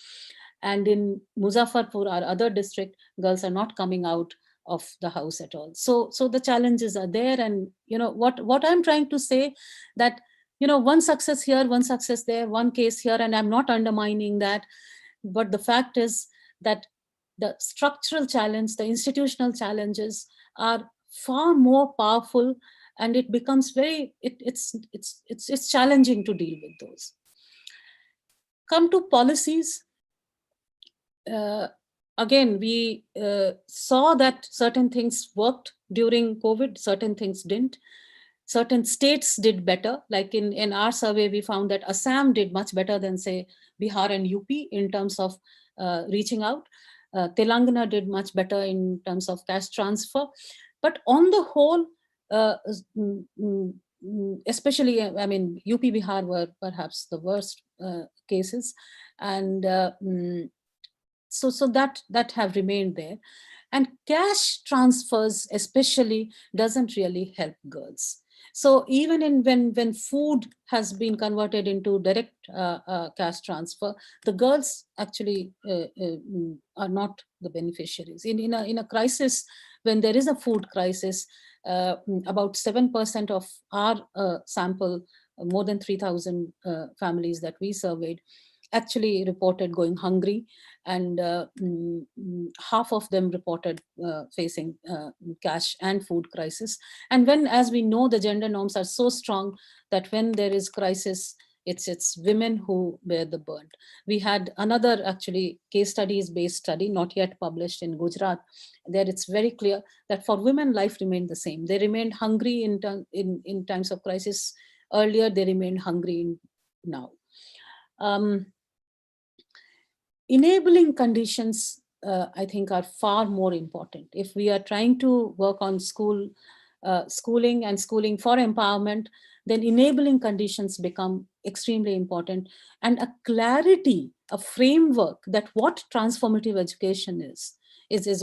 [SPEAKER 7] And in Muzaffarpur, our other district, girls are not coming out of the house at all. So the challenges are there. And what I'm trying to say, that one success here, one success there, one case here, and I'm not undermining that, but the fact is that the structural challenge, the institutional challenges are far more powerful, and it becomes it's challenging to deal with those. Come to policies. Again, we saw that certain things worked during COVID, certain things didn't. Certain states did better. Like in our survey, we found that Assam did much better than, say, Bihar and UP in terms of reaching out. Telangana did much better in terms of cash transfer. But on the whole, especially, I mean, UP, Bihar were perhaps the worst cases. And so that have remained there. And cash transfers especially doesn't really help girls. So even when food has been converted into direct cash transfer, the girls actually are not the beneficiaries. In a crisis, when there is a food crisis, about 7% of our sample, more than 3,000 families that we surveyed, actually reported going hungry, and half of them reported facing cash and food crisis. And as we know, the gender norms are so strong that when there is crisis, it's women who bear the burden. We had another actually case studies based study, not yet published, in Gujarat. There it's very clear that for women, life remained the same. They remained hungry in times of crisis earlier, they remained hungry now. Enabling conditions, I think, are far more important. If we are trying to work on schooling and schooling for empowerment, then enabling conditions become extremely important. And a clarity, a framework that what transformative education is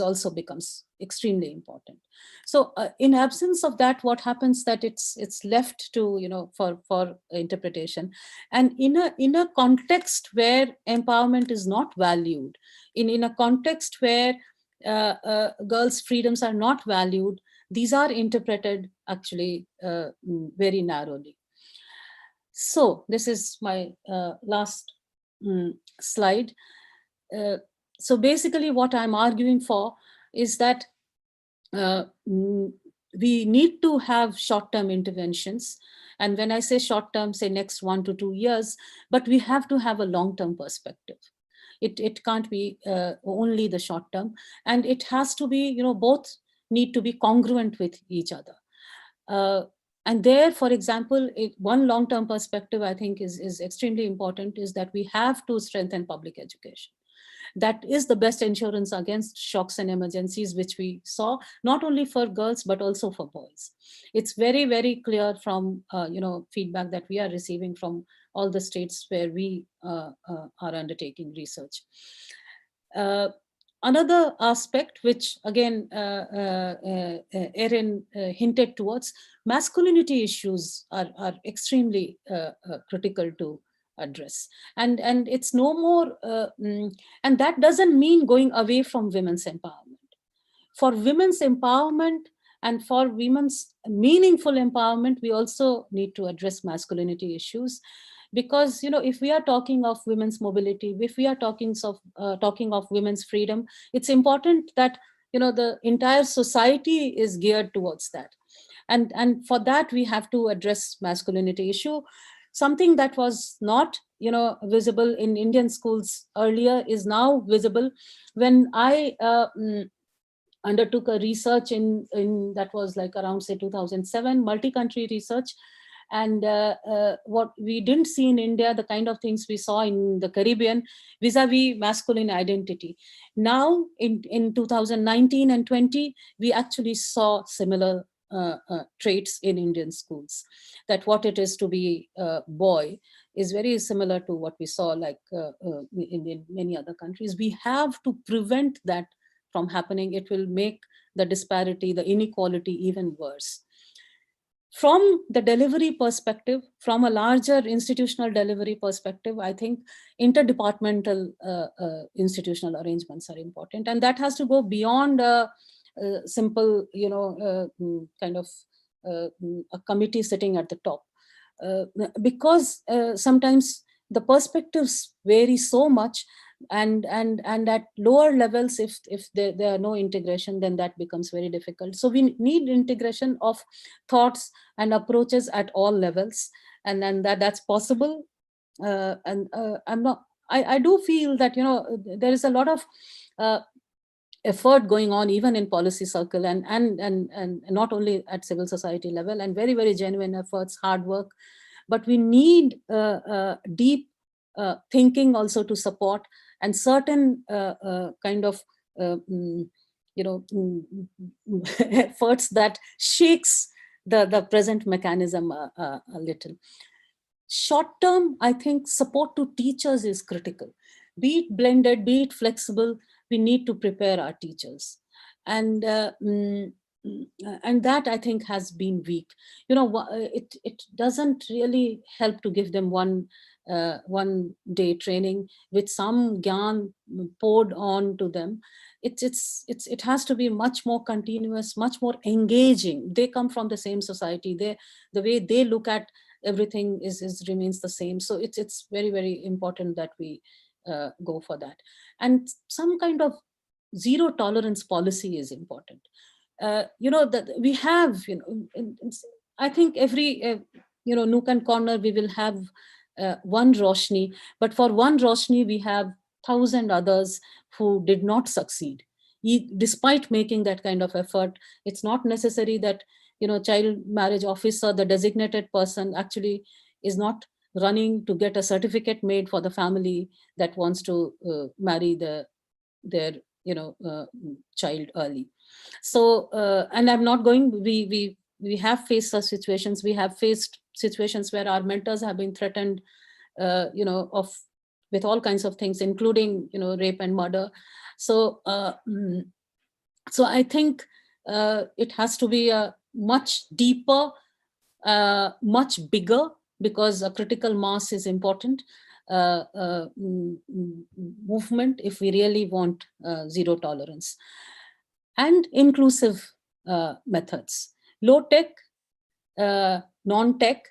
[SPEAKER 7] also becomes extremely important. So in absence of that, what happens that it's left to for interpretation. And in a context where empowerment is not valued, in a context where girls' freedoms are not valued, these are interpreted actually very narrowly. So this is my last slide. So basically what I'm arguing for is that we need to have short-term interventions. And when I say short-term, say next 1 to 2 years, but we have to have a long-term perspective. It can't be only the short-term, and it has to be, both need to be congruent with each other. And there, for example, one long-term perspective I think is extremely important, is that we have to strengthen public education. That is the best insurance against shocks and emergencies, which we saw not only for girls but also for boys. It's very, very clear from feedback that we are receiving from all the states where we are undertaking research. Another aspect, which again Erin hinted towards, masculinity issues are extremely critical to address, and it's no more, and that doesn't mean going away from women's empowerment. For women's empowerment and for women's meaningful empowerment, we also need to address masculinity issues. Because if we are talking of women's mobility, if we are talking of women's freedom, it's important that the entire society is geared towards that, and for that we have to address masculinity issue. Something that was not visible in Indian schools earlier is now visible. When I undertook a research in that was like around say 2007, multi-country research, and what we didn't see in India, the kind of things we saw in the Caribbean vis-a-vis masculine identity. Now in 2019 and 20, we actually saw similar traits in Indian schools, that what it is to be a boy is very similar to what we saw like in many other countries. We have to prevent that from happening. It will make the disparity, the inequality even worse. From the delivery perspective, from a larger institutional delivery perspective, I think interdepartmental institutional arrangements are important. And that has to go beyond a simple, kind of a committee sitting at the top. Because sometimes the perspectives vary so much, and at lower levels, if there are no integration, then that becomes very difficult. So we need integration of thoughts and approaches at all levels, and then that's possible. I do feel that there is a lot of effort going on even in policy circle, and not only at civil society level, and very, very genuine efforts, hard work. But we need deep thinking also to support, and certain kind of efforts that shakes the present mechanism a little. Short term, I think support to teachers is critical. Be it blended, be it flexible, we need to prepare our teachers. And that I think has been weak. It doesn't really help to give them one day training with some gyan poured on to them. It has to be much more continuous, much more engaging. They come from the same society. The way they look at everything remains the same. So it's very, very important that we go for that. And some kind of zero tolerance policy is important. That we have, I think every nook and corner we will have one Roshni, but for one Roshni we have 1,000 others who did not succeed. Despite making that kind of effort, it's not necessary that child marriage officer, the designated person, actually is not running to get a certificate made for the family that wants to marry their child early. So and I'm not going, we have faced such situations. We have faced situations where our mentors have been threatened with all kinds of things, including rape and murder. So so I think it has to be a much deeper, much bigger, because a critical mass is important movement if we really want zero tolerance. And inclusive methods, low tech, non-tech,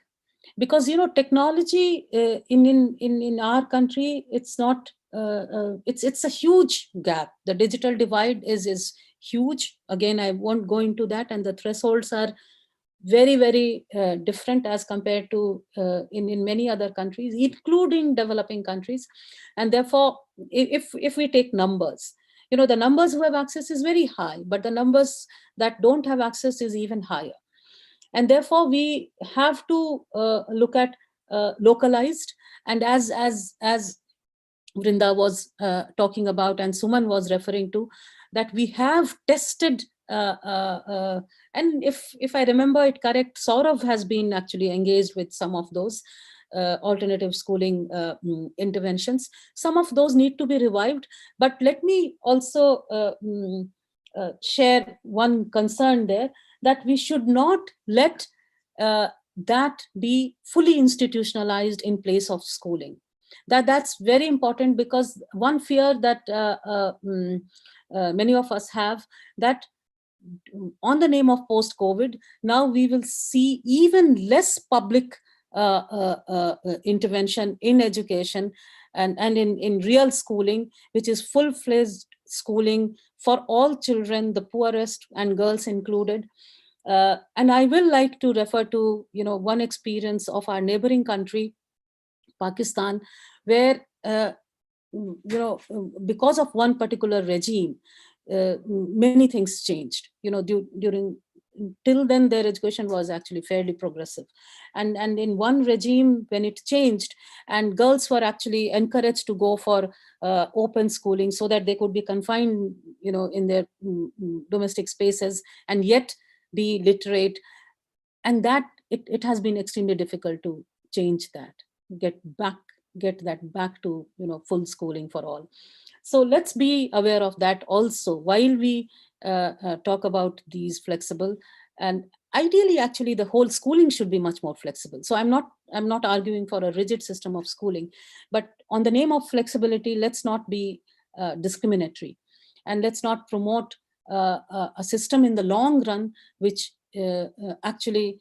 [SPEAKER 7] because technology in our country, it's not it's a huge gap. The digital divide is huge. Again, I won't go into that, and the thresholds are very, very different as compared to in many other countries, including developing countries. And therefore, if we take numbers, the numbers who have access is very high, but the numbers that don't have access is even higher. And therefore, we have to look at localized, and as Vrinda was talking about and Suman was referring to, that we have tested, and if I remember it correct, Saurav has been actually engaged with some of those alternative schooling interventions. Some of those need to be revived, but let me also share one concern there, that we should not let that be fully institutionalized in place of schooling. That's very important, because one fear that many of us have, that on the name of post-COVID, now we will see even less public intervention in education and in real schooling, which is full-fledged schooling for all children, the poorest and girls included. And I will like to refer to, one experience of our neighboring country, Pakistan, where because of one particular regime, many things changed. During till then, their education was actually fairly progressive, and in one regime, when it changed, and girls were actually encouraged to go for open schooling so that they could be confined, in their domestic spaces and yet be literate, and that it has been extremely difficult to change that, get that back to full schooling for all. So let's be aware of that also while we talk about these flexible, and ideally actually the whole schooling should be much more flexible. So I'm not arguing for a rigid system of schooling, but on the name of flexibility, let's not be discriminatory, and let's not promote a system in the long run which actually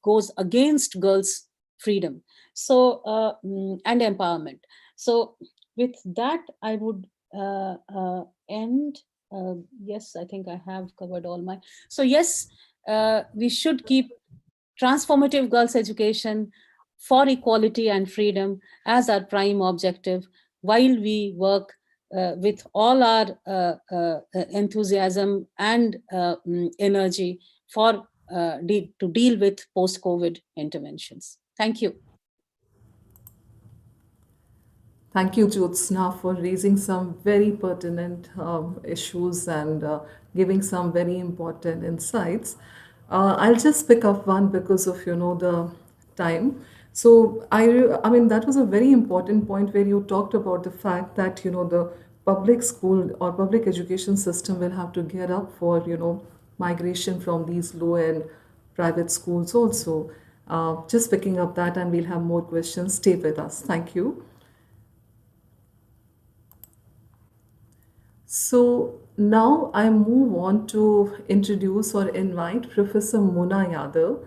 [SPEAKER 7] goes against girls' freedom and empowerment. So with that, I would end. Yes, I think I have covered all my. So yes, we should keep transformative girls' education for equality and freedom as our prime objective, while we work with all our enthusiasm and energy for to deal with post-COVID interventions. Thank you.
[SPEAKER 5] Thank you, Jyotsna, for raising some very pertinent issues and giving some very important insights. I'll just pick up one because of the time. So I mean that was a very important point where you talked about the fact that the public school or public education system will have to gear up for migration from these low-end private schools also. Just picking up that, and we'll have more questions. Stay with us. Thank you. So now I move on to introduce or invite Professor Mona Yadav.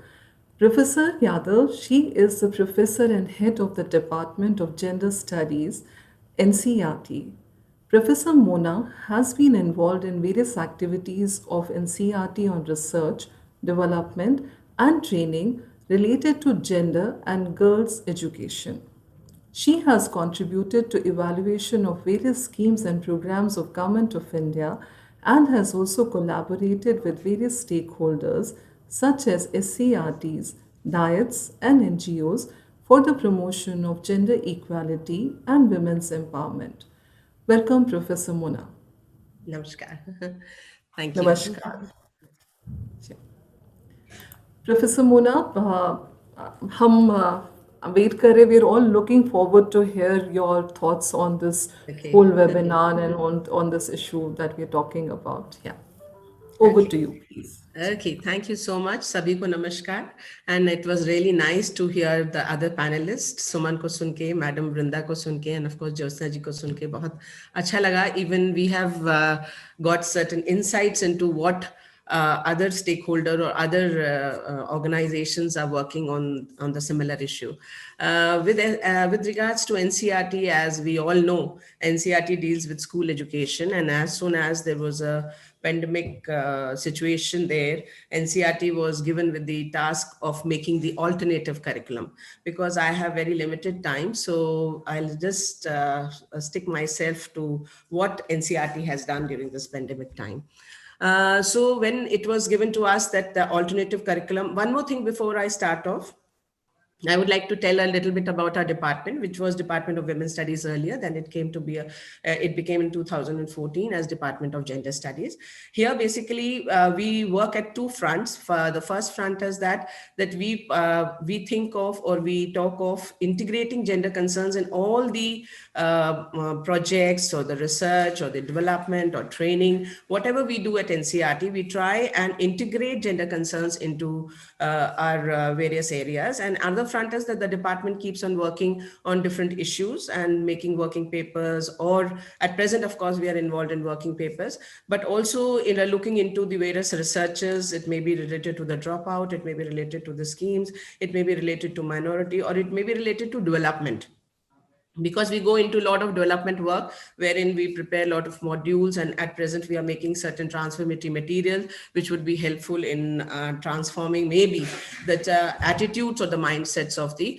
[SPEAKER 5] Professor Yadav, she is the professor and head of the Department of Gender Studies, NCERT. Professor Mona has been involved in various activities of NCERT on research, development, and training related to gender and girls' education. She has contributed to evaluation of various schemes and programs of Government of India and has also collaborated with various stakeholders such as SCRTs, diets and NGOs for the promotion of gender equality and women's empowerment. Welcome, Professor Mona.
[SPEAKER 9] Namaskar. Thank you.
[SPEAKER 5] Namaskar. Professor Mona, हम wait कर रहे. We're all looking forward to hear your thoughts on this whole webinar and on this issue that we're talking about. Yeah. Over to you, please.
[SPEAKER 9] Okay, thank you so much. Sabhi ko namaskar. And it was really nice to hear the other panelists, Suman ko sunke, Madam Vrinda ko sunke, and of course Jyotsna ji ko sunke. Bahut acha laga. Even we have got certain insights into what other stakeholder or other organizations are working on the similar issue. With regards to NCERT, as we all know, NCERT deals with school education, and as soon as there was a pandemic situation there, NCERT was given with the task of making the alternative curriculum. Because I have very limited time, so I'll just stick myself to what NCERT has done during this pandemic time. So when it was given to us that the alternative curriculum, one more thing before I start off.
[SPEAKER 10] I would like to tell a little bit about our department, which was Department of Women's Studies earlier. Then it came to be it became in 2014 as Department of Gender Studies. Here, basically, we work at two fronts. The first front is that we think of, or we talk of, integrating gender concerns in all the projects or the research or the development or training, whatever we do at NCERT, we try and integrate gender concerns into our various areas. And another front is that the department keeps on working on different issues and making working papers, or at present, of course, we are involved in working papers, but also in looking into the various researches. It may be related to the dropout, it may be related to the schemes, it may be related to minority, or it may be related to development, because we go into a lot of development work wherein we prepare a lot of modules, and at present we are making certain transformative materials which would be helpful in transforming maybe the attitudes or the mindsets of the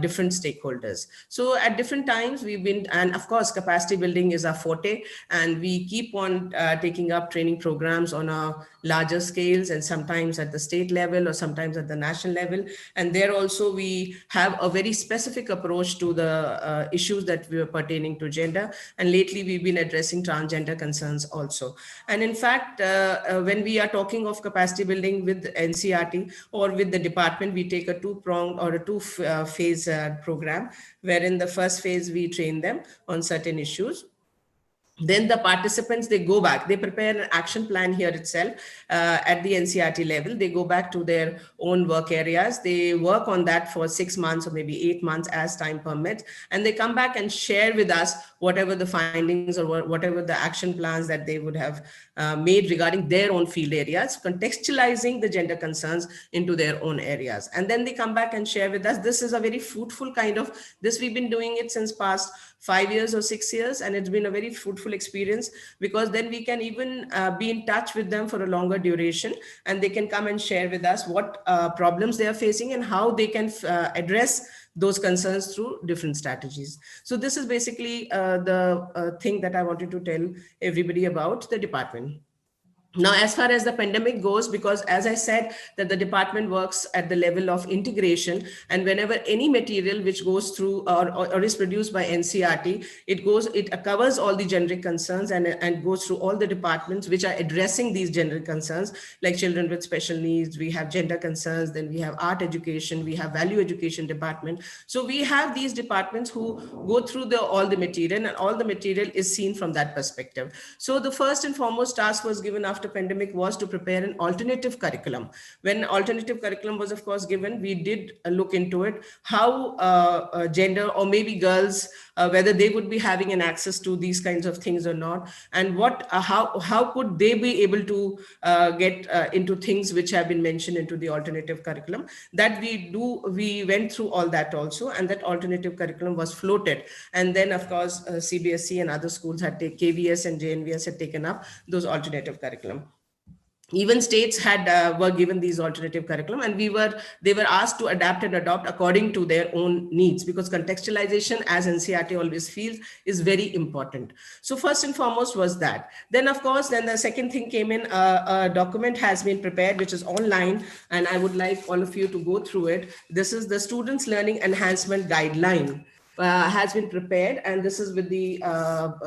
[SPEAKER 10] different stakeholders. So at different times we've been, and of course capacity building is our forte, and we keep on taking up training programs on a larger scales, and sometimes at the state level or sometimes at the national level. And there also we have a very specific approach to the issues that we are pertaining to gender. And lately we've been addressing transgender concerns also. And in fact, when we are talking of capacity building with NCERT or with the department, we take a two-pronged or a two-phase program, wherein the first phase we train them on certain issues. Then the participants, they go back, they prepare an action plan here itself at the NCERT level. They go back to their own work areas. They work on that for 6 months or maybe 8 months as time permits. And they come back and share with us whatever the findings or whatever the action plans that they would have made regarding their own field areas, contextualizing the gender concerns into their own areas. And then they come back and share with us. This is a very fruitful kind of, this we've been doing it since past 5 years or 6 years, and it's been a very fruitful experience, because then we can even be in touch with them for a longer duration, and they can come and share with us what problems they are facing and how they can address those concerns through different strategies. So this is basically the thing that I wanted to tell everybody about the department. Now, as far as the pandemic goes, because as I said, that the department works at the level of integration, and whenever any material which goes through or is produced by NCERT, it covers all the generic concerns and goes through all the departments which are addressing these generic concerns, like children with special needs, we have gender concerns, then we have art education, we have value education department. So we have these departments who go through all the material, and all the material is seen from that perspective. So the first and foremost task was given after pandemic was to prepare an alternative curriculum. When alternative curriculum was of course given, we did look into it, how gender or maybe girls, whether they would be having an access to these kinds of things or not, and what how could they be able to get into things which have been mentioned into the alternative curriculum. That we went through all that also, and that alternative curriculum was floated. And then of course CBSE and other schools had taken, KVS and JNVS had taken up those alternative curriculum. Even states had were given these alternative curriculum, and they were asked to adapt and adopt according to their own needs, because contextualization, as NCERT always feels, is very important. So first and foremost was that. Then of course, then the second thing came in, a document has been prepared which is online, and I would like all of you to go through it. This is the Students Learning Enhancement Guideline. Has been prepared, and this is with the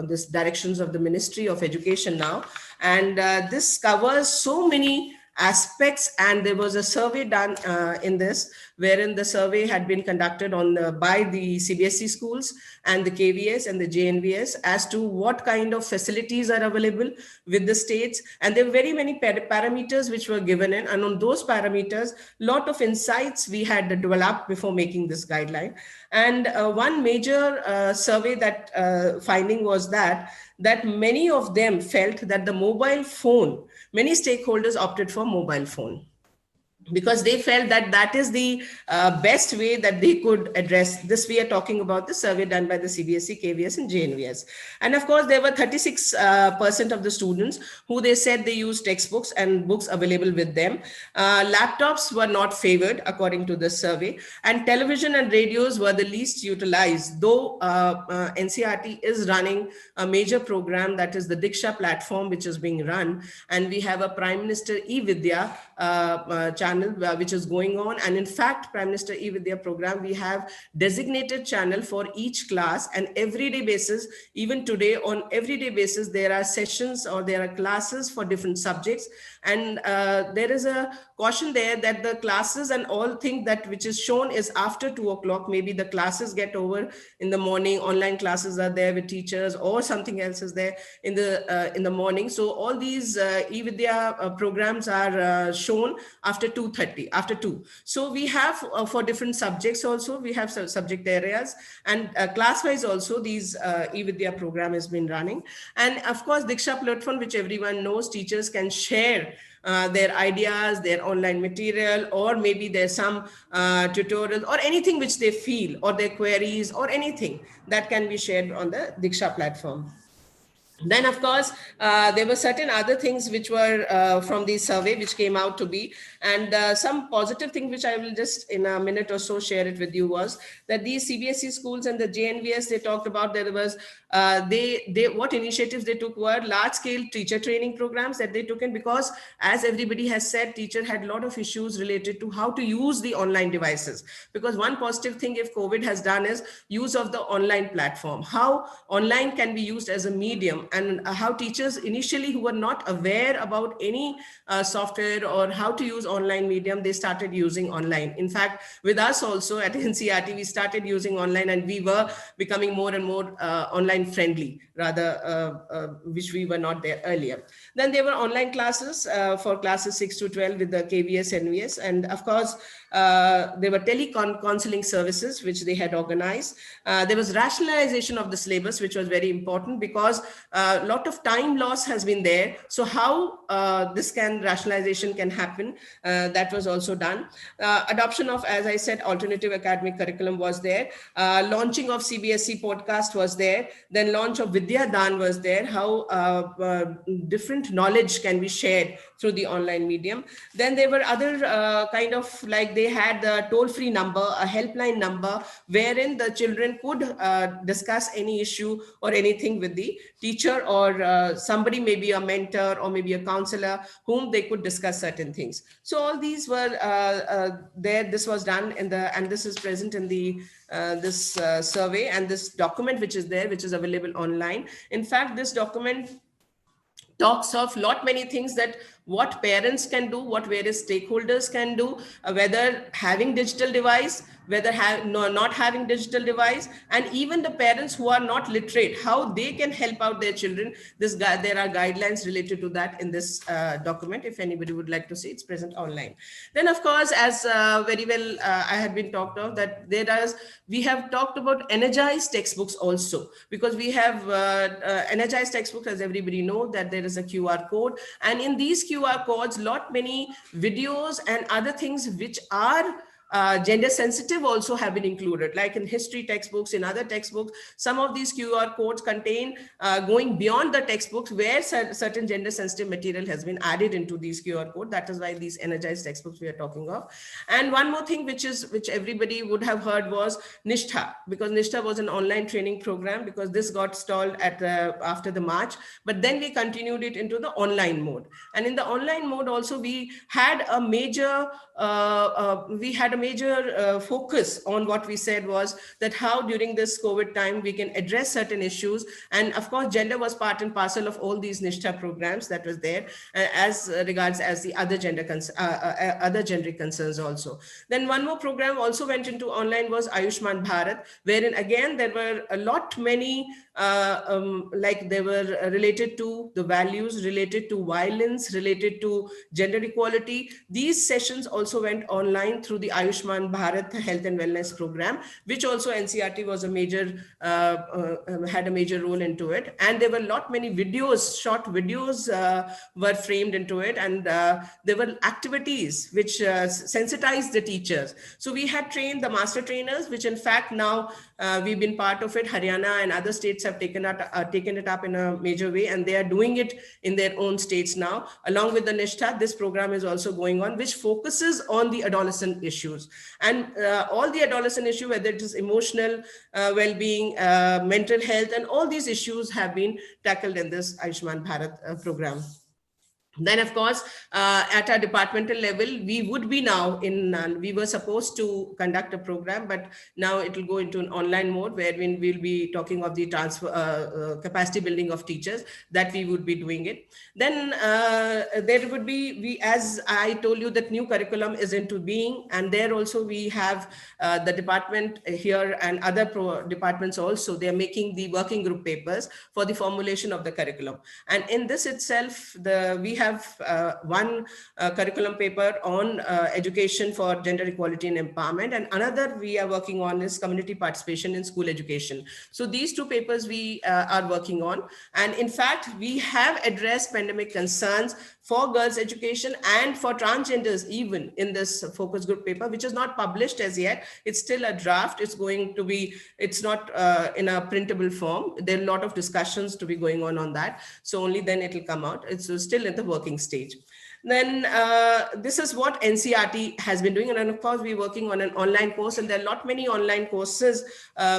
[SPEAKER 10] this directions of the Ministry of Education now, and this covers so many aspects. And there was a survey done in this, wherein the survey had been conducted by the CBSE schools and the KVS and the JNVS as to what kind of facilities are available with the states. And there were very many parameters which were given in, and on those parameters, lot of insights we had developed before making this guideline. And one major survey that finding was that many of them felt that the mobile phone, many stakeholders opted for mobile phone, because they felt that that is the best way that they could address this. We are talking about the survey done by the CBSE, KVS and JNVS. And of course, there were 36% of the students who they said they use textbooks and books available with them. Laptops were not favored according to the survey, and television and radios were the least utilized, though NCERT is running a major program, that is the Diksha platform, which is being run. And we have a Prime Minister e-Vidya channel channel which is going on. And in fact, Prime Minister e-Vidya program, we have designated channel for each class, and everyday basis, even today on everyday basis, there are sessions or there are classes for different subjects. And there is a caution there that the classes and all things that which is shown is after 2 o'clock. Maybe the classes get over in the morning, online classes are there with teachers, or something else is there in the morning. So all these e-Vidya programs are shown after 2:30, after 2. So we have for different subjects also, we have subject areas, and class-wise also these e-Vidya program has been running. And of course, Diksha platform, which everyone knows, teachers can share their ideas, their online material, or maybe there's some tutorials or anything which they feel, or their queries or anything that can be shared on the Diksha platform. Then, of course, there were certain other things which were from the survey which came out to be, and some positive thing which I will just in a minute or so share it with you was that these CBSE schools and the JNVS, they talked about, there was what initiatives they took were large scale teacher training programs that they took in, because as everybody has said, teacher had a lot of issues related to how to use the online devices. Because one positive thing if COVID has done is use of the online platform, how online can be used as a medium, and how teachers initially who were not aware about any software or how to use online medium, they started using online. In fact, with us also at NCERT, we started using online, and we were becoming more and more online friendly, rather, which we were not there earlier. Then there were online classes for classes 6 to 12 with the KVS, NVS, and of course, there were counseling services which they had organized. There was rationalization of the syllabus, which was very important, because a lot of time loss has been there. So how this rationalization can happen, that was also done. Adoption of, as I said, alternative academic curriculum was there. Launching of CBSE podcast was there. Then launch of Vidya Dan was there, how different knowledge can be shared through the online medium. Then there were other kind of, like they had the toll-free number, a helpline number, wherein the children could discuss any issue or anything with the teacher, or somebody, maybe a mentor or maybe a counselor, whom they could discuss certain things. So all these were there. This was done in the, and this is present in the this survey and this document which is there, which is available online. In fact, this document talks of many things, that what parents can do, what various stakeholders can do, whether having digital device, whether not having digital device, and even the parents who are not literate, how they can help out their children. There are guidelines related to that in this document. If anybody would like to see, it's present online. Then, of course, as very well I had been talked of, that we have talked about energized textbooks also, because we have energized textbooks, as everybody knows, that there is a QR code, and in these QR codes, many videos and other things which are gender sensitive also have been included, like in history textbooks, in other textbooks. Some of these QR codes contain going beyond the textbooks, where certain gender sensitive material has been added into these QR code. That is why these energized textbooks we are talking of. And one more thing which everybody would have heard was Nishtha, because Nishtha was an online training program, because this got stalled at after the March, but then we continued it into the online mode. And in the online mode also, we had a major focus on what we said was that how during this COVID time we can address certain issues. And of course, gender was part and parcel of all these Nishtha programs that was there, as regards as the other generic concerns also. Then one more program also went into online was Ayushman Bharat, wherein again there were many like they were related to the values, related to violence, related to gender equality. These sessions also went online through the Ayushman Bharat Health and Wellness Program, which also NCERT was a major, had a major role into it. And there were many videos, short videos were framed into it. And there were activities which sensitized the teachers. So we had trained the master trainers, which in fact now we've been part of it. Haryana and other states have taken it up in a major way, and they are doing it in their own states now. Along with the Nishtha, this program is also going on, which focuses on the adolescent issues. And all the adolescent issues, whether it is emotional well-being, mental health, and all these issues have been tackled in this Ayushman Bharat program. Then, of course, at our departmental level, we would be now we were supposed to conduct a program, but now it will go into an online mode where we'll be talking of the transfer capacity building of teachers, that we would be doing it. Then there would be, as I told you, that new curriculum is into being, and there also we have the department here and other departments also, they are making the working group papers for the formulation of the curriculum. And in this itself, we have one curriculum paper on education for gender equality and empowerment, and another we are working on is community participation in school education. So these two papers we are working on, and in fact we have addressed pandemic concerns for girls education and for transgenders even in this focus group paper, which is not published as yet. It's still a draft. It's going to be, it's not in a printable form. There are a lot of discussions to be going on that. So only then it will come out. It's still in the working stage. Then this is what NCERT has been doing. And of course, we're working on an online course, and there are not many online courses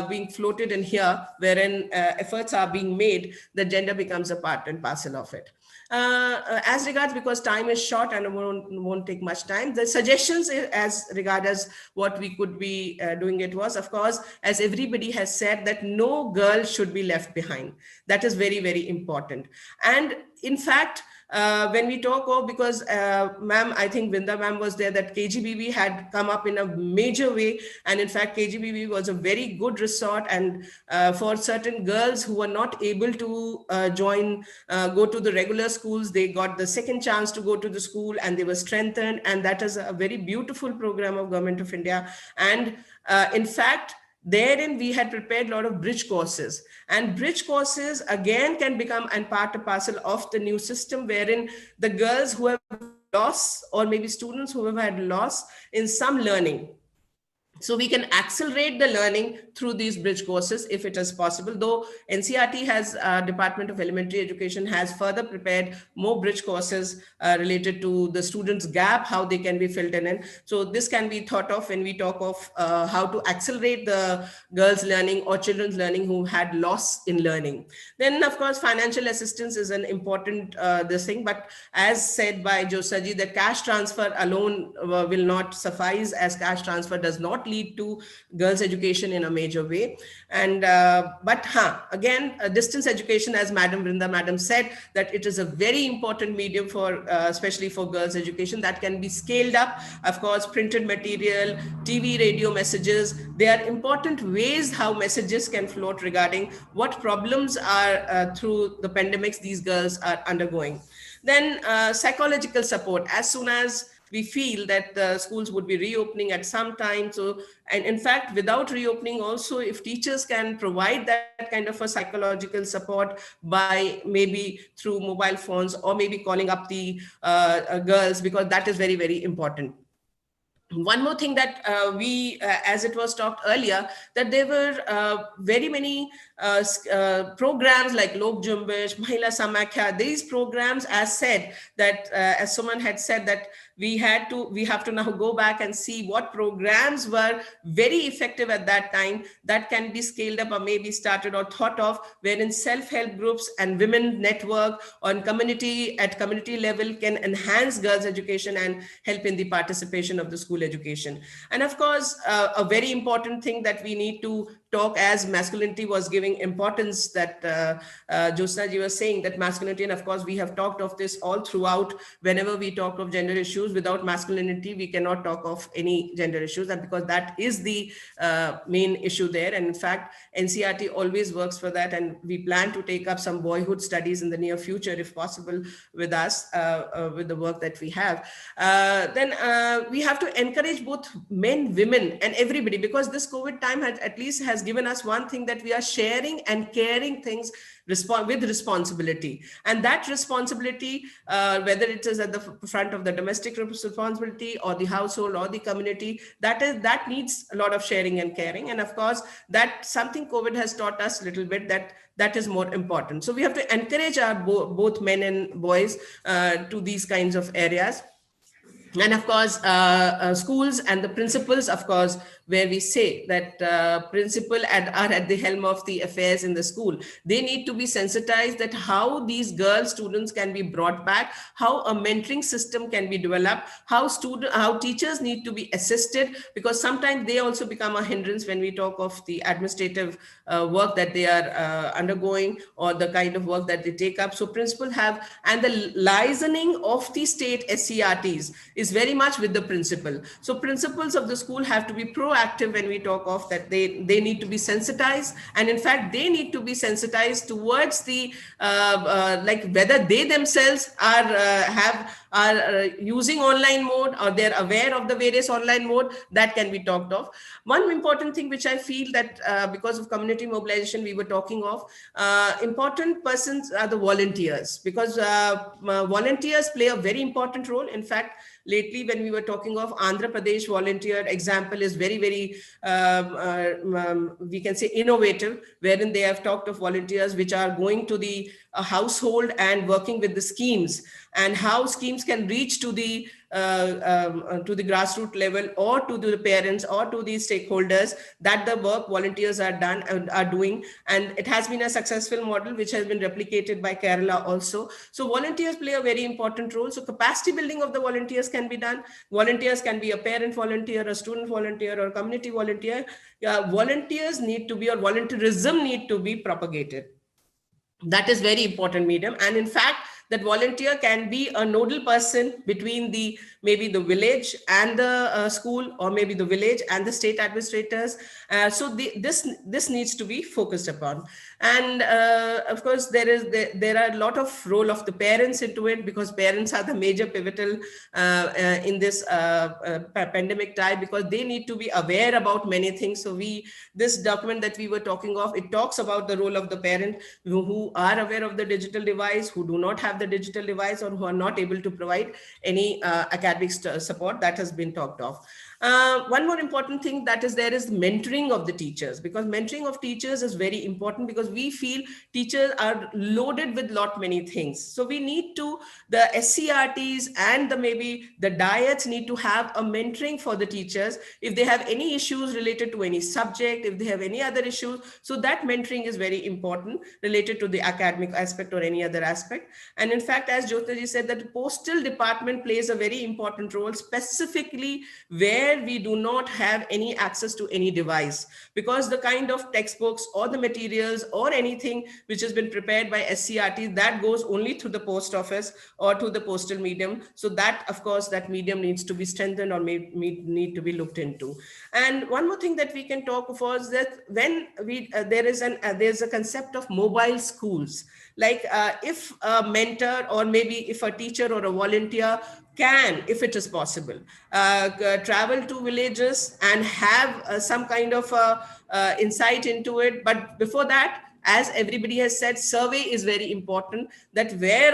[SPEAKER 10] being floated in here, wherein efforts are being made that gender becomes a part and parcel of it. As regards, because time is short and I won't take much time, the suggestions as regards as what we could be doing it was, of course, as everybody has said, that no girl should be left behind. That is very, very important. And in fact, when we talk of, because ma'am, I think Vinda ma'am was there, that KGBV had come up in a major way. And in fact, KGBV was a very good resort. And for certain girls who were not able to go to the regular schools, they got the second chance to go to the school and they were strengthened. And that is a very beautiful program of Government of India. And in fact, therein we had prepared a lot of bridge courses, and bridge courses again can become and part and parcel of the new system, wherein the girls who have lost, or maybe students who have had loss in some learning, so we can accelerate the learning through these bridge courses if it is possible. Though NCERT has, Department of Elementary Education has further prepared more bridge courses related to the students' gap, how they can be filled in. So this can be thought of when we talk of how to accelerate the girls' learning or children's learning who had loss in learning. Then, of course, financial assistance is an important this thing. But as said by Josaji, the cash transfer alone will not suffice, as cash transfer does not lead to girls' education in a major way. And but again, distance education, as Madam Vrinda Madam said, that it is a very important medium for especially for girls' education, that can be scaled up. Of course, printed material, TV, radio messages, they are important ways how messages can float regarding what problems are through the pandemics these girls are undergoing. Then psychological support, as soon as we feel that the schools would be reopening at some time. So, and in fact, without reopening also, if teachers can provide that kind of a psychological support by maybe through mobile phones, or maybe calling up the girls, because that is very, very important. One more thing that as it was talked earlier, that there were very many programs like Lok Jumbish, Mahila Samakhya, these programs, as said, that as someone had said, that we have to now go back and see what programs were very effective at that time that can be scaled up or maybe started or thought of, wherein self-help groups and women network on community level can enhance girls' education and help in the participation of the school education. And of course, a very important thing that we need to talk, as masculinity was giving importance, that Josna ji was saying, that masculinity, and of course we have talked of this all throughout. Whenever we talk of gender issues, without masculinity we cannot talk of any gender issues, and because that is the main issue there. And in fact, NCERT always works for that, and we plan to take up some boyhood studies in the near future if possible with us, with the work that we have. Then we have to encourage both men, women and everybody, because this COVID time has given us one thing, that we are sharing and caring things with responsibility. And that responsibility, whether it is at the front of the domestic responsibility or the household or the community, that needs a lot of sharing and caring. And of course, that's something COVID has taught us a little bit, that is more important. So we have to encourage our both men and boys to these kinds of areas. And of course, schools and the principals, of course, where we say that principal are at the helm of the affairs in the school. They need to be sensitized that how these girl students can be brought back, how a mentoring system can be developed, how teachers need to be assisted, because sometimes they also become a hindrance when we talk of the administrative work that they are undergoing, or the kind of work that they take up. So principal have, and the licensing of the state SCRTs is very much with the principal. So principals of the school have to be proactive when we talk of that. They need to be sensitized, and in fact they need to be sensitized towards the like whether they themselves are using online mode, or they're aware of the various online mode that can be talked of. One important thing which I feel that because of community mobilization we were talking of, important persons are the volunteers, because volunteers play a very important role. In fact, lately when we were talking of Andhra Pradesh volunteer example is very, very, we can say innovative, wherein they have talked of volunteers which are going to the household and working with the schemes, and how schemes can reach to the grassroots level, or to the parents, or to the stakeholders, that the work volunteers are doing. And it has been a successful model which has been replicated by Kerala also. So volunteers play a very important role. So capacity building of the volunteers can be done. Volunteers can be a parent volunteer, a student volunteer, or a community volunteer. Volunteers need to be, or volunteerism need to be propagated. That is very important medium. And in fact, that volunteer can be a nodal person between the maybe the village and the school, or maybe the village and the state administrators. So this needs to be focused upon. And of course, there are a lot of role of the parents into it, because parents are the major pivotal in this pandemic time, because they need to be aware about many things. So this document that we were talking of, it talks about the role of the parent who are aware of the digital device, who do not have the digital device, or who are not able to provide any academic support. That has been talked of. One more important thing that is there is mentoring of the teachers, because mentoring of teachers is very important, because we feel teachers are loaded with many things. So we need to, the SCRTs and maybe the diets need to have a mentoring for the teachers if they have any issues related to any subject, if they have any other issues. So that mentoring is very important related to the academic aspect or any other aspect. And in fact, as Jyotaji said, that the postal department plays a very important role, specifically where we do not have any access to any device, because the kind of textbooks or the materials or anything which has been prepared by SCRT, that goes only through the post office or to the postal medium. So that, of course, that medium needs to be strengthened or need to be looked into. And one more thing that we can talk about is that when there's a concept of mobile schools, like if a mentor, or maybe if a teacher or a volunteer can, if it is possible, travel to villages and have some kind of insight into it. But before that, as everybody has said, survey is very important, that where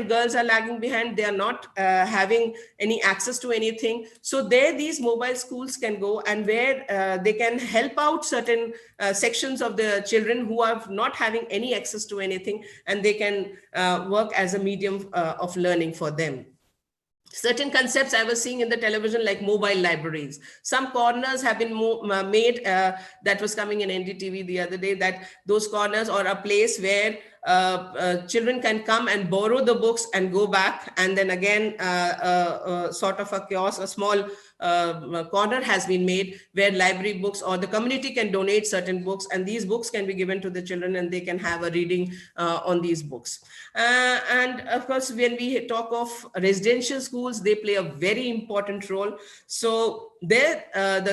[SPEAKER 10] girls are lagging behind, they are not having any access to anything. So there these mobile schools can go, and where they can help out certain sections of the children who are not having any access to anything, and they can work as a medium of learning for them. Certain concepts I was seeing in the television, like mobile libraries. Some corners have been made, that was coming in NDTV the other day, that those corners are a place where children can come and borrow the books and go back, and then again sort of a kiosk, a small corner has been made where library books or the community can donate certain books, and these books can be given to the children and they can have a reading on these books. And of course, when we talk of residential schools, they play a very important role. So there,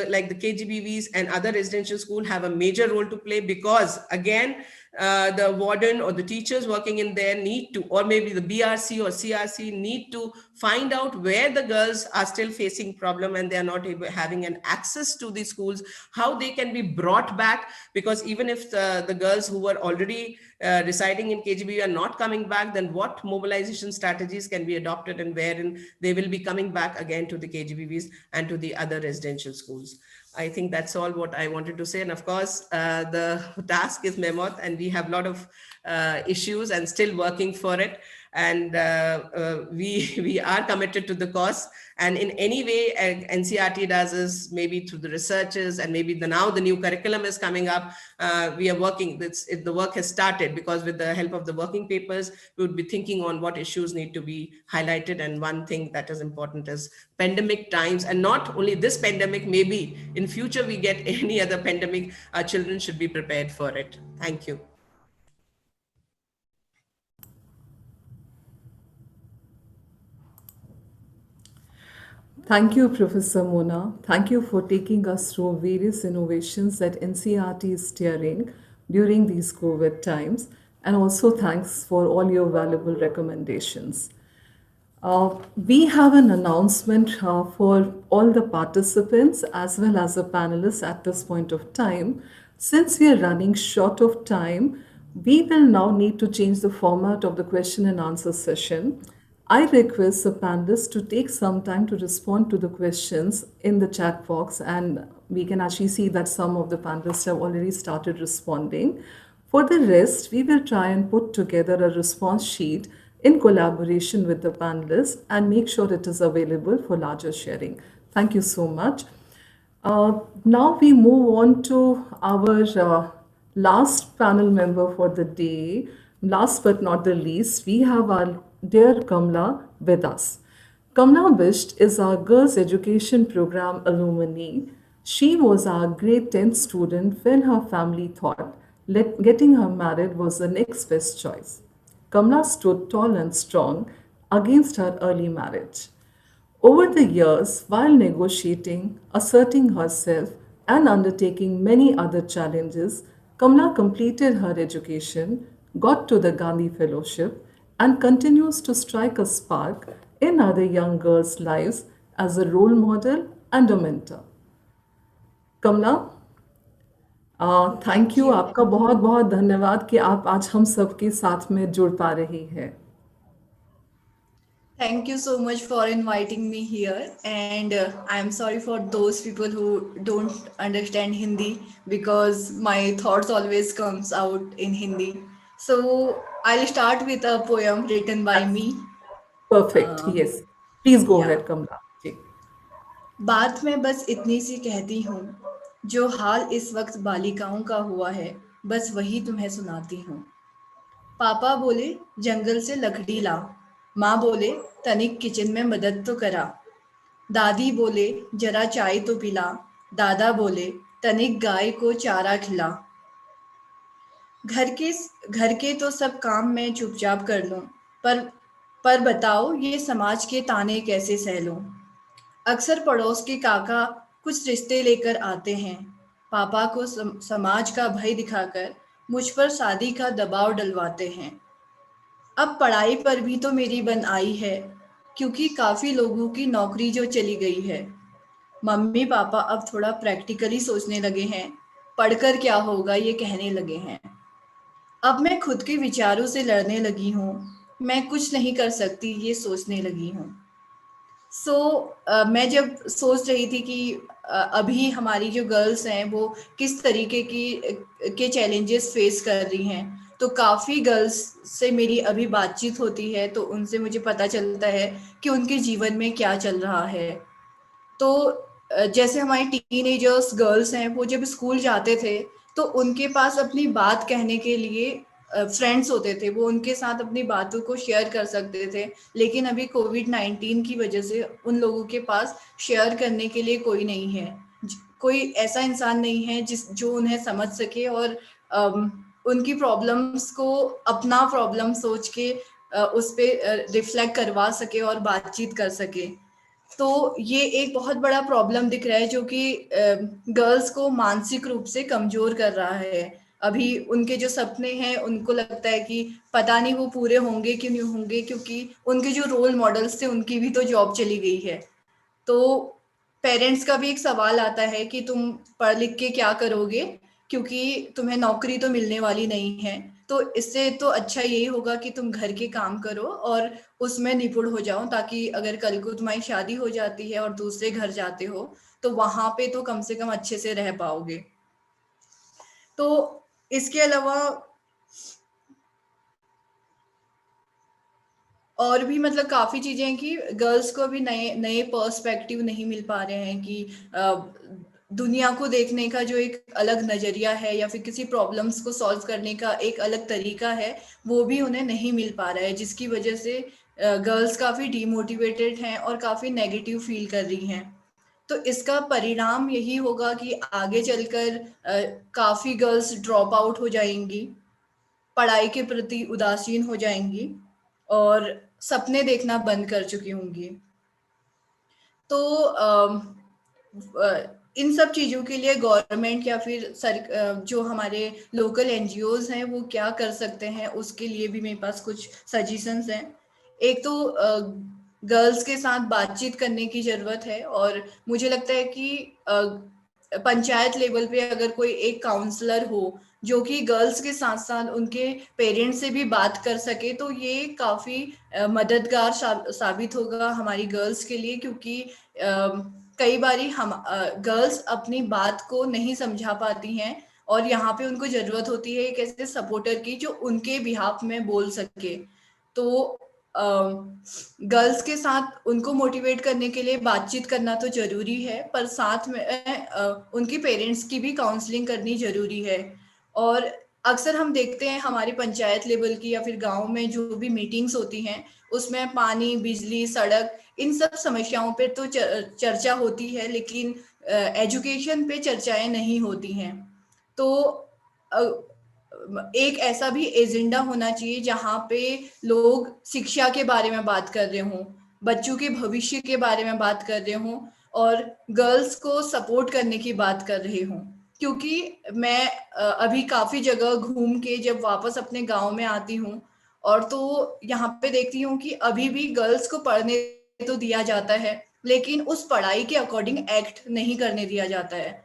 [SPEAKER 10] like the KGBVs and other residential schools have a major role to play, because again, the warden or the teachers working in there need to, or maybe the BRC or CRC need to find out where the girls are still facing problem and they are not having an access to the schools, how they can be brought back. Because even if the girls who were already residing in KGB are not coming back, then what mobilization strategies can be adopted, and wherein they will be coming back again to the KGBVs and to the other residential schools. I think that's all what I wanted to say. And of course, the task is mammoth, and we have a lot of issues and still working for it. and we are committed to the cause. And in any way NCRT does is maybe through the researchers, and maybe now the new curriculum is coming up. We are working, the work has started, because with the help of the working papers, we would be thinking on what issues need to be highlighted. And one thing that is important is pandemic times, and not only this pandemic, maybe in future we get any other pandemic, our children should be prepared for it. Thank you.
[SPEAKER 5] Thank you, Professor Mona. Thank you for taking us through various innovations that NCRT is steering during these COVID times. And also thanks for all your valuable recommendations. We have an announcement for all the participants as well as the panelists at this point of time. Since we are running short of time, we will now need to change the format of the question and answer session. I request the panelists to take some time to respond to the questions in the chat box, and we can actually see that some of the panelists have already started responding. For the rest, we will try and put together a response sheet in collaboration with the panelists and make sure it is available for larger sharing. Thank you so much. Now we move on to our last panel member for the day. Last but not the least, we have our dear Kamla with us. Kamla Bisht is our Girls Education Program alumni. She was our grade 10 student when her family thought getting her married was the next best choice. Kamla stood tall and strong against her early marriage. Over the years, while negotiating, asserting herself, and undertaking many other challenges, Kamla completed her education, got to the Gandhi Fellowship, and continues to strike a spark in other young girls' lives as a role model and a mentor. Kamala, thank you, आपका बहुत बहुत धन्यवाद कि आप आज हम सबके साथ में जुड़ पा रही हैं.
[SPEAKER 11] Thank you so much for inviting me here, and I'm sorry for those people who don't understand Hindi, because my thoughts always comes out in Hindi. So I'll start with a poem written by me.
[SPEAKER 5] Perfect. Yes. Please go ahead, Kamla. जी.
[SPEAKER 11] बात मैं बस इतनी सी कहती हूँ, जो हाल इस वक्त बालिकाओं का हुआ है, बस वही तुम्हें सुनाती हूँ. पापा बोले जंगल से लकड़ी ला, माँ बोले तनिक किचन में मदद तो करा, दादी बोले जरा चाय तो पिला, दादा बोले तनिक गाय को चारा खिला. घर के तो सब काम मैं चुपचाप कर लूं, पर बताओ ये समाज के ताने कैसे सह लूं. अक्सर पड़ोस के काका कुछ रिश्ते लेकर आते हैं, पापा को समाज का भय दिखाकर मुझ पर शादी का दबाव डलवाते हैं. अब पढ़ाई पर भी तो मेरी बन आई है, क्योंकि काफ़ी लोगों की नौकरी जो चली गई है. मम्मी पापा अब थोड़ा प्रैक्टिकली सोचने लगे हैं, पढ़कर क्या होगा ये कहने लगे हैं. अब मैं खुद के विचारों से लड़ने लगी हूँ, मैं कुछ नहीं कर सकती ये सोचने लगी हूँ. मैं जब सोच रही थी कि अभी हमारी जो गर्ल्स हैं वो किस तरीके के चैलेंजेस फेस कर रही हैं, तो काफ़ी गर्ल्स से मेरी अभी बातचीत होती है, तो उनसे मुझे पता चलता है कि उनके जीवन में क्या चल रहा है. तो जैसे हमारी टीनेजर्स गर्ल्स हैं, वो जब स्कूल जाते थे तो उनके पास अपनी बात कहने के लिए फ्रेंड्स होते थे, वो उनके साथ अपनी बातों को शेयर कर सकते थे. लेकिन अभी कोविड-19 की वजह से उन लोगों के पास शेयर करने के लिए कोई नहीं है, कोई ऐसा इंसान नहीं है जो उन्हें समझ सके और उनकी प्रॉब्लम्स को अपना प्रॉब्लम सोच के उस पर रिफ्लेक्ट करवा सके और बातचीत कर सके. तो ये एक बहुत बड़ा प्रॉब्लम दिख रहा है जो कि गर्ल्स को मानसिक रूप से कमजोर कर रहा है. अभी उनके जो सपने हैं उनको लगता है कि पता नहीं वो पूरे होंगे कि नहीं होंगे, क्योंकि उनके जो रोल मॉडल्स थे उनकी भी तो जॉब चली गई है. तो पेरेंट्स का भी एक सवाल आता है कि तुम पढ़ लिख के क्या करोगे, क्योंकि तुम्हें नौकरी तो मिलने वाली नहीं है. तो इससे तो अच्छा यही होगा कि तुम घर के काम करो और उसमें निपुण हो जाओ, ताकि अगर कल को तुम्हारी शादी हो जाती है और दूसरे घर जाते हो तो वहां पे तो कम से कम अच्छे से रह पाओगे. तो इसके अलावा और भी मतलब काफी चीजें हैं कि गर्ल्स को अभी नए नए पर्सपेक्टिव नहीं मिल पा रहे हैं कि दुनिया को देखने का जो एक अलग नजरिया है या फिर किसी प्रॉब्लम्स को सॉल्व करने का एक अलग तरीका है, वो भी उन्हें नहीं मिल पा रहा है, जिसकी वजह से गर्ल्स काफी डीमोटिवेटेड हैं और काफी नेगेटिव फील कर रही हैं। तो इसका परिणाम यही होगा कि आगे चलकर काफी गर्ल्स ड्रॉप आउट हो जाएंगी, पढ़ाई के प्रति उदासीन हो जाएंगी और सपने देखना बंद कर चुकी होंगी। तो इन सब चीजों के लिए गवर्नमेंट या फिर जो हमारे लोकल एनजीओज हैं वो क्या कर सकते हैं, उसके लिए भी मेरे पास कुछ सजेशंस हैं। एक तो गर्ल्स के साथ बातचीत करने की जरूरत है, और मुझे लगता है कि पंचायत लेवल पे अगर कोई एक काउंसलर हो जो कि गर्ल्स के साथ साथ उनके पेरेंट्स से भी बात कर सके, तो ये काफी मददगार साबित होगा हमारी गर्ल्स के लिए, क्योंकि कई बारी हम गर्ल्स अपनी बात को नहीं समझा पाती हैं और यहाँ पे उनको जरूरत होती है एक ऐसे सपोर्टर की जो उनके बिहाफ में बोल सके। तो गर्ल्स के साथ उनको मोटिवेट करने के लिए बातचीत करना तो जरूरी है, पर साथ में उनकी पेरेंट्स की भी काउंसलिंग करनी जरूरी है। और अक्सर हम देखते हैं हमारी पंचायत लेवल की या फिर गांव में जो भी मीटिंग्स होती हैं, उसमें पानी, बिजली, सड़क, इन सब समस्याओं पे तो चर्चा होती है, लेकिन एजुकेशन पे चर्चाएं नहीं होती हैं। तो एक ऐसा भी एजेंडा होना चाहिए जहाँ पे लोग शिक्षा के बारे में बात कर रहे हों, बच्चों के भविष्य के बारे में बात कर रहे हों और गर्ल्स को सपोर्ट करने की बात कर रहे हों। क्योंकि मैं अभी काफी जगह घूम के जब वापस अपने गांव में आती हूँ और तो यहाँ पे देखती हूँ कि अभी भी गर्ल्स को पढ़ने तो दिया जाता है, लेकिन उस पढ़ाई के अकॉर्डिंग एक्ट नहीं करने दिया जाता है।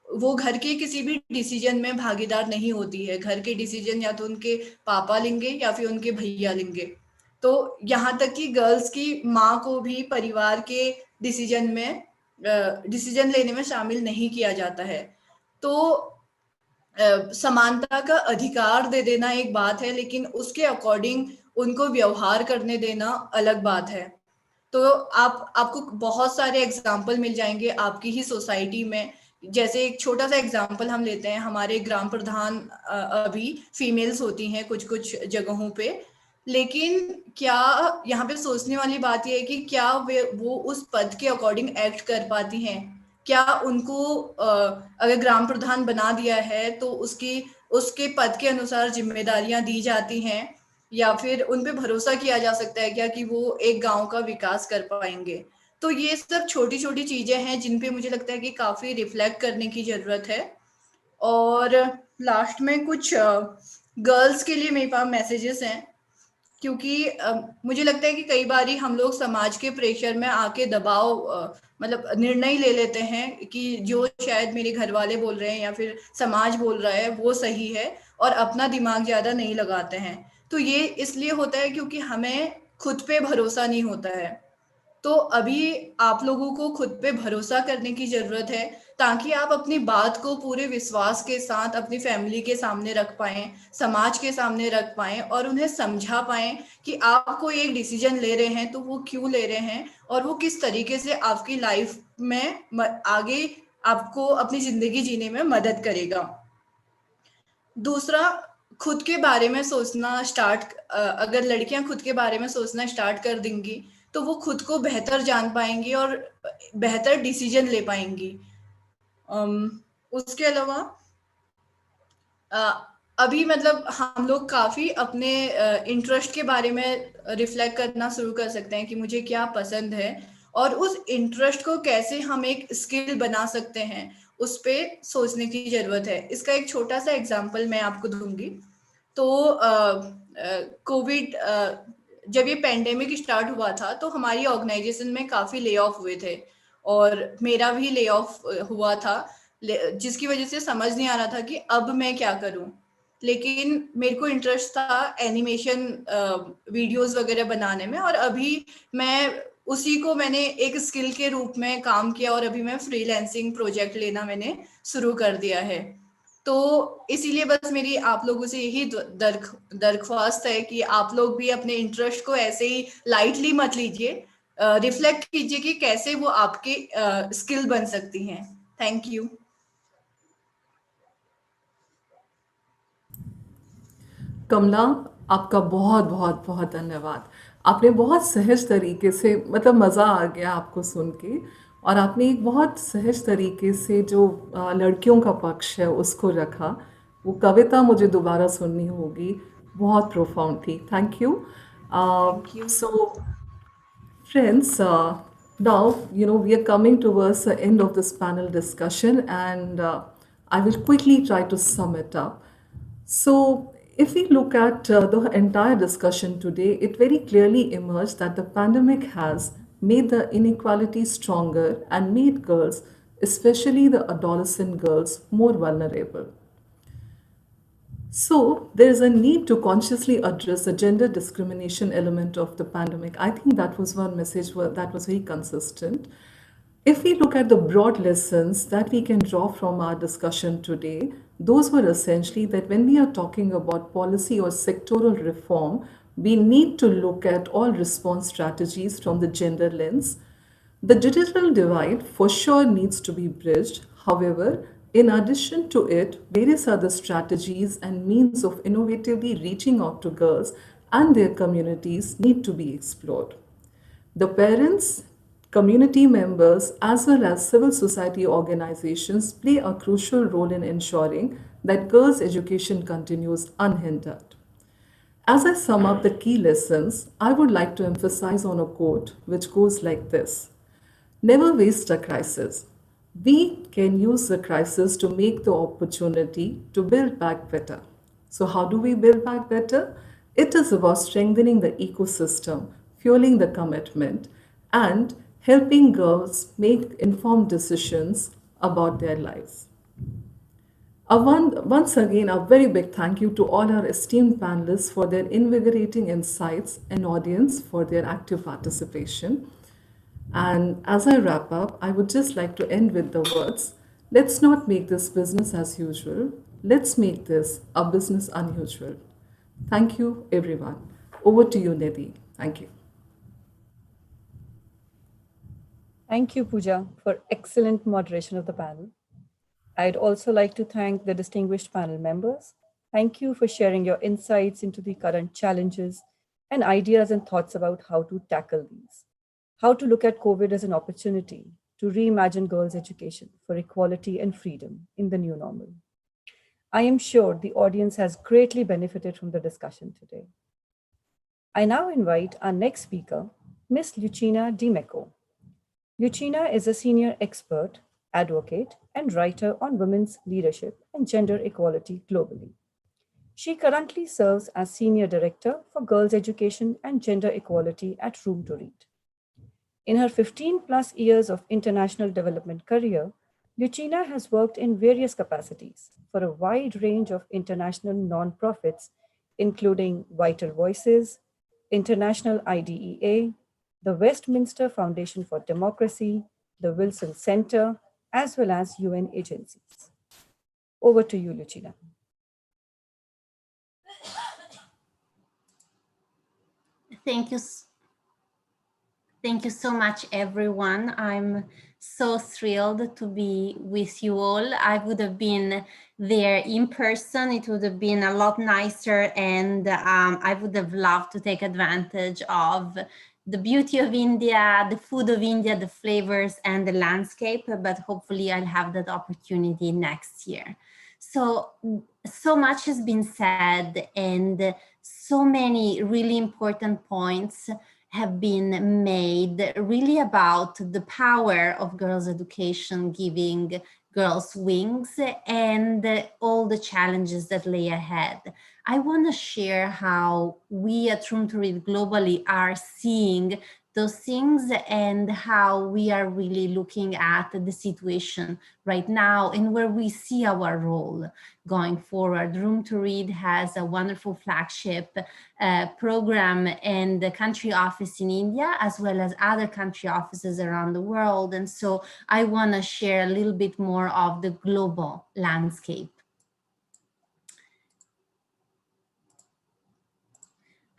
[SPEAKER 11] वो घर के किसी भी डिसीजन में भागीदार नहीं होती है। घर के डिसीजन या तो उनके पापा लेंगे या फिर उनके भैया लेंगे। तो यहाँ तक कि गर्ल्स की माँ को भी परिवार के डिसीजन लेने में शामिल नहीं किया जाता है। तो समानता का अधिकार दे देना एक बात है, लेकिन उसके अकॉर्डिंग उनको व्यवहार करने देना अलग बात है। तो आपको बहुत सारे एग्जाम्पल मिल जाएंगे आपकी ही सोसाइटी में। जैसे एक छोटा सा एग्जाम्पल हम लेते हैं, हमारे ग्राम प्रधान अभी फीमेल्स होती हैं कुछ कुछ जगहों पे, लेकिन क्या यहाँ पे सोचने वाली बात यह है कि क्या वो उस पद के अकॉर्डिंग एक्ट कर पाती हैं? क्या उनको अगर ग्राम प्रधान बना दिया है तो उसके पद के अनुसार जिम्मेदारियां दी जाती हैं, या फिर उन पे भरोसा किया जा सकता है क्या कि वो एक गांव का विकास कर पाएंगे? तो ये सब छोटी छोटी चीजें हैं जिन पे मुझे लगता है कि काफी रिफ्लेक्ट करने की जरूरत है। और लास्ट में कुछ गर्ल्स के लिए मेरे पास मैसेजेस हैं, क्योंकि मुझे लगता है कि कई बार हम लोग समाज के प्रेशर में आके दबाव मतलब निर्णय ले लेते हैं कि जो शायद मेरे घर वाले बोल रहे हैं या फिर समाज बोल रहा है वो सही है, और अपना दिमाग ज्यादा नहीं लगाते हैं। तो ये इसलिए होता है क्योंकि हमें खुद पे भरोसा नहीं होता है। तो अभी आप लोगों को खुद पे भरोसा करने की जरूरत है, ताकि आप अपनी बात को पूरे विश्वास के साथ अपनी फैमिली के सामने रख पाएं, समाज के सामने रख पाएं और उन्हें समझा पाएं कि आप कोई एक डिसीजन ले रहे हैं तो वो क्यों ले रहे हैं और वो किस तरीके से आपकी लाइफ में आगे आपको अपनी जिंदगी जीने में मदद करेगा। दूसरा, खुद के बारे में सोचना स्टार्ट, अगर लड़कियां खुद के बारे में सोचना स्टार्ट कर देंगी तो वो खुद को बेहतर जान पाएंगी और बेहतर डिसीजन ले पाएंगी। उसके अलावा अभी मतलब हम लोग काफी अपने इंटरेस्ट के बारे में रिफ्लेक्ट करना शुरू कर सकते हैं कि मुझे क्या पसंद है, और उस इंटरेस्ट को कैसे हम एक स्किल बना सकते हैं उस पे सोचने की जरूरत है। इसका एक छोटा सा एग्जांपल मैं आपको दूंगी। तो कोविड जब ये पेंडेमिक स्टार्ट हुआ था तो हमारी ऑर्गेनाइजेशन में काफी ले ऑफ हुए थे, और मेरा भी ले ऑफ हुआ था, जिसकी वजह से समझ नहीं आ रहा था कि अब मैं क्या करूं। लेकिन मेरे को इंटरेस्ट था एनिमेशन वीडियोस वगैरह बनाने में, और अभी मैं उसी को मैंने एक स्किल के रूप में काम किया और अभी मैं फ्रीलांसिंग प्रोजेक्ट लेना मैंने शुरू कर दिया है। तो इसीलिए बस मेरी आप लोगों से यही दरख्वास्त है कि आप लोग भी अपने इंटरेस्ट को ऐसे ही लाइटली मत लीजिए, रिफ्लेक्ट कीजिए कि कैसे वो आपके स्किल बन सकती हैं। Thank you.
[SPEAKER 5] कमला, आपका बहुत बहुत बहुत धन्यवाद। आपने बहुत सहज तरीके से, मतलब मज़ा आ गया आपको सुन के, और आपने एक बहुत सहज तरीके से जो लड़कियों का पक्ष है उसको रखा। वो कविता मुझे दोबारा सुननी होगी, बहुत प्रोफाउंड थी। Thank you.
[SPEAKER 11] Thank you.
[SPEAKER 5] So, friends, now we are coming towards the end of this panel discussion, and I will quickly try to sum it up. So, if we look at the entire discussion today, it very clearly emerged that the pandemic has made the inequality stronger and made girls, especially the adolescent girls, more vulnerable. So, there is a need to consciously address the gender discrimination element of the pandemic. I think that was one message that was very consistent. If we look at the broad lessons that we can draw from our discussion today, those were essentially that when we are talking about policy or sectoral reform, we need to look at all response strategies from the gender lens. The digital divide for sure needs to be bridged. However, in addition to it, various other strategies and means of innovatively reaching out to girls and their communities need to be explored. The parents, community members, as well as civil society organizations play a crucial role in ensuring that girls' education continues unhindered. As I sum up the key lessons, I would like to emphasize on a quote which goes like this: never waste a crisis. We can use the crisis to make the opportunity to build back better. So, how do we build back better? It is about strengthening the ecosystem, fueling the commitment, and helping girls make informed decisions about their lives. Once again, a very big thank you to all our esteemed panelists for their invigorating insights and audience for their active participation. And as I wrap up, I would just like to end with the words: let's not make this business as usual. Let's make this a business unusual. Thank you, everyone. Over to you, Nidhi. Thank you.
[SPEAKER 2] Thank you, Pooja, for excellent moderation of the panel. I'd also like to thank the distinguished panel members. Thank you for sharing your insights into the current challenges and ideas and thoughts about how to tackle these. How to look at COVID as an opportunity to reimagine girls' education for equality and freedom in the new normal. I am sure the audience has greatly benefited from the discussion today. I now invite our next speaker, Ms. Lucina Dimeco. Lucina is a senior expert, advocate, and writer on women's leadership and gender equality globally. She currently serves as Senior Director for Girls' Education and Gender Equality at Room to Read. In her 15 plus years of international development career, Lucina has worked in various capacities for a wide range of international nonprofits, including Vital Voices, International IDEA, the Westminster Foundation for Democracy, the Wilson Center, as well as UN agencies. Over to you, Lucina.
[SPEAKER 12] Thank you. Thank you so much, everyone. I'm so thrilled to be with you all. I would have been there in person. It would have been a lot nicer, and I would have loved to take advantage of the beauty of India, the food of India, the flavors and the landscape, but hopefully I'll have that opportunity next year. So much has been said, and so many really important points have been made really about the power of girls' education giving girls wings and all the challenges that lay ahead. I want to share how we at Room to Read globally are seeing those things and how we are really looking at the situation right now and where we see our role going forward. Room to Read has a wonderful flagship program and the country office in India, as well as other country offices around the world. And so I want to share a little bit more of the global landscape.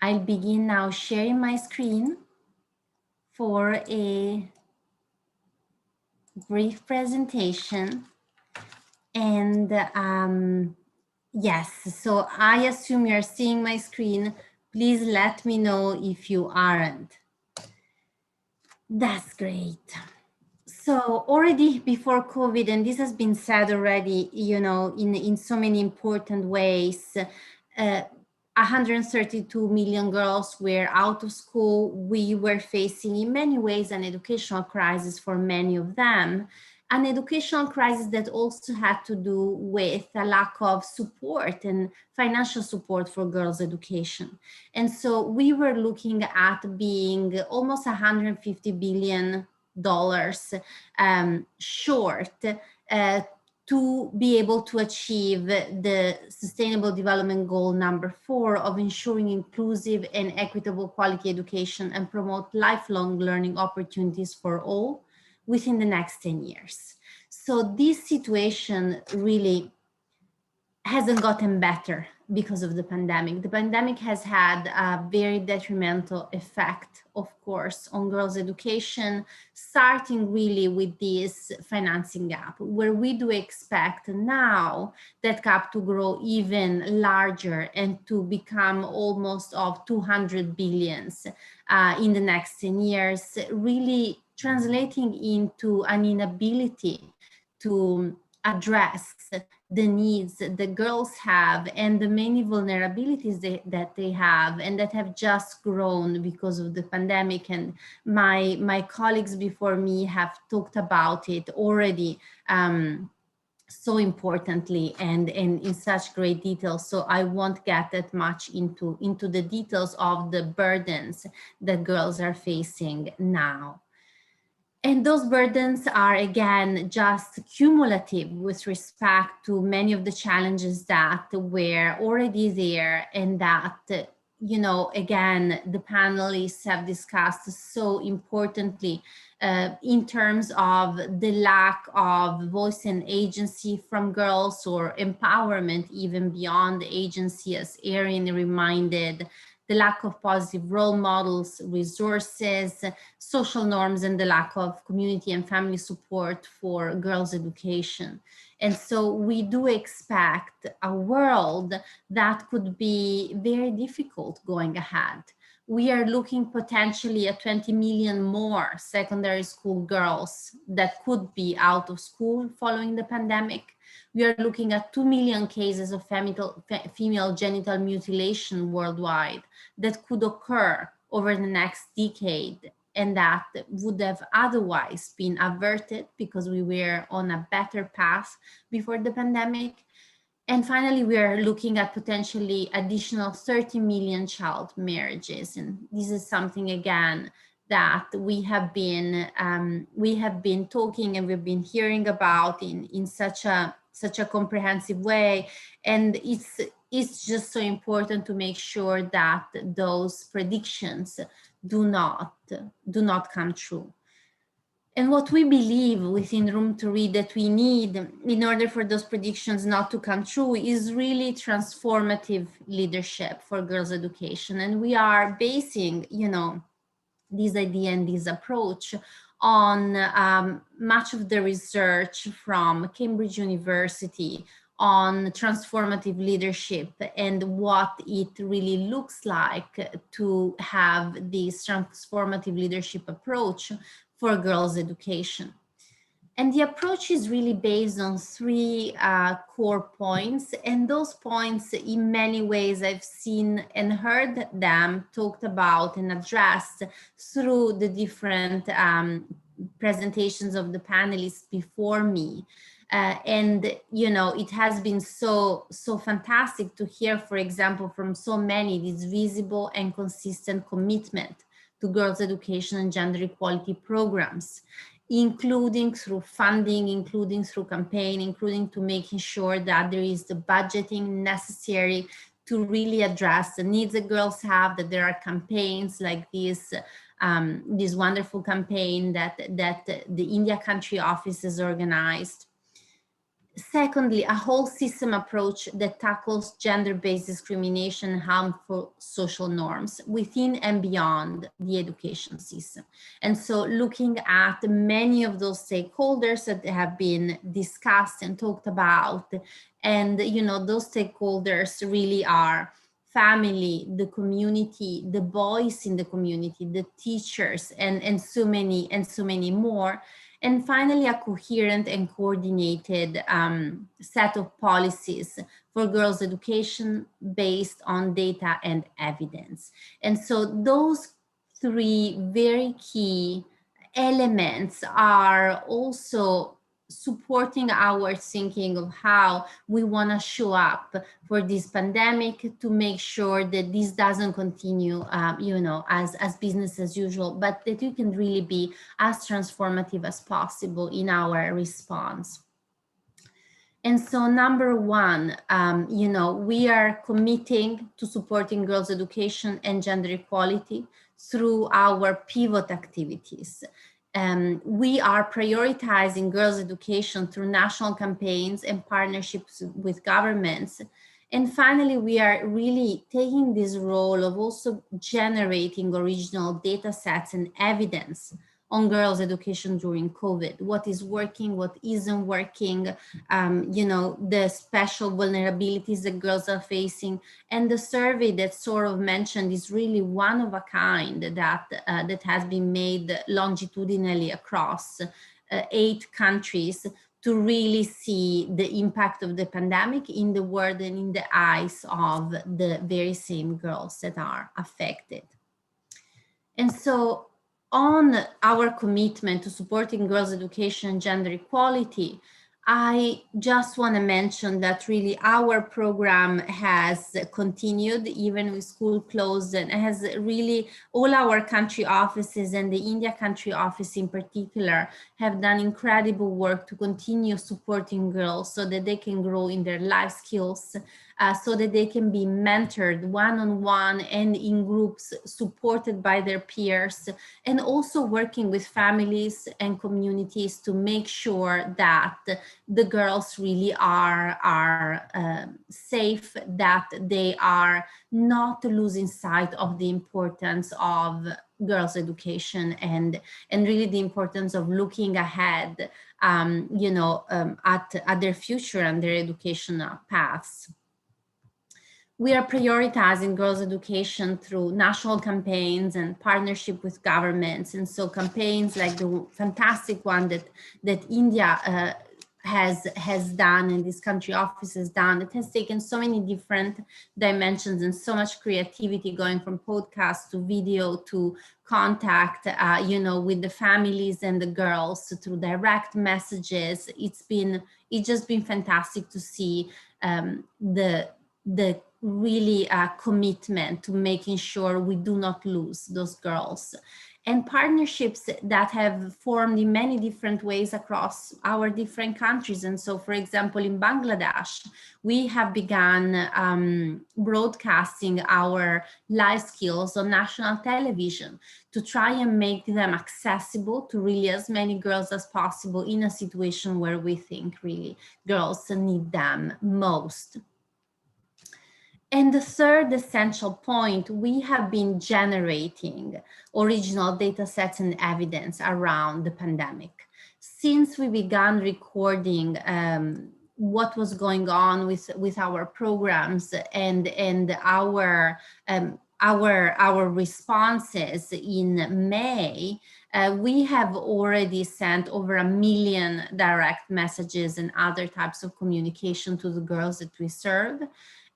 [SPEAKER 12] I'll begin now sharing my screen for a brief presentation. And yes, so I assume you're seeing my screen. Please let me know if you aren't. That's great. So already before COVID, and this has been said already, you know, in so many important ways, 132 million girls were out of school. We were facing in many ways an educational crisis for many of them, an educational crisis that also had to do with a lack of support and financial support for girls' education. And so we were looking at being almost 150 billion dollars short to be able to achieve the Sustainable Development Goal number 4 of ensuring inclusive and equitable quality education and promote lifelong learning opportunities for all within the next 10 years. So this situation really hasn't gotten better because of the pandemic. The pandemic has had a very detrimental effect, of course, on girls' education, starting really with this financing gap, where we do expect now that gap to grow even larger and to become almost of 200 billions in the next 10 years, really translating into an inability to address the needs that girls have and the many vulnerabilities that they have and that have just grown because of the pandemic. And my colleagues before me have talked about it already so importantly and in such great detail. So I won't get that much into the details of the burdens that girls are facing now. And those burdens are, again, just cumulative with respect to many of the challenges that were already there and that, you know, again, the panelists have discussed so importantly in terms of the lack of voice and agency from girls, or empowerment even beyond the agency, as Erin reminded, the lack of positive role models, resources, social norms, and the lack of community and family support for girls' education. And so we do expect a world that could be very difficult going ahead. We are looking potentially at 20 million more secondary school girls that could be out of school following the pandemic. We are looking at 2 million cases of female genital mutilation worldwide that could occur over the next decade and that would have otherwise been averted because we were on a better path before the pandemic. And finally, we are looking at potentially additional 30 million child marriages. And this is something, again, that we have been talking and we've been hearing about in such a comprehensive way. And it's just so important to make sure that those predictions do not come true. And what we believe within Room to Read that we need in order for those predictions not to come true is really transformative leadership for girls' education. And we are basing, you know, this idea and this approach on much of the research from Cambridge University on transformative leadership and what it really looks like to have this transformative leadership approach for girls' education. And the approach is really based on 3 core points. And those points, in many ways, I've seen and heard them talked about and addressed through the different presentations of the panelists before me. And, you know, it has been so fantastic to hear, for example, from so many, this visible and consistent commitment to girls' education and gender equality programs, including through funding, including through campaign, including to making sure that there is the budgeting necessary to really address the needs that girls have, that there are campaigns like this wonderful campaign that the India country office has organized. Secondly, a whole system approach that tackles gender-based discrimination and harmful social norms within and beyond the education system. And so looking at many of those stakeholders that have been discussed and talked about, and you know, those stakeholders really are family, the community, the boys in the community, the teachers, and so many more. And finally, a coherent and coordinated set of policies for girls' education based on data and evidence. And so those three very key elements are also supporting our thinking of how we want to show up for this pandemic to make sure that this doesn't continue, you know, as business as usual, but that we can really be as transformative as possible in our response. And so number one, you know, we are committing to supporting girls' education and gender equality through our pivot activities. We are prioritizing girls' education through national campaigns and partnerships with governments. And finally, we are really taking this role of also generating original data sets and evidence on girls' education during COVID, what is working, what isn't working, you know, the special vulnerabilities that girls are facing. And the survey that Saurav mentioned is really one of a kind that, that has been made longitudinally across 8 countries to really see the impact of the pandemic in the world and in the eyes of the very same girls that are affected. And so on our commitment to supporting girls' education and gender equality, I just want to mention that really our program has continued even with school closed, and has really all our country offices and the India country office in particular have done incredible work to continue supporting girls so that they can grow in their life skills, so that they can be mentored one-on-one and in groups supported by their peers, and also working with families and communities to make sure that the girls really are safe, that they are not losing sight of the importance of girls' education and really the importance of looking ahead, you know, at their future and their educational paths. We are prioritizing girls' education through national campaigns and partnership with governments. And so campaigns like the fantastic one that India has done and this country office has done, it has taken so many different dimensions and so much creativity, going from podcast to video to contact, you know, with the families and the girls through direct messages. It's just been fantastic to see the really commitment to making sure we do not lose those girls, and partnerships that have formed in many different ways across our different countries. And so, for example, in Bangladesh, we have begun broadcasting our life skills on national television to try and make them accessible to really as many girls as possible in a situation where we think really girls need them most. And the third essential point, we have been generating original data sets and evidence around the pandemic. Since we began recording what was going on with our programs and our responses in May, we have already sent over 1 million direct messages and other types of communication to the girls that we serve,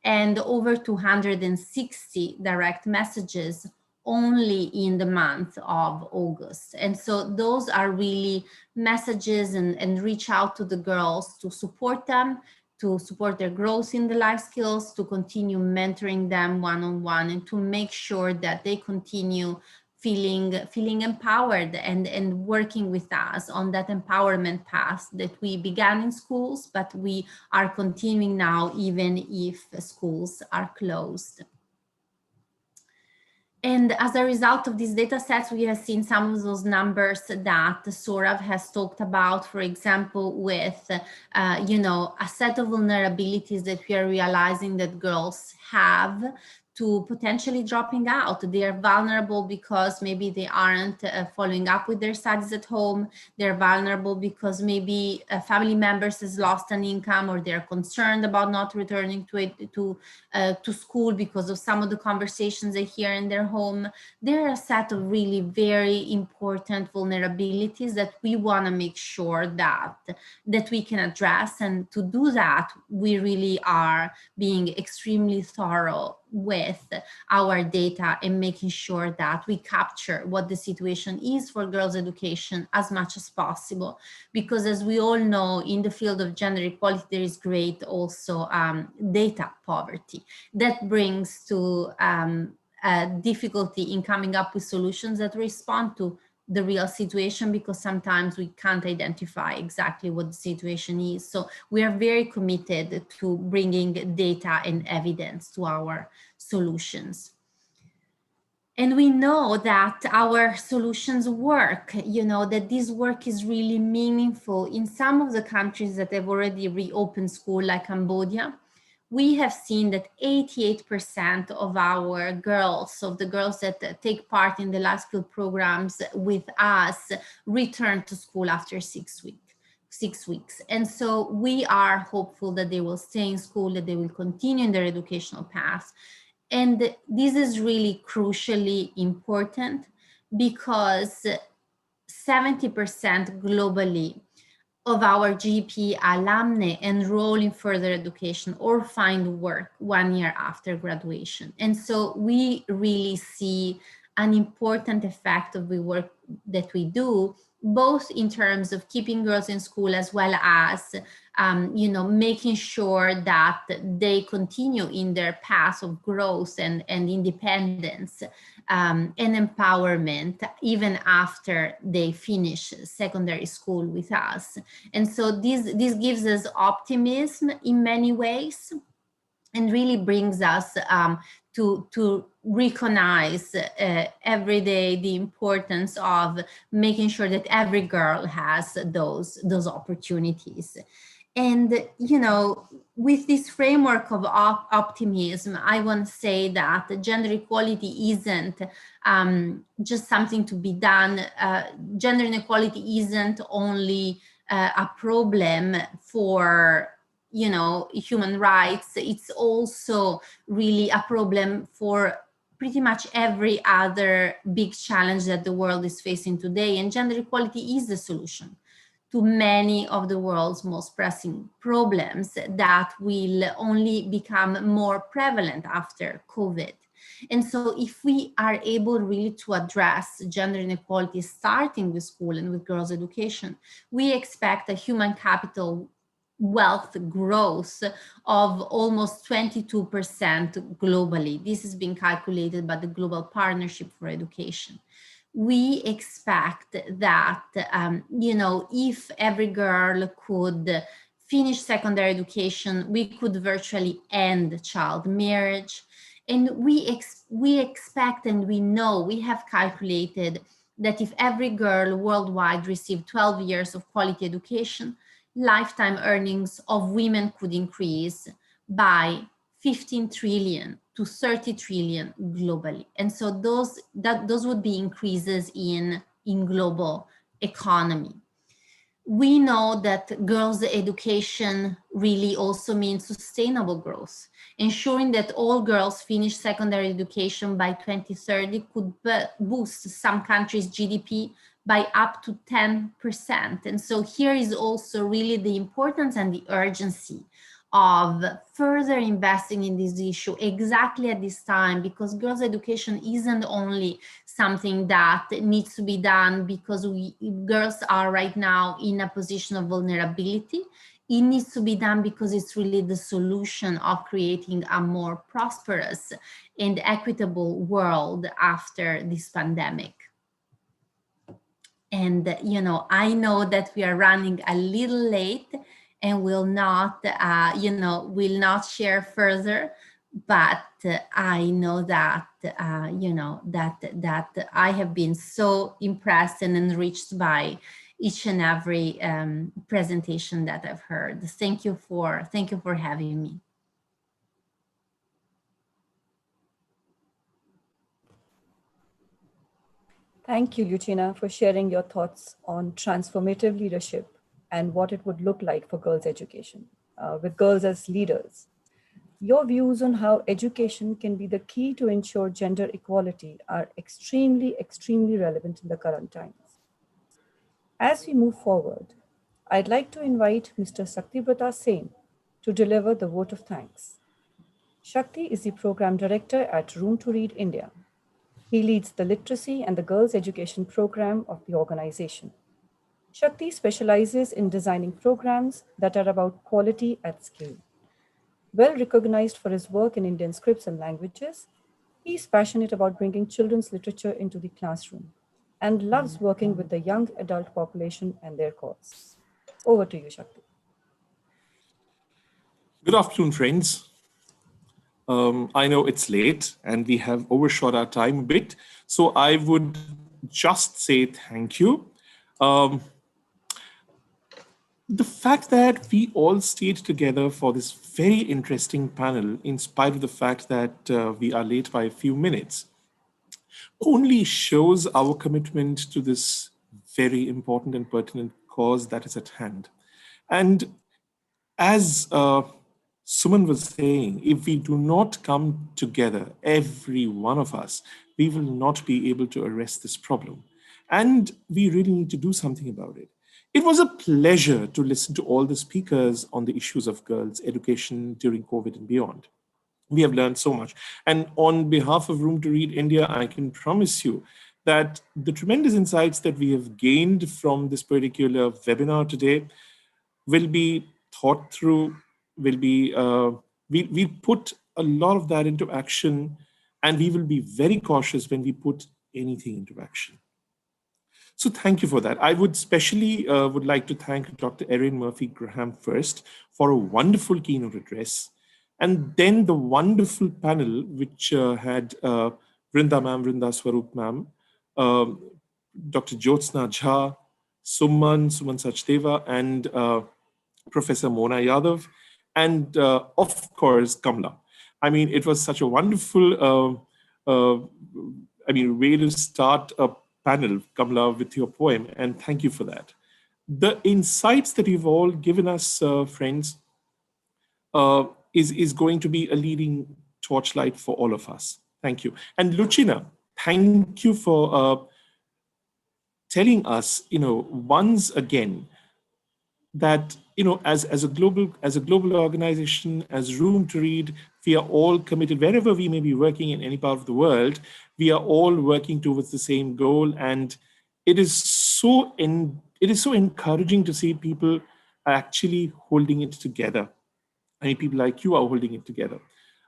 [SPEAKER 12] and over 260 direct messages only in the month of August. And so those are really messages and reach out to the girls to support them, to support their growth in the life skills, to continue mentoring them one-on-one, and to make sure that they continue feeling empowered and working with us on that empowerment path that we began in schools, but we are continuing now even if schools are closed. And as a result of these data sets, we have seen some of those numbers that Saurav has talked about, for example, with, a set of vulnerabilities that we are realizing that girls have to potentially dropping out. They are vulnerable because maybe they aren't following up with their studies at home. They're vulnerable because maybe a family members has lost an income, or they're concerned about not returning to school because of some of the conversations they hear in their home. There are a set of really very important vulnerabilities that we want to make sure that we can address. And to do that, we really are being extremely thorough with our data and making sure that we capture what the situation is for girls' education as much as possible. Because as we all know, in the field of gender equality, there is great also data poverty that brings to difficulty in coming up with solutions that respond to the real situation, because sometimes we can't identify exactly what the situation is. So we are very committed to bringing data and evidence to our solutions. And we know that our solutions work, that this work is really meaningful. In some of the countries that have already reopened school, like Cambodia, we have seen that 88% of our girls, of the girls that take part in the life skill programs with us, return to school after 6 weeks. And so we are hopeful that they will stay in school, that they will continue in their educational path. And this is really crucially important because 70% globally of our GP alumni enroll in further education or find work 1 year after graduation. And so we really see an important effect of the work that we do, both in terms of keeping girls in school, as well as making sure that they continue in their path of growth and independence and empowerment even after they finish secondary school with us. And so this gives us optimism in many ways, and really brings us to recognize every day the importance of making sure that every girl has those opportunities. And, with this framework of optimism, I want to say that gender equality isn't just something to be done. Gender inequality isn't only a problem for human rights. It's also really a problem for pretty much every other big challenge that the world is facing today. And gender equality is the solution to many of the world's most pressing problems that will only become more prevalent after COVID. And so if we are able really to address gender inequality starting with school and with girls' education, we expect a human capital wealth growth of almost 22% globally. This is being calculated by the Global Partnership for Education. We expect that, if every girl could finish secondary education, we could virtually end child marriage. And we expect, and we know, we have calculated that if every girl worldwide received 12 years of quality education, lifetime earnings of women could increase by 15 trillion to 30 trillion globally. And so those would be increases in global economy. We know that girls' education really also means sustainable growth. Ensuring that all girls finish secondary education by 2030 could boost some countries' GDP by up to 10%. And so here is also really the importance and the urgency of further investing in this issue exactly at this time, because girls' education isn't only something that needs to be done because girls are right now in a position of vulnerability. It needs to be done because it's really the solution of creating a more prosperous and equitable world after this pandemic. And, I know that we are running a little late and will not share further, but I know that, you know, that I have been so impressed and enriched by each and every presentation that I've heard. Thank you for having me.
[SPEAKER 2] Thank you, Lucina, for sharing your thoughts on transformative leadership and what it would look like for girls' education, with girls as leaders. Your views on how education can be the key to ensure gender equality are extremely, extremely relevant in the current times. As we move forward, I'd like to invite Mr. Saktibrata Sen to deliver the vote of thanks. Shakti is the program director at Room to Read India. He leads the literacy and the girls' education program of the organization. Shakti specializes in designing programs that are about quality at scale. Well recognized for his work in Indian scripts and languages, he is passionate about bringing children's literature into the classroom and loves working with the young adult population and their cause. Over to you, Shakti.
[SPEAKER 13] Good afternoon, friends. I know it's late and we have overshot our time a bit, so I would just say thank you. The fact that we all stayed together for this very interesting panel, in spite of the fact that we are late by a few minutes, only shows our commitment to this very important and pertinent cause that is at hand. And as Suman was saying, if we do not come together, every one of us, we will not be able to arrest this problem. And we really need to do something about it. It was a pleasure to listen to all the speakers on the issues of girls' education during COVID and beyond. We have learned so much. And on behalf of Room to Read India, I can promise you that the tremendous insights that we have gained from this particular webinar today will be thought through, will be, we put a lot of that into action, and we will be very cautious when we put anything into action. So thank you for that. I would especially would like to thank Dr. Erin Murphy-Graham first for a wonderful keynote address, and then the wonderful panel which had Vrinda Swarup ma'am, Dr. Jyotsna Jha, Suman Sachdeva, and Professor Mona Yadav, and of course, Kamla. I mean, it was such a wonderful, way to start a panel, Kamla, with your poem, and thank you for that. The insights that you've all given us, friends, is going to be a leading torchlight for all of us. Thank you. And Lucina, thank you for telling us, once again, that as a global organization, as Room to Read, we are all committed. Wherever we may be working in any part of the world, we are all working towards the same goal, and it is so encouraging to see people actually holding it together. I mean, people like you are holding it together.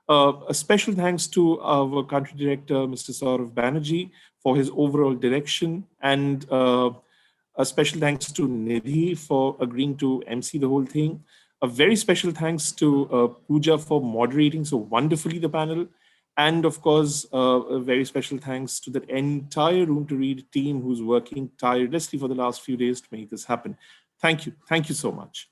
[SPEAKER 13] A special thanks to our country director, Mr. Saurav Banerjee, for his overall direction, and a special thanks to Nidhi for agreeing to MC the whole thing. A very special thanks to Pooja for moderating so wonderfully the panel. And of course, a very special thanks to the entire Room to Read team who's working tirelessly for the last few days to make this happen. Thank you. Thank you so much.